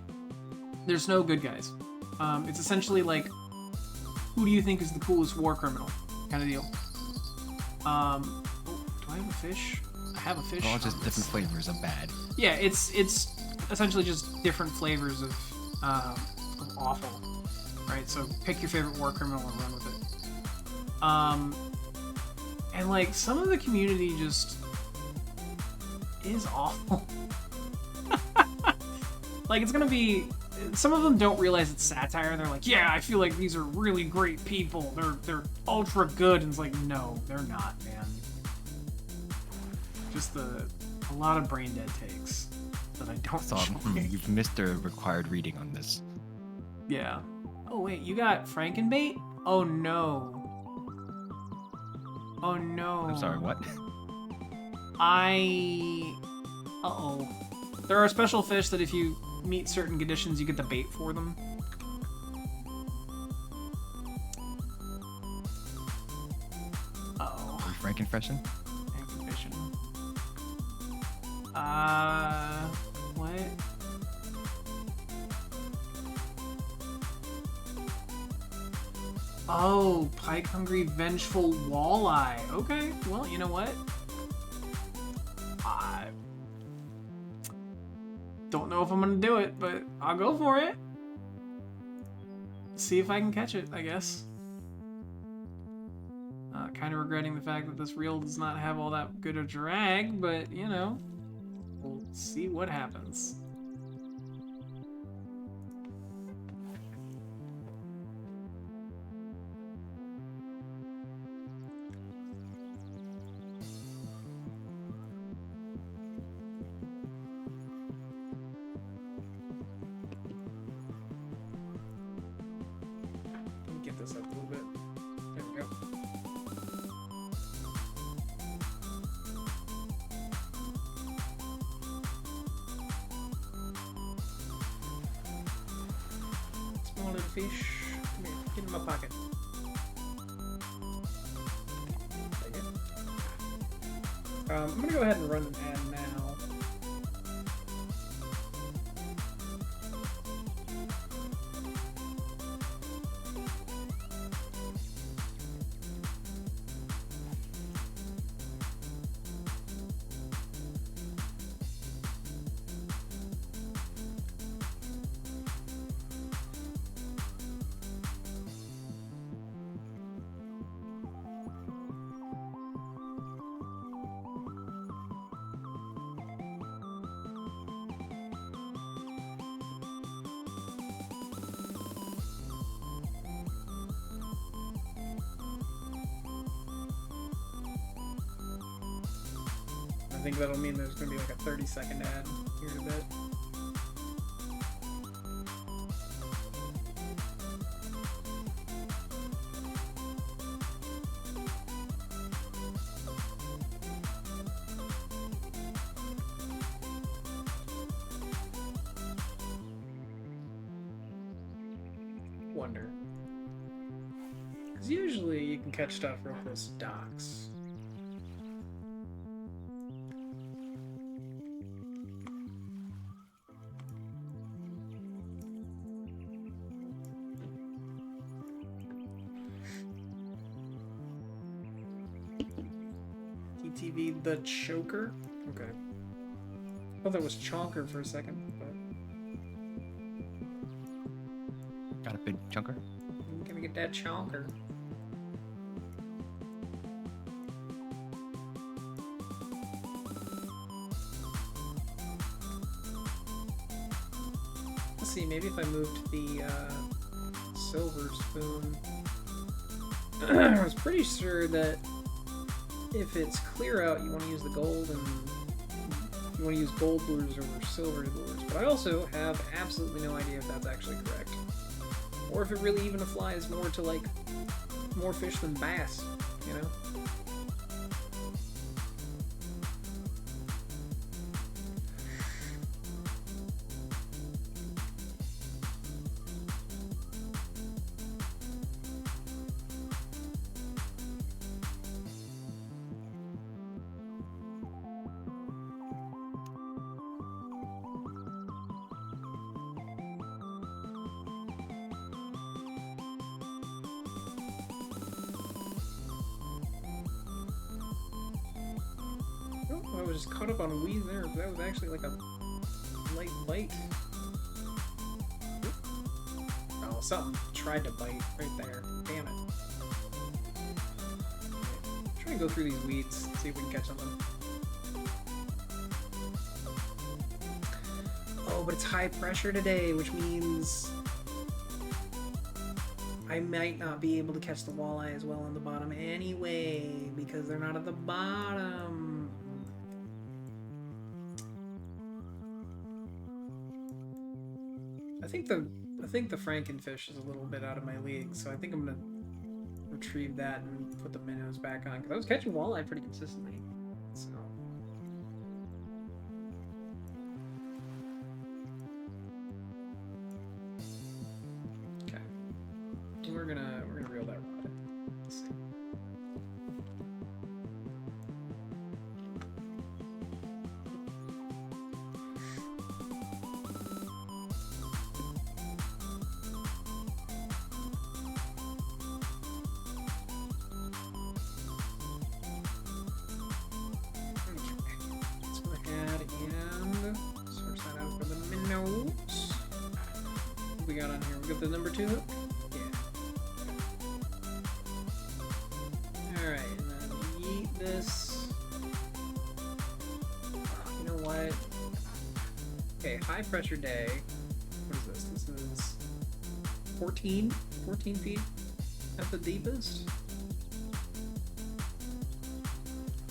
there's no good guys. It's essentially like, who do you think is the coolest war criminal kind of deal. Oh, do I have a fish? I have a fish. All just different flavors of bad. Yeah, it's essentially just different flavors of awful. Right, so pick your favorite war criminal and run with it. And like some of the community just is awful. Like it's gonna be, some of them don't realize it's satire. They're like, yeah, I feel like these are really great people. They're ultra good, and it's like, no, they're not, man. Just a lot of brain dead takes that I don't enjoy. You've missed the required reading on this. Yeah. Oh wait, you got Frankenbait? Oh no. Oh no. I'm sorry, what? Uh-oh. There are special fish that if you meet certain conditions, you get the bait for them. Frankenfreshen? Frankenfishing. What? Oh, Pike Hungry Vengeful Walleye. Okay, well, you know what? I don't know if I'm gonna do it, but I'll go for it. See if I can catch it, I guess. Kind of regretting the fact that this reel does not have all that good a drag, but, you know, we'll see what happens. Let me get this up a little bit. There we go. Small little fish. Come here, get in my pocket. Take it. I'm gonna go ahead and run an ad now. I think that'll mean there's gonna be like a 30-second ad here in a bit. Wonder. Because usually you can catch stuff real close to docks. TTV the Choker? Okay. I thought that was Chonker for a second, but Got a big chunker? I'm gonna get that Chonker. Let's see, maybe if I moved the silver spoon. I was pretty sure that if it's clear out, you want to use the gold, and you want to use gold lures over silver lures. But I also have absolutely no idea if that's actually correct, or if it really even applies more to like more fish than bass, you know. I was just caught up on a weed there, but that was actually like a light bite. Oh, something tried to bite right there. Damn it. Try and go through these weeds, see if we can catch something. Oh, but it's high pressure today, which means I might not be able to catch the walleye as well on the bottom anyway, because they're not at the bottom. I think the Frankenfish is a little bit out of my league, so I think I'm gonna retrieve that and put the minnows back on, because I was catching walleye pretty consistently. So okay, we're gonna reel that rod in. Let's see. we got on here? We got the number 2 hook? Yeah. Alright, and then yeet this. Oh, you know what? Okay, high pressure day. What is this? This is 14 feet at the deepest.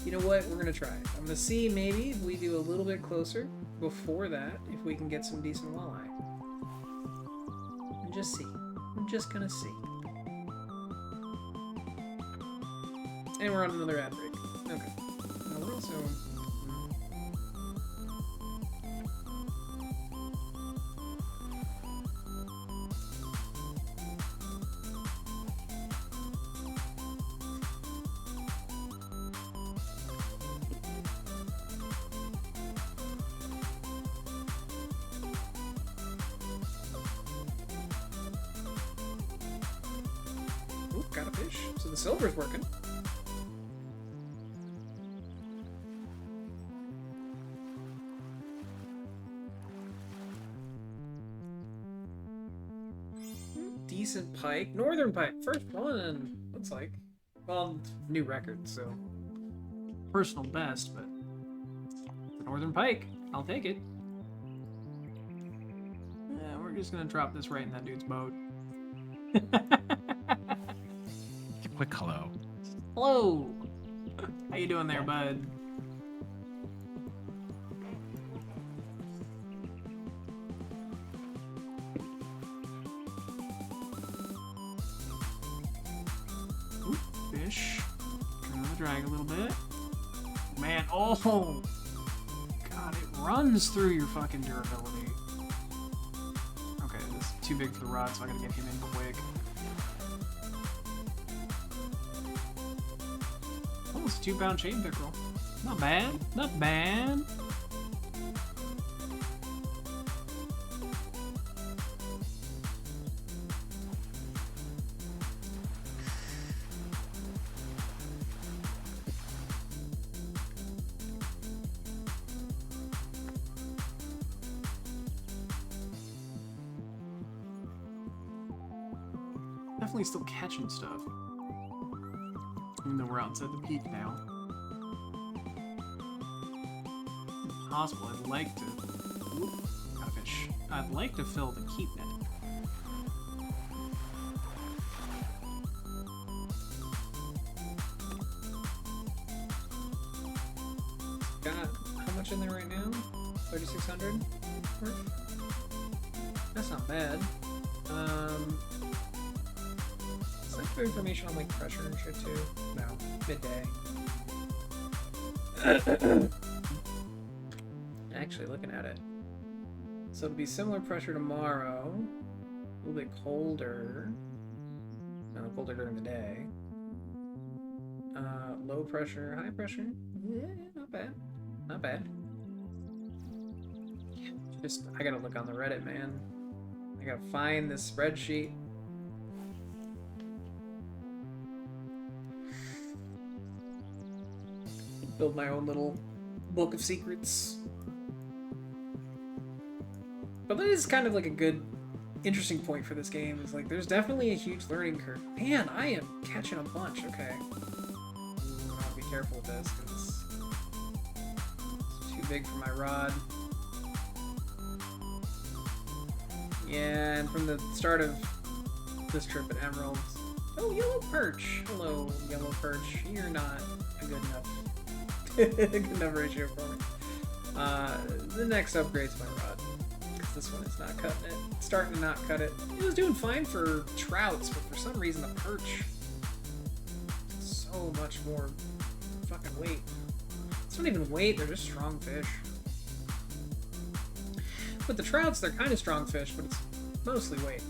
You know what? We're gonna try it. I'm gonna see maybe if we do a little bit closer before that, if we can get some decent walleye. And just see. I'm just gonna see. And we're on another ad break. Okay. Now we're also. Ooh, got a fish. So the silver's working. Decent pike. Northern pike. First one. Looks like. Well, new record, so. Personal best, but the northern pike. I'll take it. Yeah, we're just gonna drop this right in that dude's boat. Quick hello. Hello. How you doing there, bud? Ooh, fish. Turn on the drag a little bit. Man, oh! God, it runs through your fucking durability. Okay, this is too big for the rod, so I gotta get him in quick. Oh, it's a 2-pound chain pickerel. Not bad, not bad. Definitely still catching stuff. Even though we're outside the peak now. If possible, I'd like to... Oop, got a fish. I'd like to fill the keep net. Got how much in there right now? 3,600? That's not bad. Is that for information on like pressure and shit too? No. Midday. Actually, looking at it. So it'll be similar pressure tomorrow. A little bit colder. No, colder during the day. Low pressure, high pressure. Yeah, not bad. Not bad. Just, I gotta look on the Reddit, man. I gotta find this spreadsheet. Build my own little book of secrets. But that is kind of like a good, interesting point for this game. Is like, there's definitely a huge learning curve. Man, I am catching a bunch. Okay. I'll be careful with this because it's too big for my rod. Yeah, and from the start of this trip at Emeralds. Oh, yellow perch. Hello, yellow perch. You're not a good enough. Good enough ratio for me. The next upgrade's my rod. Because this one is not cutting it. It's starting to not cut it. It was doing fine for trouts, but for some reason the perch is so much more fucking weight. It's not even weight, they're just strong fish. With the trouts, they're kind of strong fish, but it's mostly weight.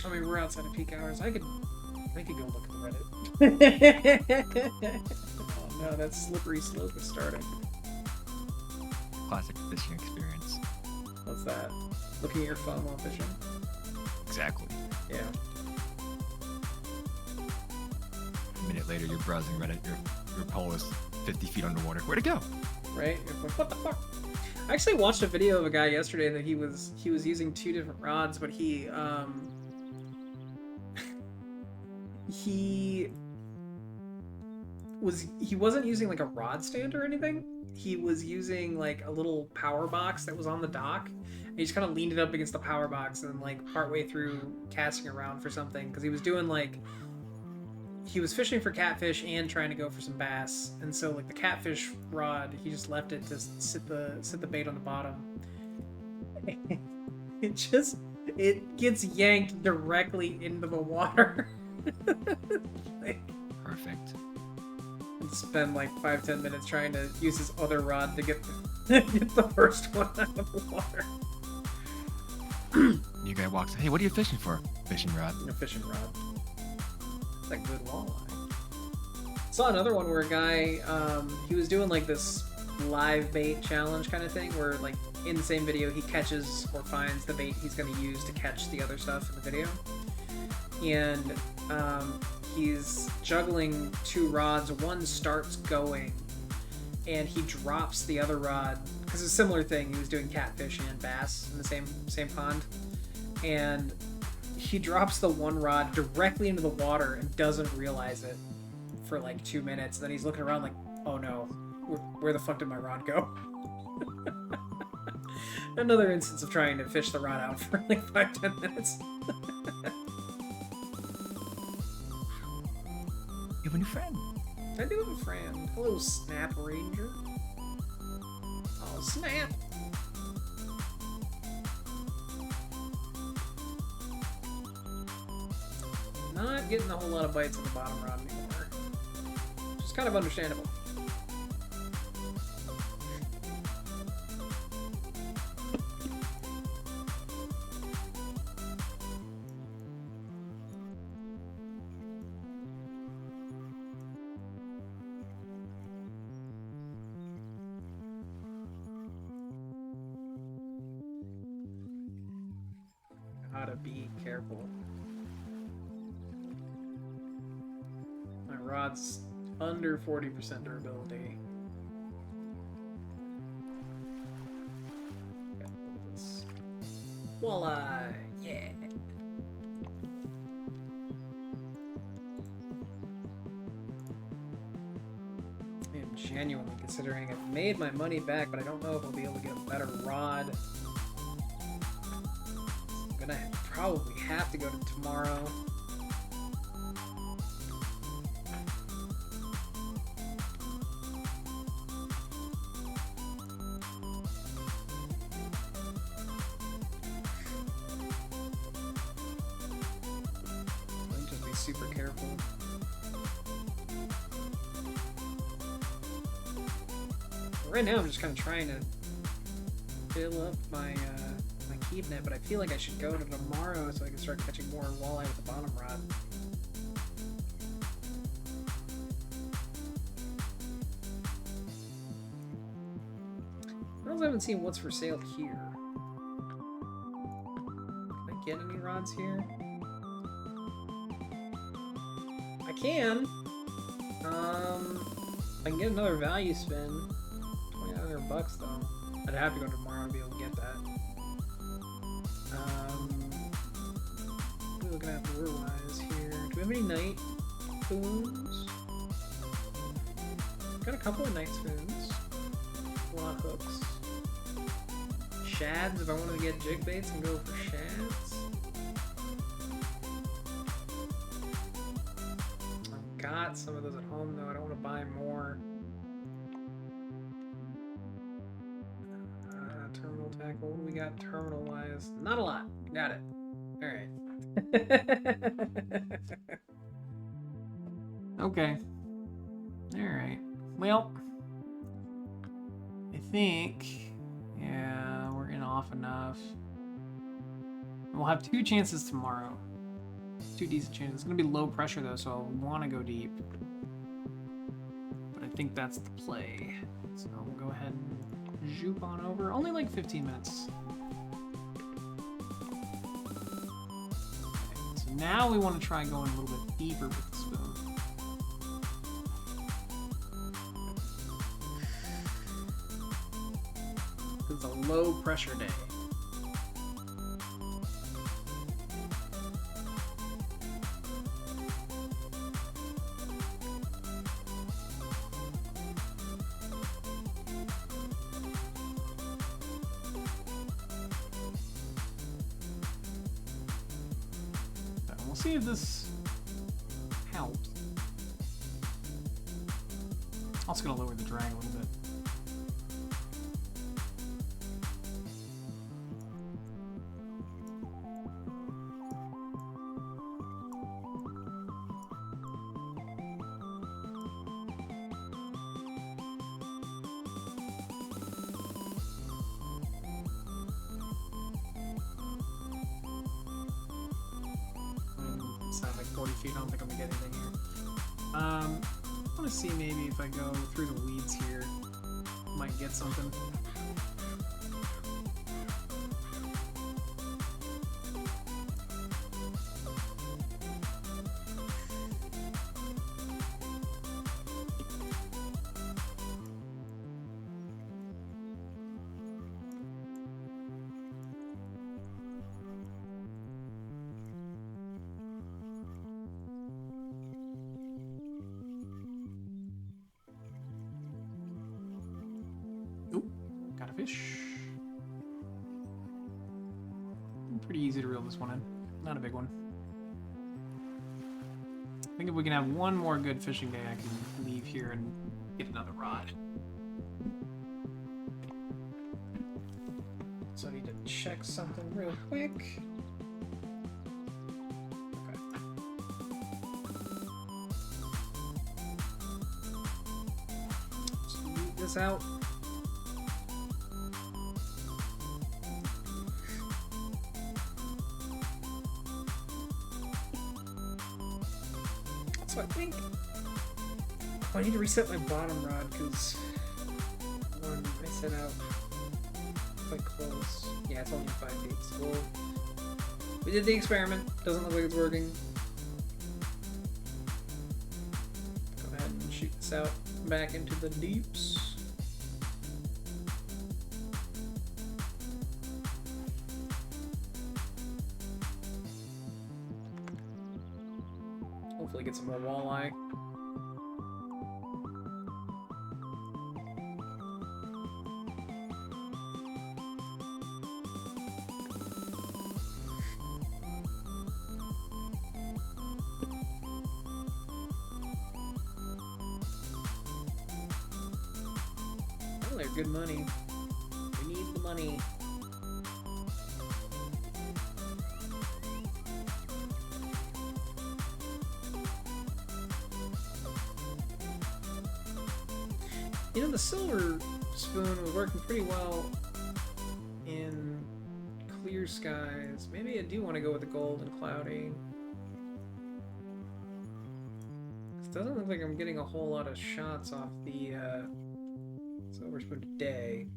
I mean, we're outside of peak hours. I could go look at the Reddit. Oh no, that slippery slope is starting. Classic fishing experience. What's that? Looking at your phone while fishing. Exactly. Yeah. A minute later, you're browsing Reddit. Your pole is 50 feet underwater. Where'd it go? Right? You're like, what the fuck? I actually watched a video of a guy yesterday that he was using 2 different rods, but he wasn't using like a rod stand or anything. He was using like a little power box that was on the dock. And he just kind of leaned it up against the power box and like partway through casting around for something because he was doing like he was fishing for catfish and trying to go for some bass. And so like the catfish rod, he just left it to sit the bait on the bottom. It gets yanked directly into the water. Like, Perfect. and spend like 5-10 minutes trying to use his other rod to get the first one out of the water. You guy walks. Hey, what are you fishing for? Fishing rod. A fishing rod. It's like good walleye. Saw another one where a guy he was doing like this live bait challenge kind of thing where like in the same video he catches or finds the bait he's going to use to catch the other stuff in the video. And he's juggling 2 rods. One starts going, and he drops the other rod because it's a similar thing. He was doing catfish and bass in the same pond, and he drops the one rod directly into the water and doesn't realize it for like 2 minutes. And then he's looking around like, "Oh no, where the fuck did my rod go?" Another instance of trying to fish the rod out for like 5-10 minutes. You have a new friend. I do have a friend. Hello, Snap Ranger. Oh, Snap! Not getting a whole lot of bites on the bottom rod anymore. Which is kind of understandable. Gotta be careful. My rod's under 40% durability. Walleye! Yeah! I am genuinely considering I've made my money back, but I don't know if I'll be able to get a better rod. I'm gonna probably have to go to tomorrow. Just be super careful. Right now I'm just kind of trying to fill up my my keep net, but I feel like I should go to tomorrow so I can start catching more walleye with the bottom rod. I also haven't seen what's for sale here. Can I get any rods here? I can. I can get another value spin. $2,900 though. I'd have to go tomorrow to be able to get that. What are we looking at lure-wise here? Do we have any night spoons? Got a couple of night spoons. A lot of hooks. Shads, if I wanted to get jig baits and go for shads. I've got some of those at home though, I don't want to buy more. Terminal tackle, what do we got terminal wise? Not a lot. Got it. Alright. Okay. Alright. Well, I think, yeah, we're in off enough. We'll have 2 chances tomorrow. 2 decent chances. It's going to be low pressure though, so I'll want to go deep. But I think that's the play. So we'll go ahead and zoop on over. Only like 15 minutes. now we want to try going a little bit deeper with the spoon. It's a low pressure day. So we'll see if this helps. Also gonna lower the drag a little bit. Sound like 40 feet. I don't think I'm gonna get anything here. I want to see maybe if I go through the weeds here, might get something. Got a fish. Pretty easy to reel this one in. Not a big one. I think if we can have one more good fishing day, I can leave here and get another rod. So I need to check something real quick. Okay. Just leave this out. So I think I need to reset my bottom rod because one I set out quite close. Yeah, it's only 5 feet. So we did the experiment. Doesn't look like it's working. Go ahead and shoot this out back into the deeps. Hopefully get some more walleye. Well, they're good money. We need the money. You know, the silver spoon was working pretty well in clear skies. Maybe I do want to go with the gold and cloudy. It doesn't look like I'm getting a whole lot of shots off the silver spoon today.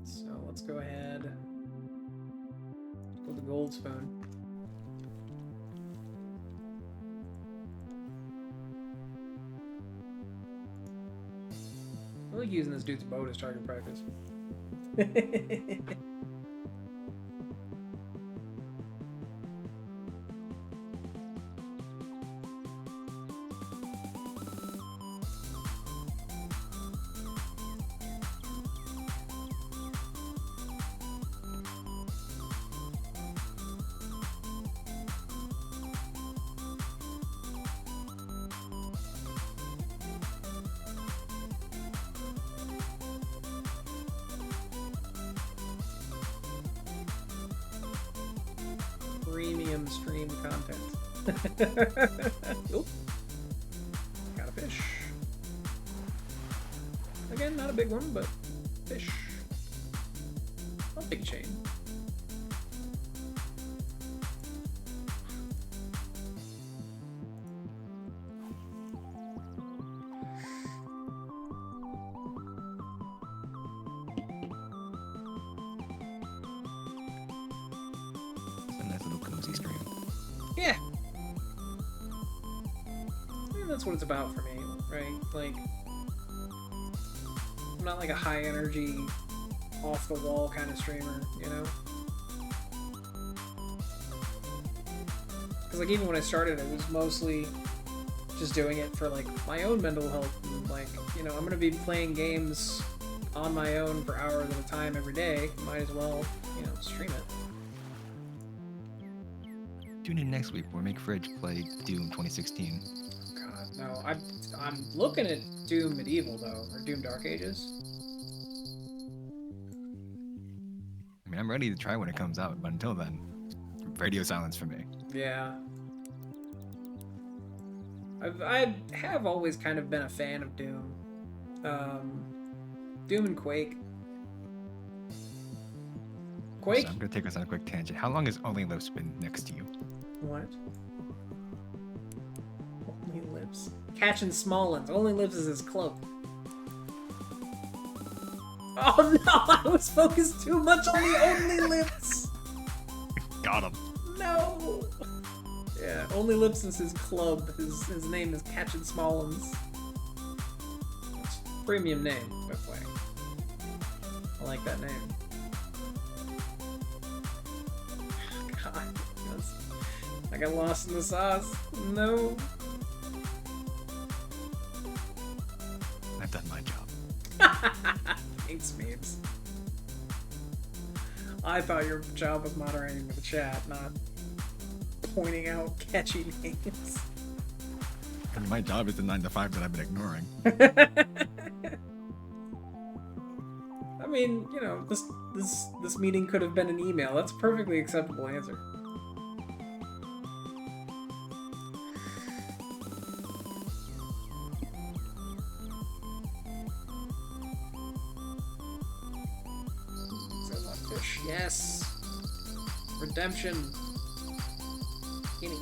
So let's go ahead. Go with the gold spoon. I like using this dude's boat as target practice. Premium stream content. Oop. Got a fish. Again, not a big one, but fish. A big chain. It's a nice that's what it's about for me, right? Like, I'm not like a high energy, off the wall kind of streamer, you know? Because like even when I started, it was mostly just doing it for like my own mental health. And, like, you know, I'm gonna be playing games on my own for hours at a time every day. Might as well, you know, stream it. Tune in next week where Make Fridge play Doom 2016. God, no. I'm looking at Doom Medieval though, or Doom Dark Ages. I mean, I'm ready to try when it comes out, but until then, radio silence for me. Yeah. I have always kind of been a fan of Doom. Doom and Quake. Quake? So I'm gonna take us on a quick tangent. How long has Only Lives been next to you? What? Only Lives. Catching Smalllands. Only Lives is his cloak. Oh no! I was focused too much on the Only Lives! Got him. No! Yeah, Only Lives is his club. His name is Catching Smalllands. It's a premium name, by the way. I like that name. God, I got lost in the sauce. No. I've done my job. Thanks, memes. I thought your job was moderating the chat, not pointing out catchy names. I mean, my job is the 9 to 5 that I've been ignoring. I mean, you know, this meeting could have been an email. That's a perfectly acceptable answer. Fish, yes. Redemption. Skinny.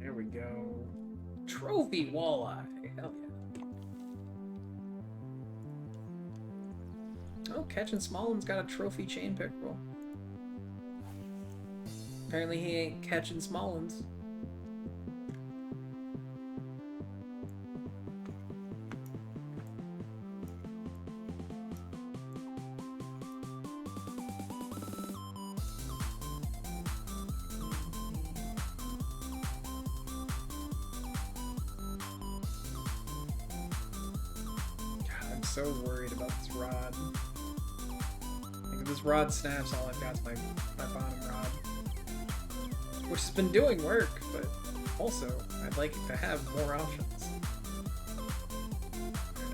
There we go. Trophy walleye. Hell yeah. Oh, Catching Smallland's got a trophy chain pickerel. Apparently he ain't catching Smalllands. So worried about this rod. Like, if this rod snaps, all I've got is my bottom rod. Which has been doing work, but also, I'd like it to have more options.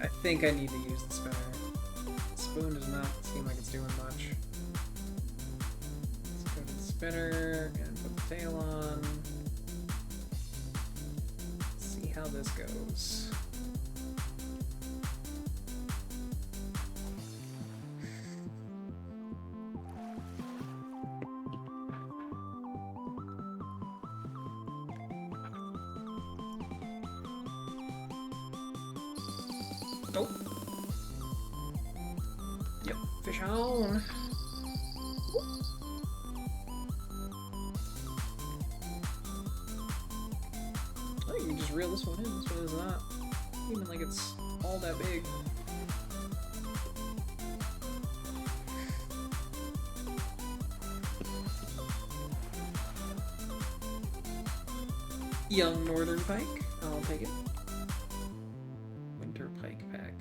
I think I need to use the spinner. The spoon does not seem like it's doing much. Let's go to the spinner and put the tail on. Let's see how this goes. Oh. Yep, fish on. I think you can just reel this one in. This one is not even like it's all that big. Young northern pike. I'll take it. Winter pike pack.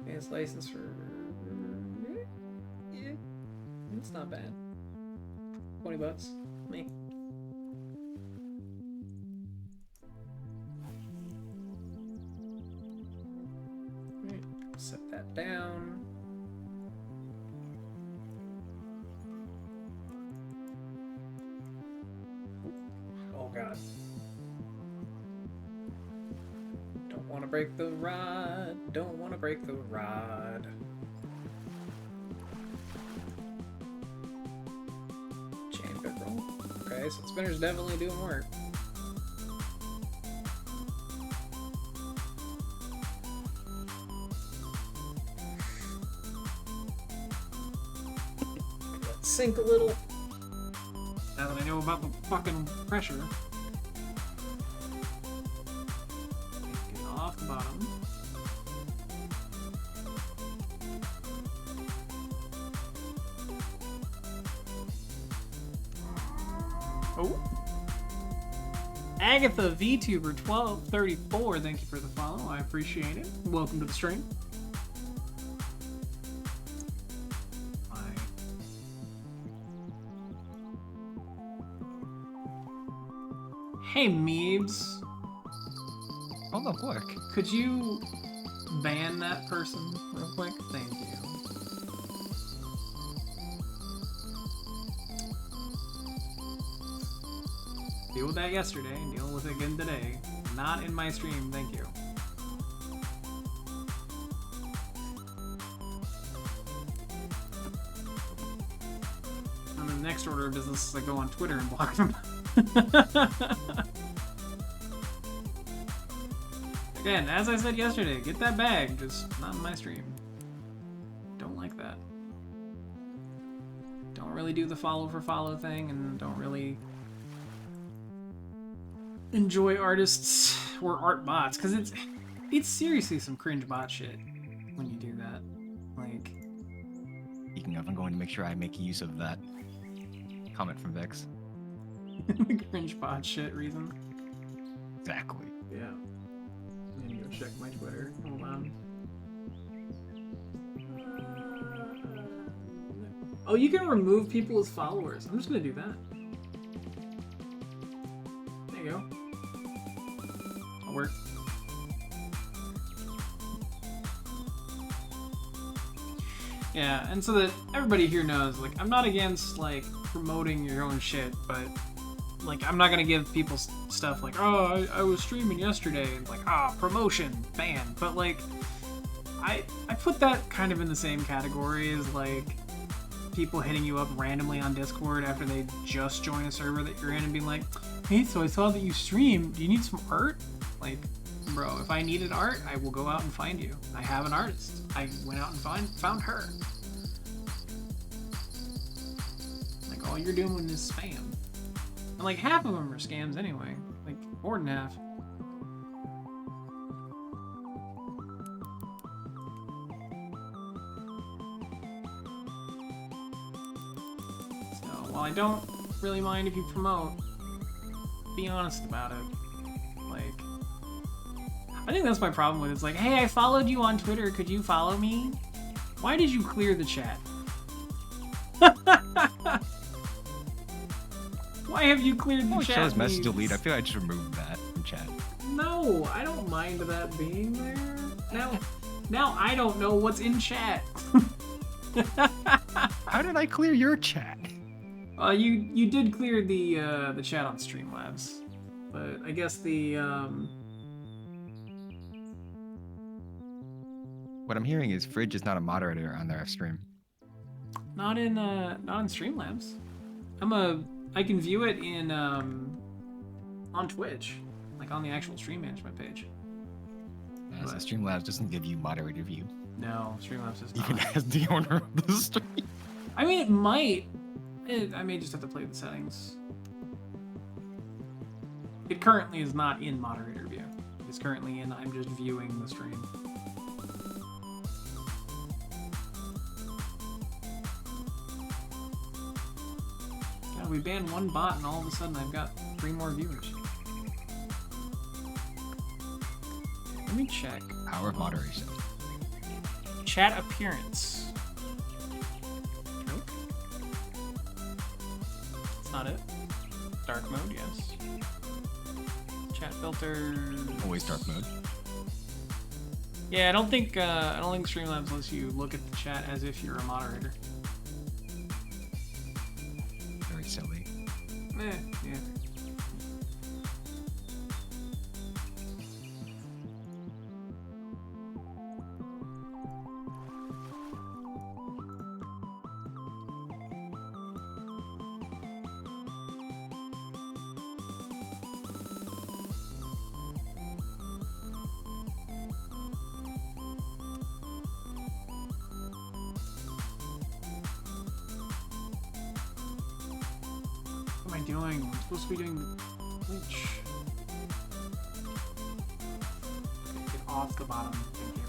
Advanced license for... Yeah. It's not bad. $20. Me. Alright, set that down. Oh god. wanna break the rod. Don't wanna break the rod. Chain bit roll. Okay, so the spinner's definitely doing work. Let's sink a little. Now that I know about the fucking pressure. Get off the bottom. Oh. Agatha VTuber 1234, thank you for the follow. I appreciate it. Welcome to the stream. Hey, Meebs. Oh, look, work. Could you ban that person real quick? Thank you. Deal with that yesterday, deal with it again today. Not in my stream, thank you. And the next order of business is I go on Twitter and block them. Again, as I said yesterday, get that bag, just not in my stream. Don't like that. Don't really do the follow for follow thing, and don't really enjoy artists or art bots, because it's seriously some cringe bot shit when you do that. Like, Speaking of, I'm going to make sure I make use of that comment from Vex. the cringe bot shit reason. Exactly. Yeah. I need to go check my Twitter. Hold on. Oh, you can remove people as followers. I'm just gonna do that. There you go. That'll work. Yeah, and so that everybody here knows, like, I'm not against, like, promoting your own shit, but, like, I'm not gonna give people stuff like, oh, I was streaming yesterday, and like, promotion, ban. But, like, I put that kind of in the same category as, like, people hitting you up randomly on Discord after they just join a server that you're in and being like, hey, so I saw that you stream, do you need some art? Like, bro, if I needed art, I will go out and find you. I have an artist. I went out and found her. Like, all you're doing is spam. And like, half of them are scams anyway. Like, more than half. So, while I don't really mind if you promote, be honest about it. Like, I think that's my problem with it. It's like, hey, I followed you on Twitter. Could you follow me? Why did you clear the chat? Why have you cleared the Oh, it chat? shows message Meebs? delete. I feel I just removed that from chat. No, I don't mind that being there. Now I don't know what's in chat. How did I clear your chat? You did clear the chat on Streamlabs, but I guess the What I'm hearing is Fridge is not a moderator on their stream. not in Streamlabs. I can view it in on Twitch, like on the actual stream management page. As But- Streamlabs doesn't give you moderator view, No, Streamlabs is even not. as the owner of the stream. I mean, it might. I may just have to play with the settings. It currently is not in moderator view. It's currently in I'm just viewing the stream. God, we banned one bot and all of a sudden I've got 3 more viewers. Let me check. Power of moderation. Chat appearance. Nope. That's not it. Dark mode, yes. Chat filter. Always dark mode. Yeah, I don't think Streamlabs lets you look at the chat as if you're a moderator. Very silly. Yeah. am I doing? I'm supposed to be doing which? Okay, get off the bottom. Thank you.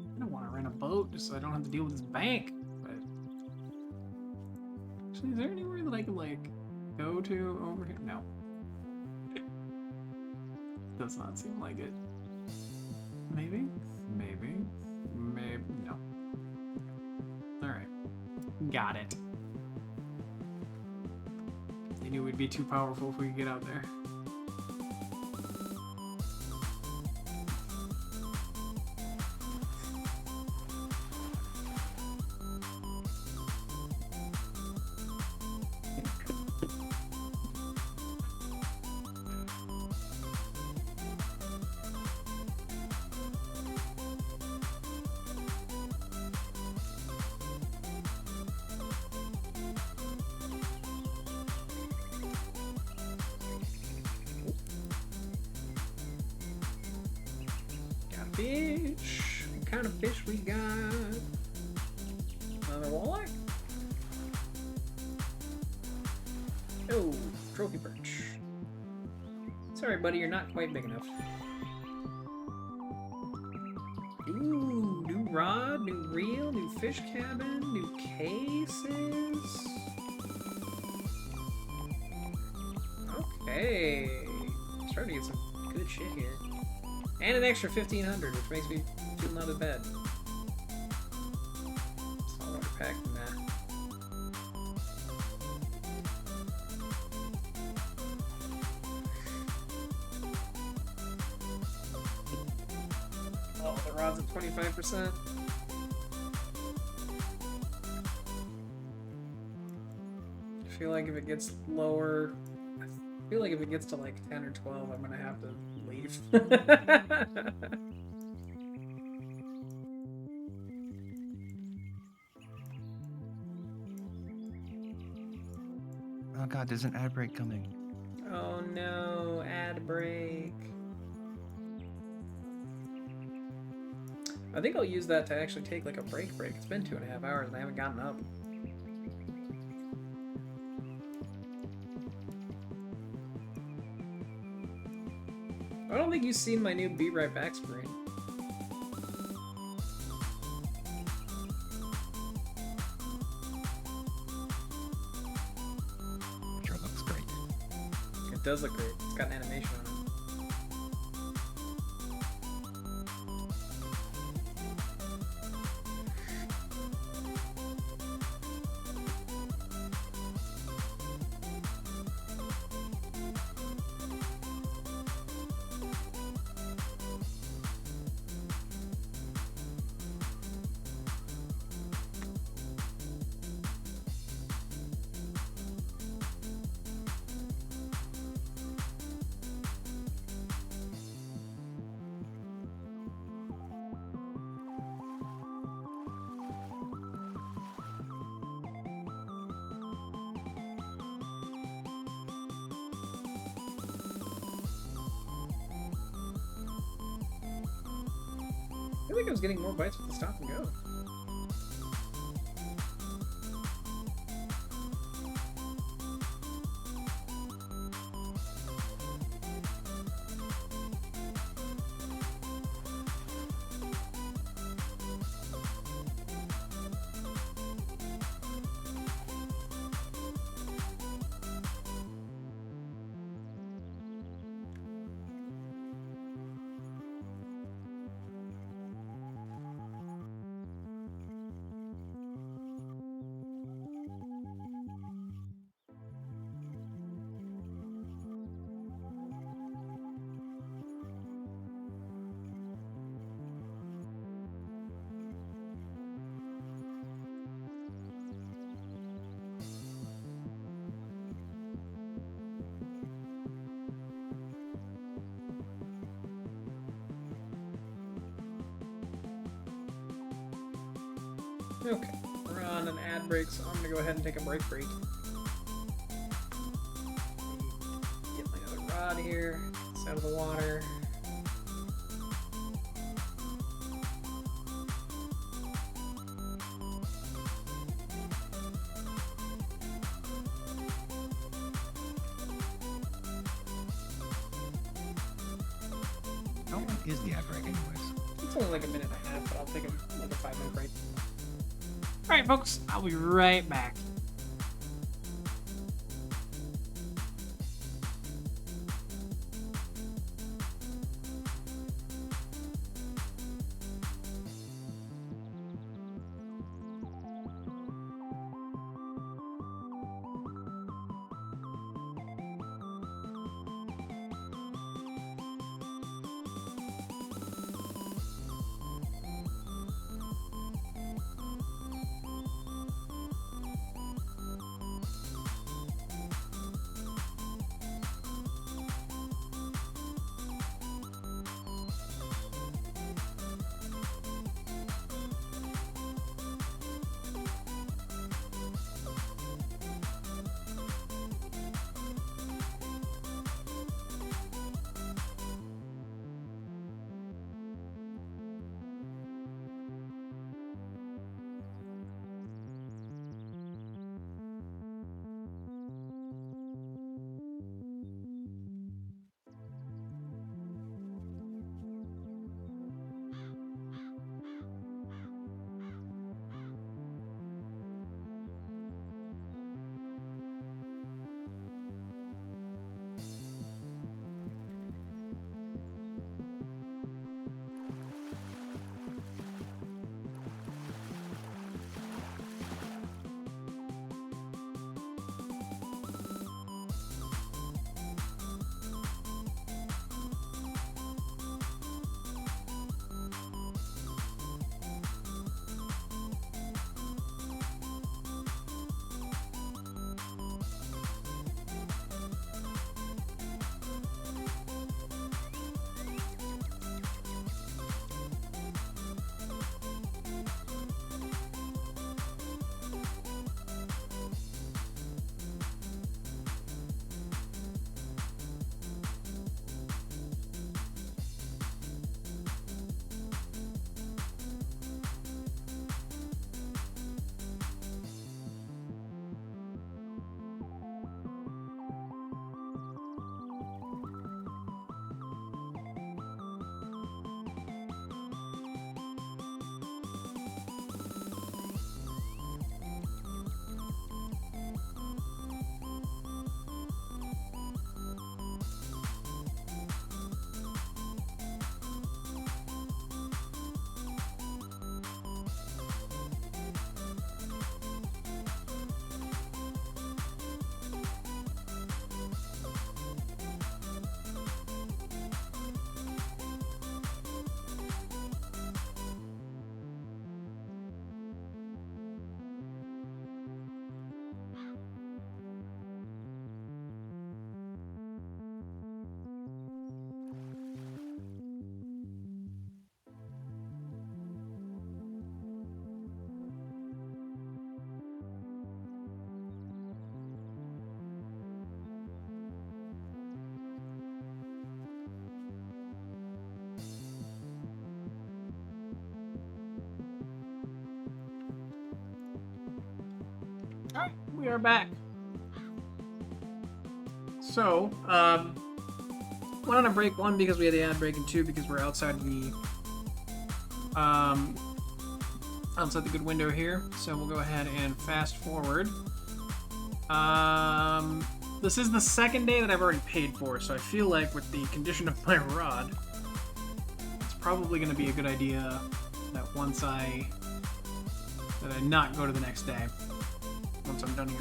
I don't want to rent a boat just so I don't have to deal with this bank. But actually, is there anywhere that I can like go to over here? No. Does not seem like it. Maybe. Maybe. Maybe. No. All right. Got it. They knew we'd be too powerful if we could get out there. Fish. What kind of fish we got? Another walleye? Oh, trophy perch. Sorry, buddy, you're not quite big enough. Ooh, new rod, new reel, new fish cabin, new cases. Okay. Starting to get some good shit here. And an extra 1,500, which makes me feel not as bad. Saltwater pack, nah. Oh, the rod's at 25%. I feel like if it gets lower, I feel like if it gets to like 10 or 12, I'm gonna have to leave. Oh god, there's an ad break coming. Oh no, ad break. I think I'll use that to actually take like a break. It's been 2.5 hours and I haven't gotten up. I don't think you've seen my new Be Right Back screen. Sure looks great. It does look great. It's got an animation on it. I feel like I was getting more bites with the stop and go. Okay, we're on an ad break, so I'm gonna go ahead and take a break. Get my other rod here. It's out of the water. How long is the ad break, anyways? It's only like a minute and a half, but I'll take like a 5-minute break. Alright, folks, I'll be right back. Alright, we are back. So, went on a break, one, because we had the ad break, and two, because we're outside the, outside the good window here. So we'll go ahead and fast forward. This is the second day that I've already paid for, so I feel like with the condition of my rod, it's probably going to be a good idea that I not go to the next day. Once I'm done here.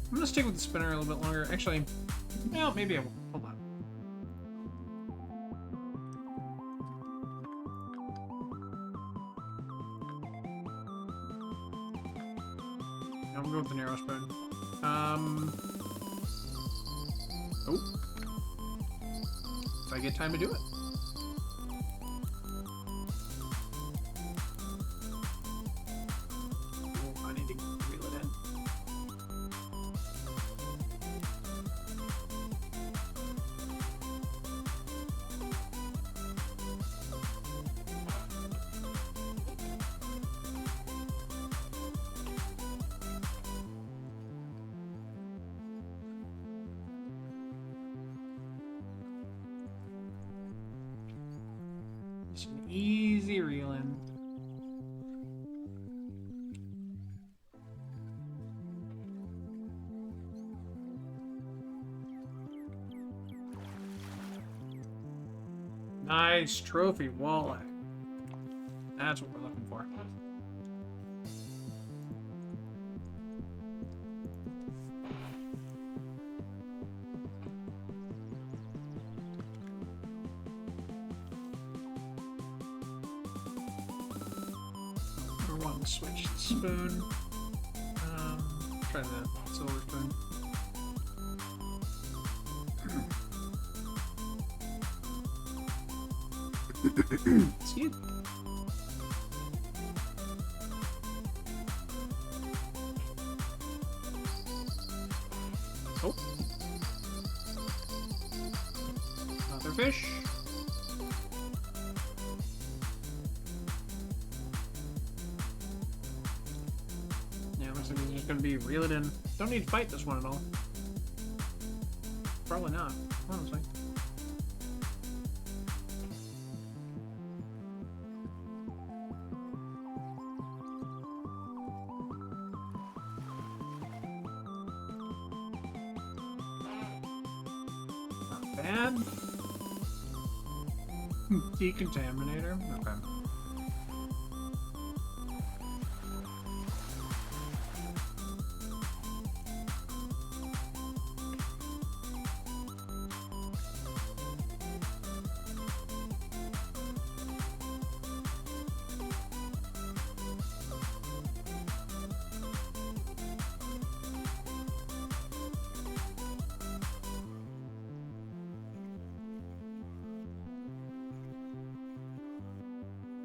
I'm gonna stick with the spinner a little bit longer. Actually, well, maybe I will. Hold on. I'm going with the narrow spoon. Oh. If I get time to do it. Oh, I need to reel it in. Just an easy reel in. Nice trophy walleye. That's what we're looking for. I want to switch the spoon. Try the silver spoon. Excuse me. Oh. Another fish. Yeah, looks like he's just gonna be reel it in. Don't need to fight this one at all. Probably not, honestly. Bad. Decontaminator. Okay.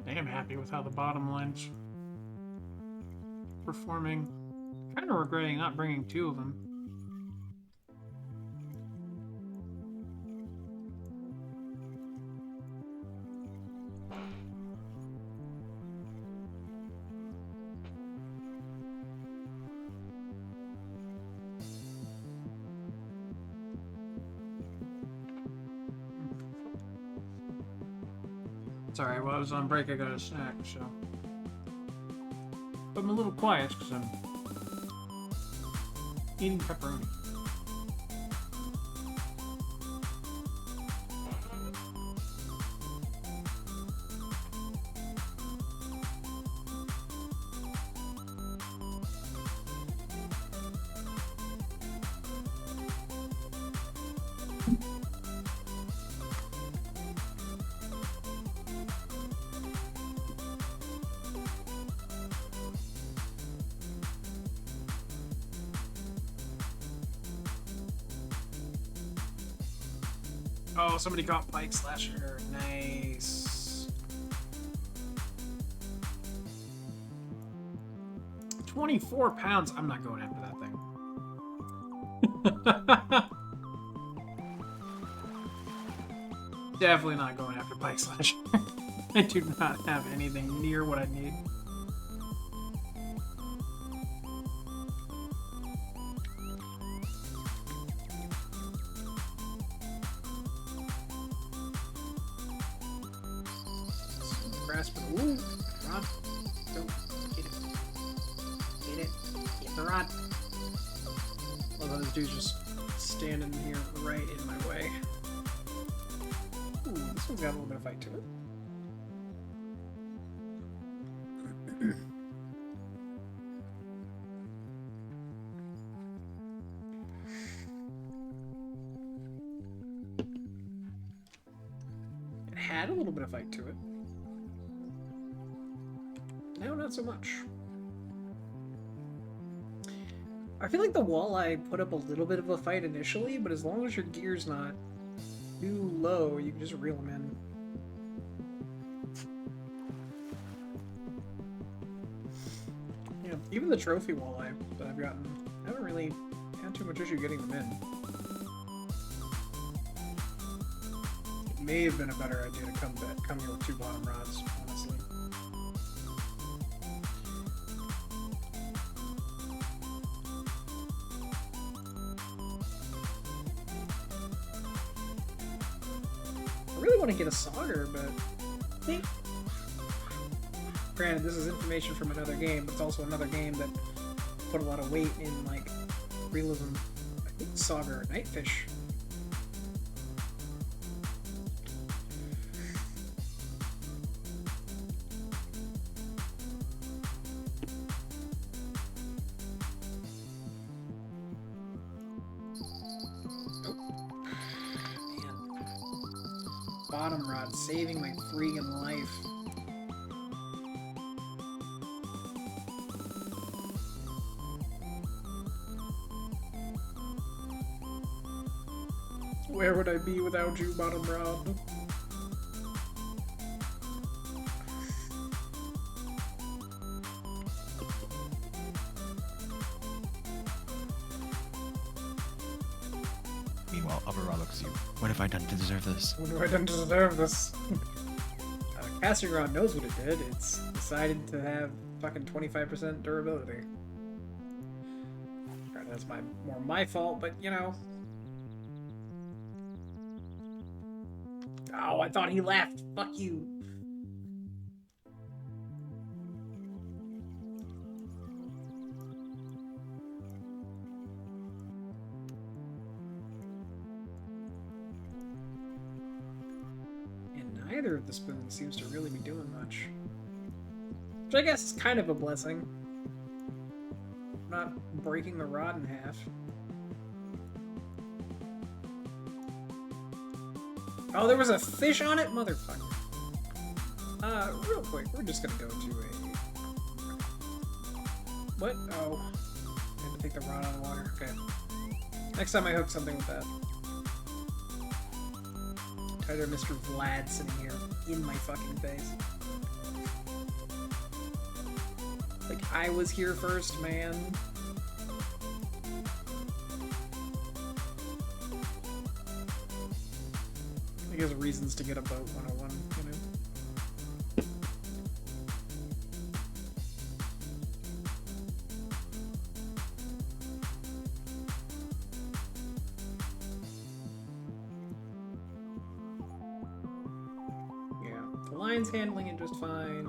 I am happy with how the bottom line's performing. Kind of regretting not bringing two of them. Sorry, while I was on break, I got a snack, so. But I'm a little quiet because I'm eating pepperoni. Oh, somebody caught Pike Slasher. Nice. 24 pounds. I'm not going after that thing. Definitely not going after Pike Slasher. I do not have anything near what I need. Grasp it. Ooh, rod. Don't get it. Get it. Get the rod. Love how this dude's just standing here right in my way. Ooh, this one's got a little bit of fight to it. It had a little bit of fight to it. Now, not so much. I feel like the walleye put up a little bit of a fight initially, but as long as your gear's not too low, you can just reel them in. Yeah, even the trophy walleye that I've gotten, I haven't really had too much issue getting them in. It may have been a better idea to come here with 2 bottom rods, honestly. I really want to get a sauger, but I think... Granted, this is information from another game, but it's also another game that put a lot of weight in, like, realism. I think sauger or knightfish. Bottom rod, saving my freaking life. Where would I be without you, bottom rod? Meanwhile, Upper Rod looks at you. What have I done to deserve this? What have I done to deserve this? Casting Rod knows what it did. It's decided to have fucking 25% durability. That's more my fault, but you know. Oh, I thought he left. Fuck you. And neither of the spoons seems to really be doing much. Which I guess is kind of a blessing. Not breaking the rod in half. Oh, there was a fish on it? Motherfucker. Real quick, we're just gonna go to a... What? Oh. I had to take the rod out of the water. Okay. Next time I hook something with that. Tired of Mr. Vlad sitting here in my fucking face. Like, I was here first, man. I guess reasons to get a boat 101, you know? Yeah, the line's handling it just fine.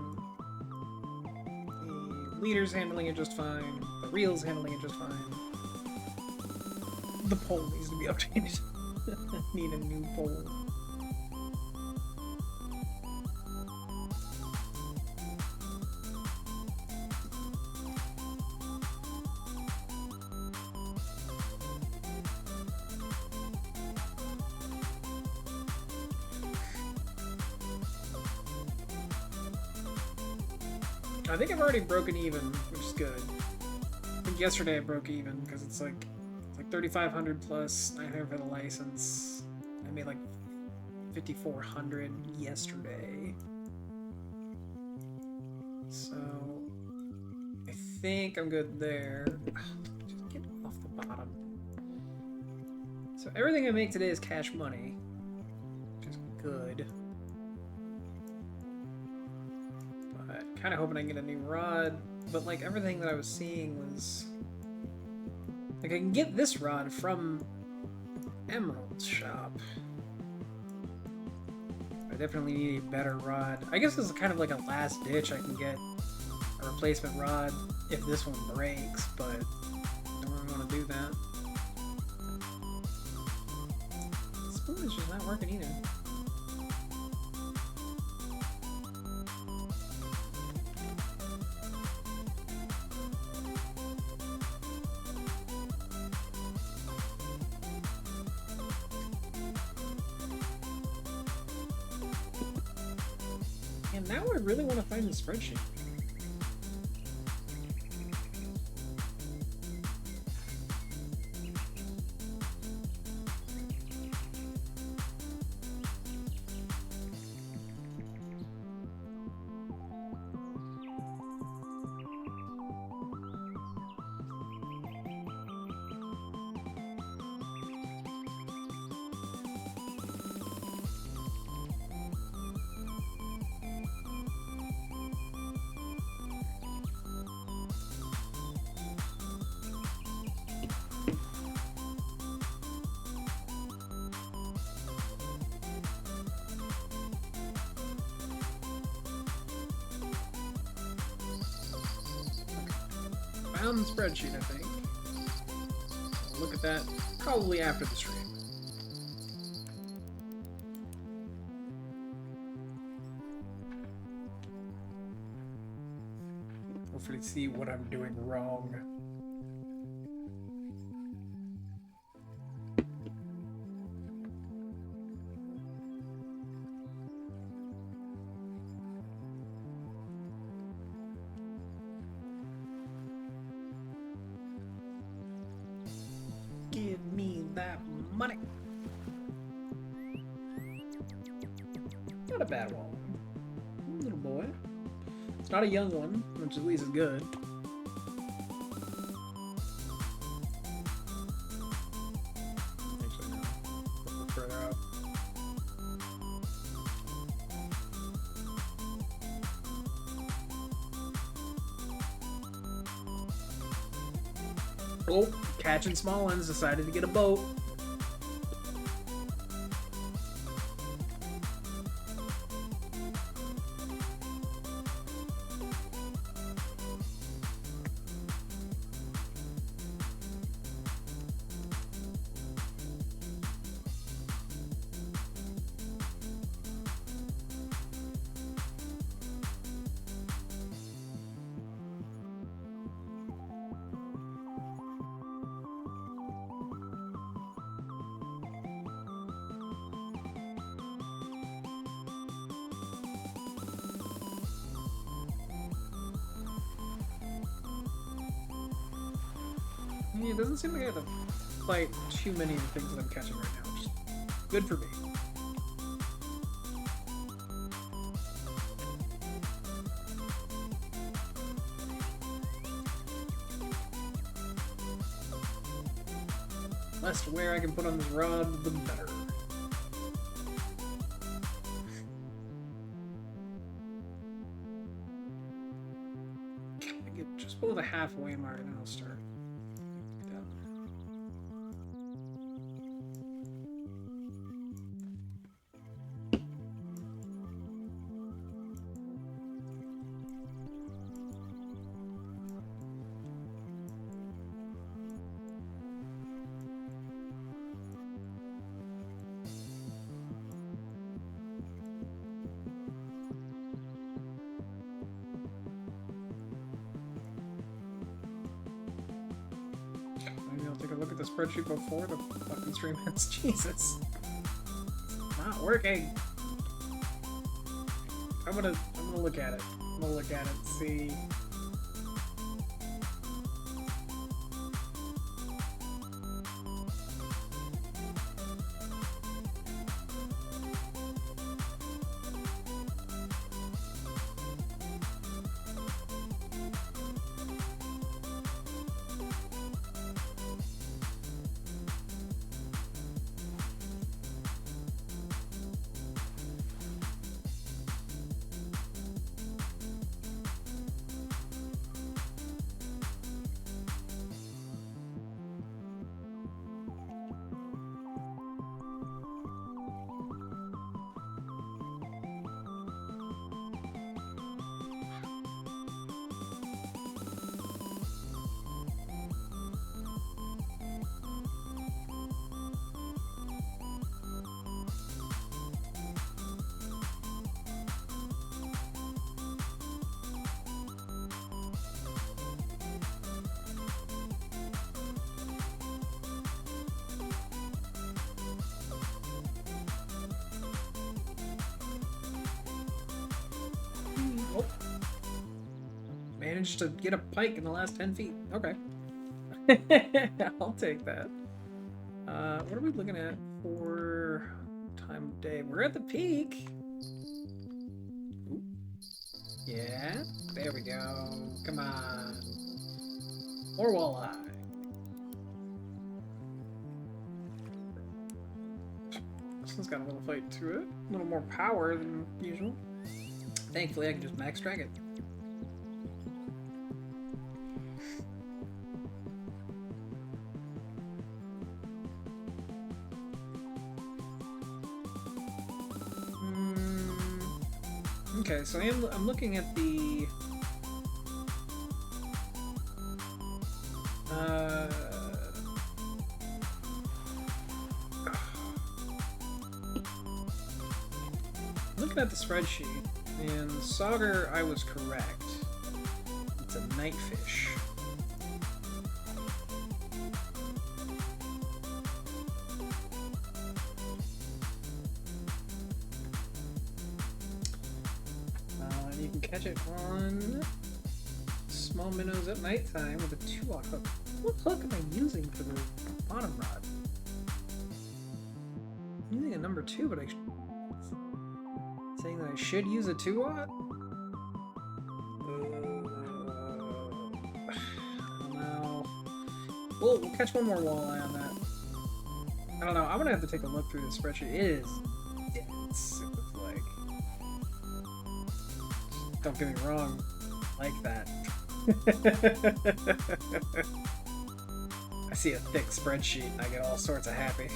The leader's handling it just fine. The reel's handling it just fine. The pole needs to be updated. Need a new pole. I think I've already broken even, which is good. I think yesterday I broke even because it's like 3,500 plus 900 for the license. I made like 5,400 yesterday. So I think I'm good there. Just get off the bottom. So everything I make today is cash money, which is good. Kind of hoping I can get a new rod, but like everything that I was seeing was like I can get this rod from Emerald's shop. I definitely need a better rod. I guess this is kind of like a last ditch. I can get a replacement rod if this one breaks, but I don't really want to do that. The spoon is just not working either. And now I really want to find the spreadsheet. found the spreadsheet, I think. I'll look at that probably after the stream. Hopefully see what I'm doing wrong. Give me that money. Not a bad one. Little boy. It's not a young one, which at least is good. Actually, no. A little further up. Oh, catching small ones, decided to get a boat. Yeah, it doesn't seem like I have to fight too many of the things that I'm catching right now, which is good for me. Less wear I can put on this rod, the better. I get just below the halfway mark and then I'll start. Maybe I'll take a look at the spreadsheet before the fucking stream ends. Jesus. Not working. I'm gonna look at it. I'm gonna look at it and see. Oh. Managed to get a pike in the last 10 feet. Okay. I'll take that. What are we looking at for time of day? We're at the peak. Ooh. Yeah. There we go. Come on. More walleye. This one's got a little fight to it. A little more power than usual. Thankfully, I can just max drag it. Okay, so I'm looking at the looking at the spreadsheet, and Sauger, I was correct. It's a nightfish. You can catch it on small minnows at nighttime with a 2-aught hook. What hook am I using for the bottom rod? I'm using a number 2, but saying that I should use a 2-aught? I don't know. We'll catch one more walleye on that. I don't know. I'm gonna have to take a look through the spreadsheet. It is dense. It's like, don't get me wrong, I like that. I see a thick spreadsheet and I get all sorts of happy.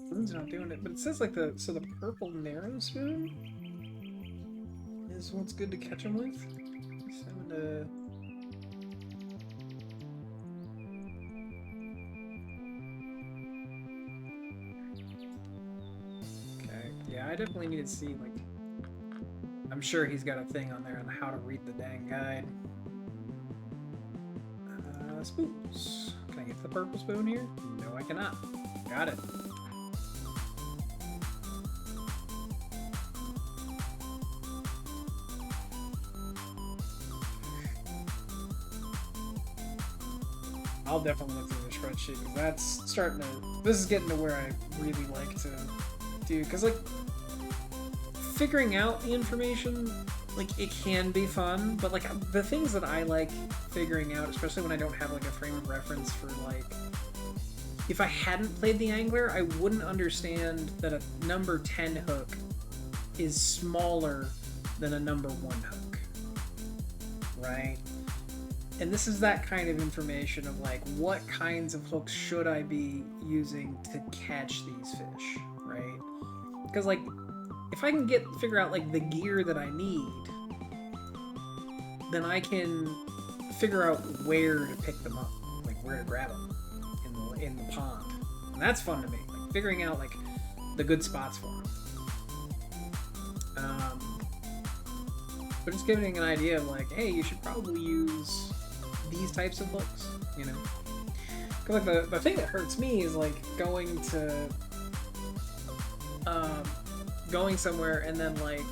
Spoon's not doing it, but it says like the purple narrow spoon is what's good to catch them with. So I'm gonna... Okay, yeah, I definitely need to see, like, I'm sure he's got a thing on there on how to read the dang guide. Spoons. Can I get the purple spoon here? No, I cannot. Got it. I'll definitely look through the spreadsheet because that's starting to. This is getting to where I really like to do, because like figuring out the information, like it can be fun, but like the things that I like figuring out, especially when I don't have like a frame of reference for like. If I hadn't played the angler, I wouldn't understand that a number 10 hook is smaller than a number 1 hook, right? And this is that kind of information of like, what kinds of hooks should I be using to catch these fish, right? Because like, if I can figure out like the gear that I need, then I can figure out where to pick them up, like where to grab them in the pond. And that's fun to me, like figuring out like the good spots for them. But just giving an idea of like, hey, you should probably use these types of hooks, you know? Because like the thing that hurts me is like going somewhere and then like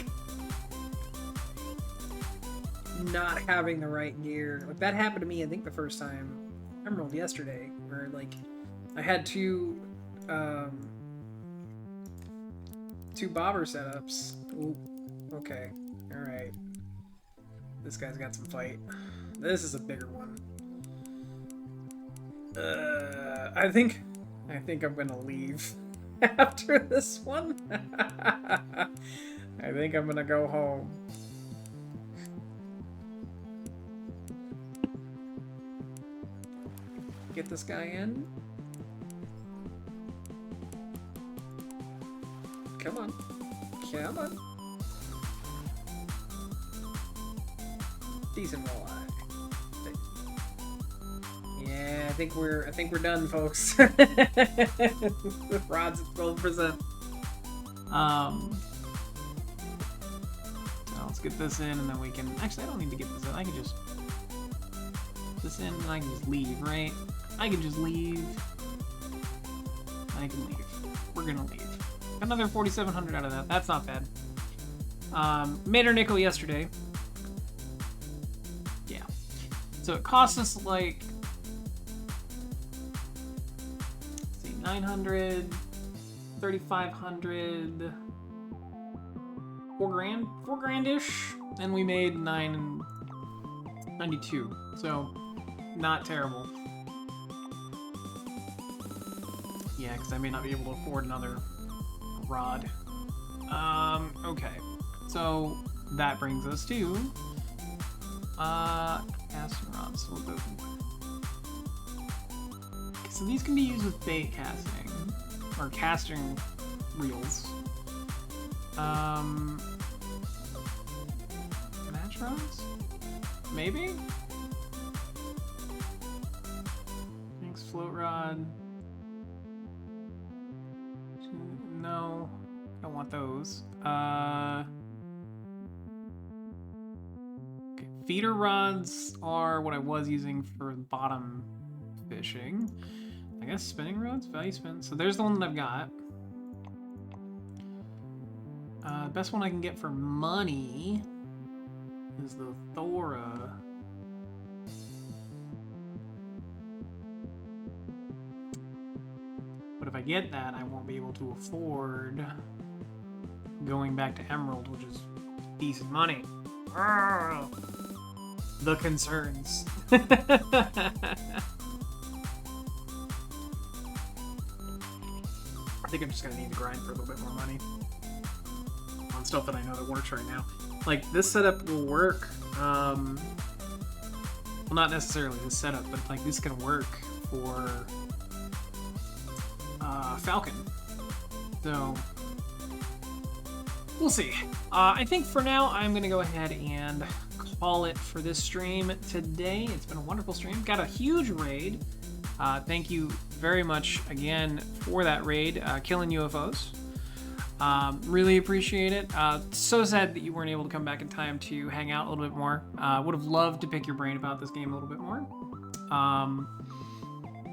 not having the right gear. Like that happened to me, I think the first time Emerald yesterday, where like I had two bobber setups. Ooh, okay, all right. This guy's got some fight. This is a bigger one. I think I'm gonna leave after this one. I think I'm gonna go home. Get this guy in. Come on. Come on. Decent walleye. Yeah, I think we're done, folks. The rod's at 12%. Let's get this in, and then we can. Actually, I don't need to get this in. I can just put this in, and I can just leave, right? I can just leave. I can leave. We're gonna leave. Another 4,700 out of that. That's not bad. Made our nickel yesterday. Yeah. So it cost us like, let's see, 900, 3,500, $4 grand-ish, and we made 992. So not terrible. Yeah, because I may not be able to afford another rod. Okay. So that brings us to casting rods. So we'll go So these can be used with bait casting or casting reels. Match rods? Maybe? Thanks, float rod. No, don't want those. Okay, feeder rods are what I was using for bottom fishing. I guess spinning rods, value spin. So there's the one that I've got. Best one I can get for money is the Thora. But if I get that, I won't be able to afford going back to Emerald, which is decent money. Arrgh. The concerns. I think I'm just gonna need to grind for a little bit more money on stuff that I know that works right now. Like, this setup will work. Well, not necessarily this setup, but like this can work for Falcon. So we'll see. I think for now I'm gonna go ahead and call it for this stream today. It's been a wonderful stream. Got a huge raid. Thank you very much again for that raid, killing UFOs. Really appreciate it. So sad that you weren't able to come back in time to hang out a little bit more. Would have loved to pick your brain about this game a little bit more.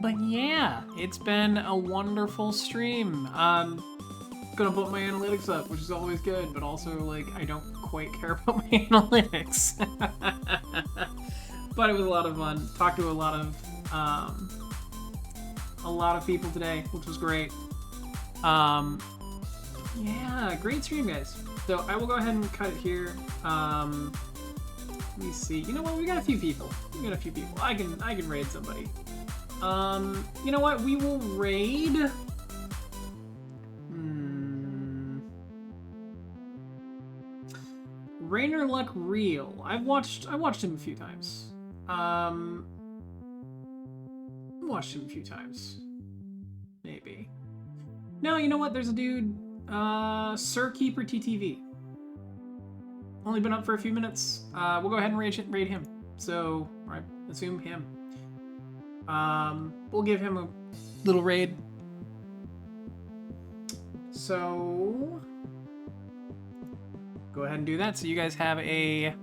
But yeah, it's been a wonderful stream. Gonna put my analytics up, which is always good, but also like I don't quite care about my analytics. But it was a lot of fun. Talked to a lot of people today, which was great. Yeah, great stream, guys. So I will go ahead and cut it here. Let me see. You know what? We got a few people. I can raid somebody. You know what? We will raid. Rainer Luck Real. I watched him a few times. Maybe. No, you know what? There's a dude, Sir Keeper TTV. Only been up for a few minutes. We'll go ahead and raid him. So, I assume him. We'll give him a little raid. So, go ahead and do that. So you guys have a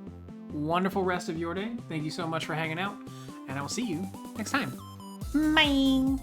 wonderful rest of your day. Thank you so much for hanging out, and I will see you next time. Bye!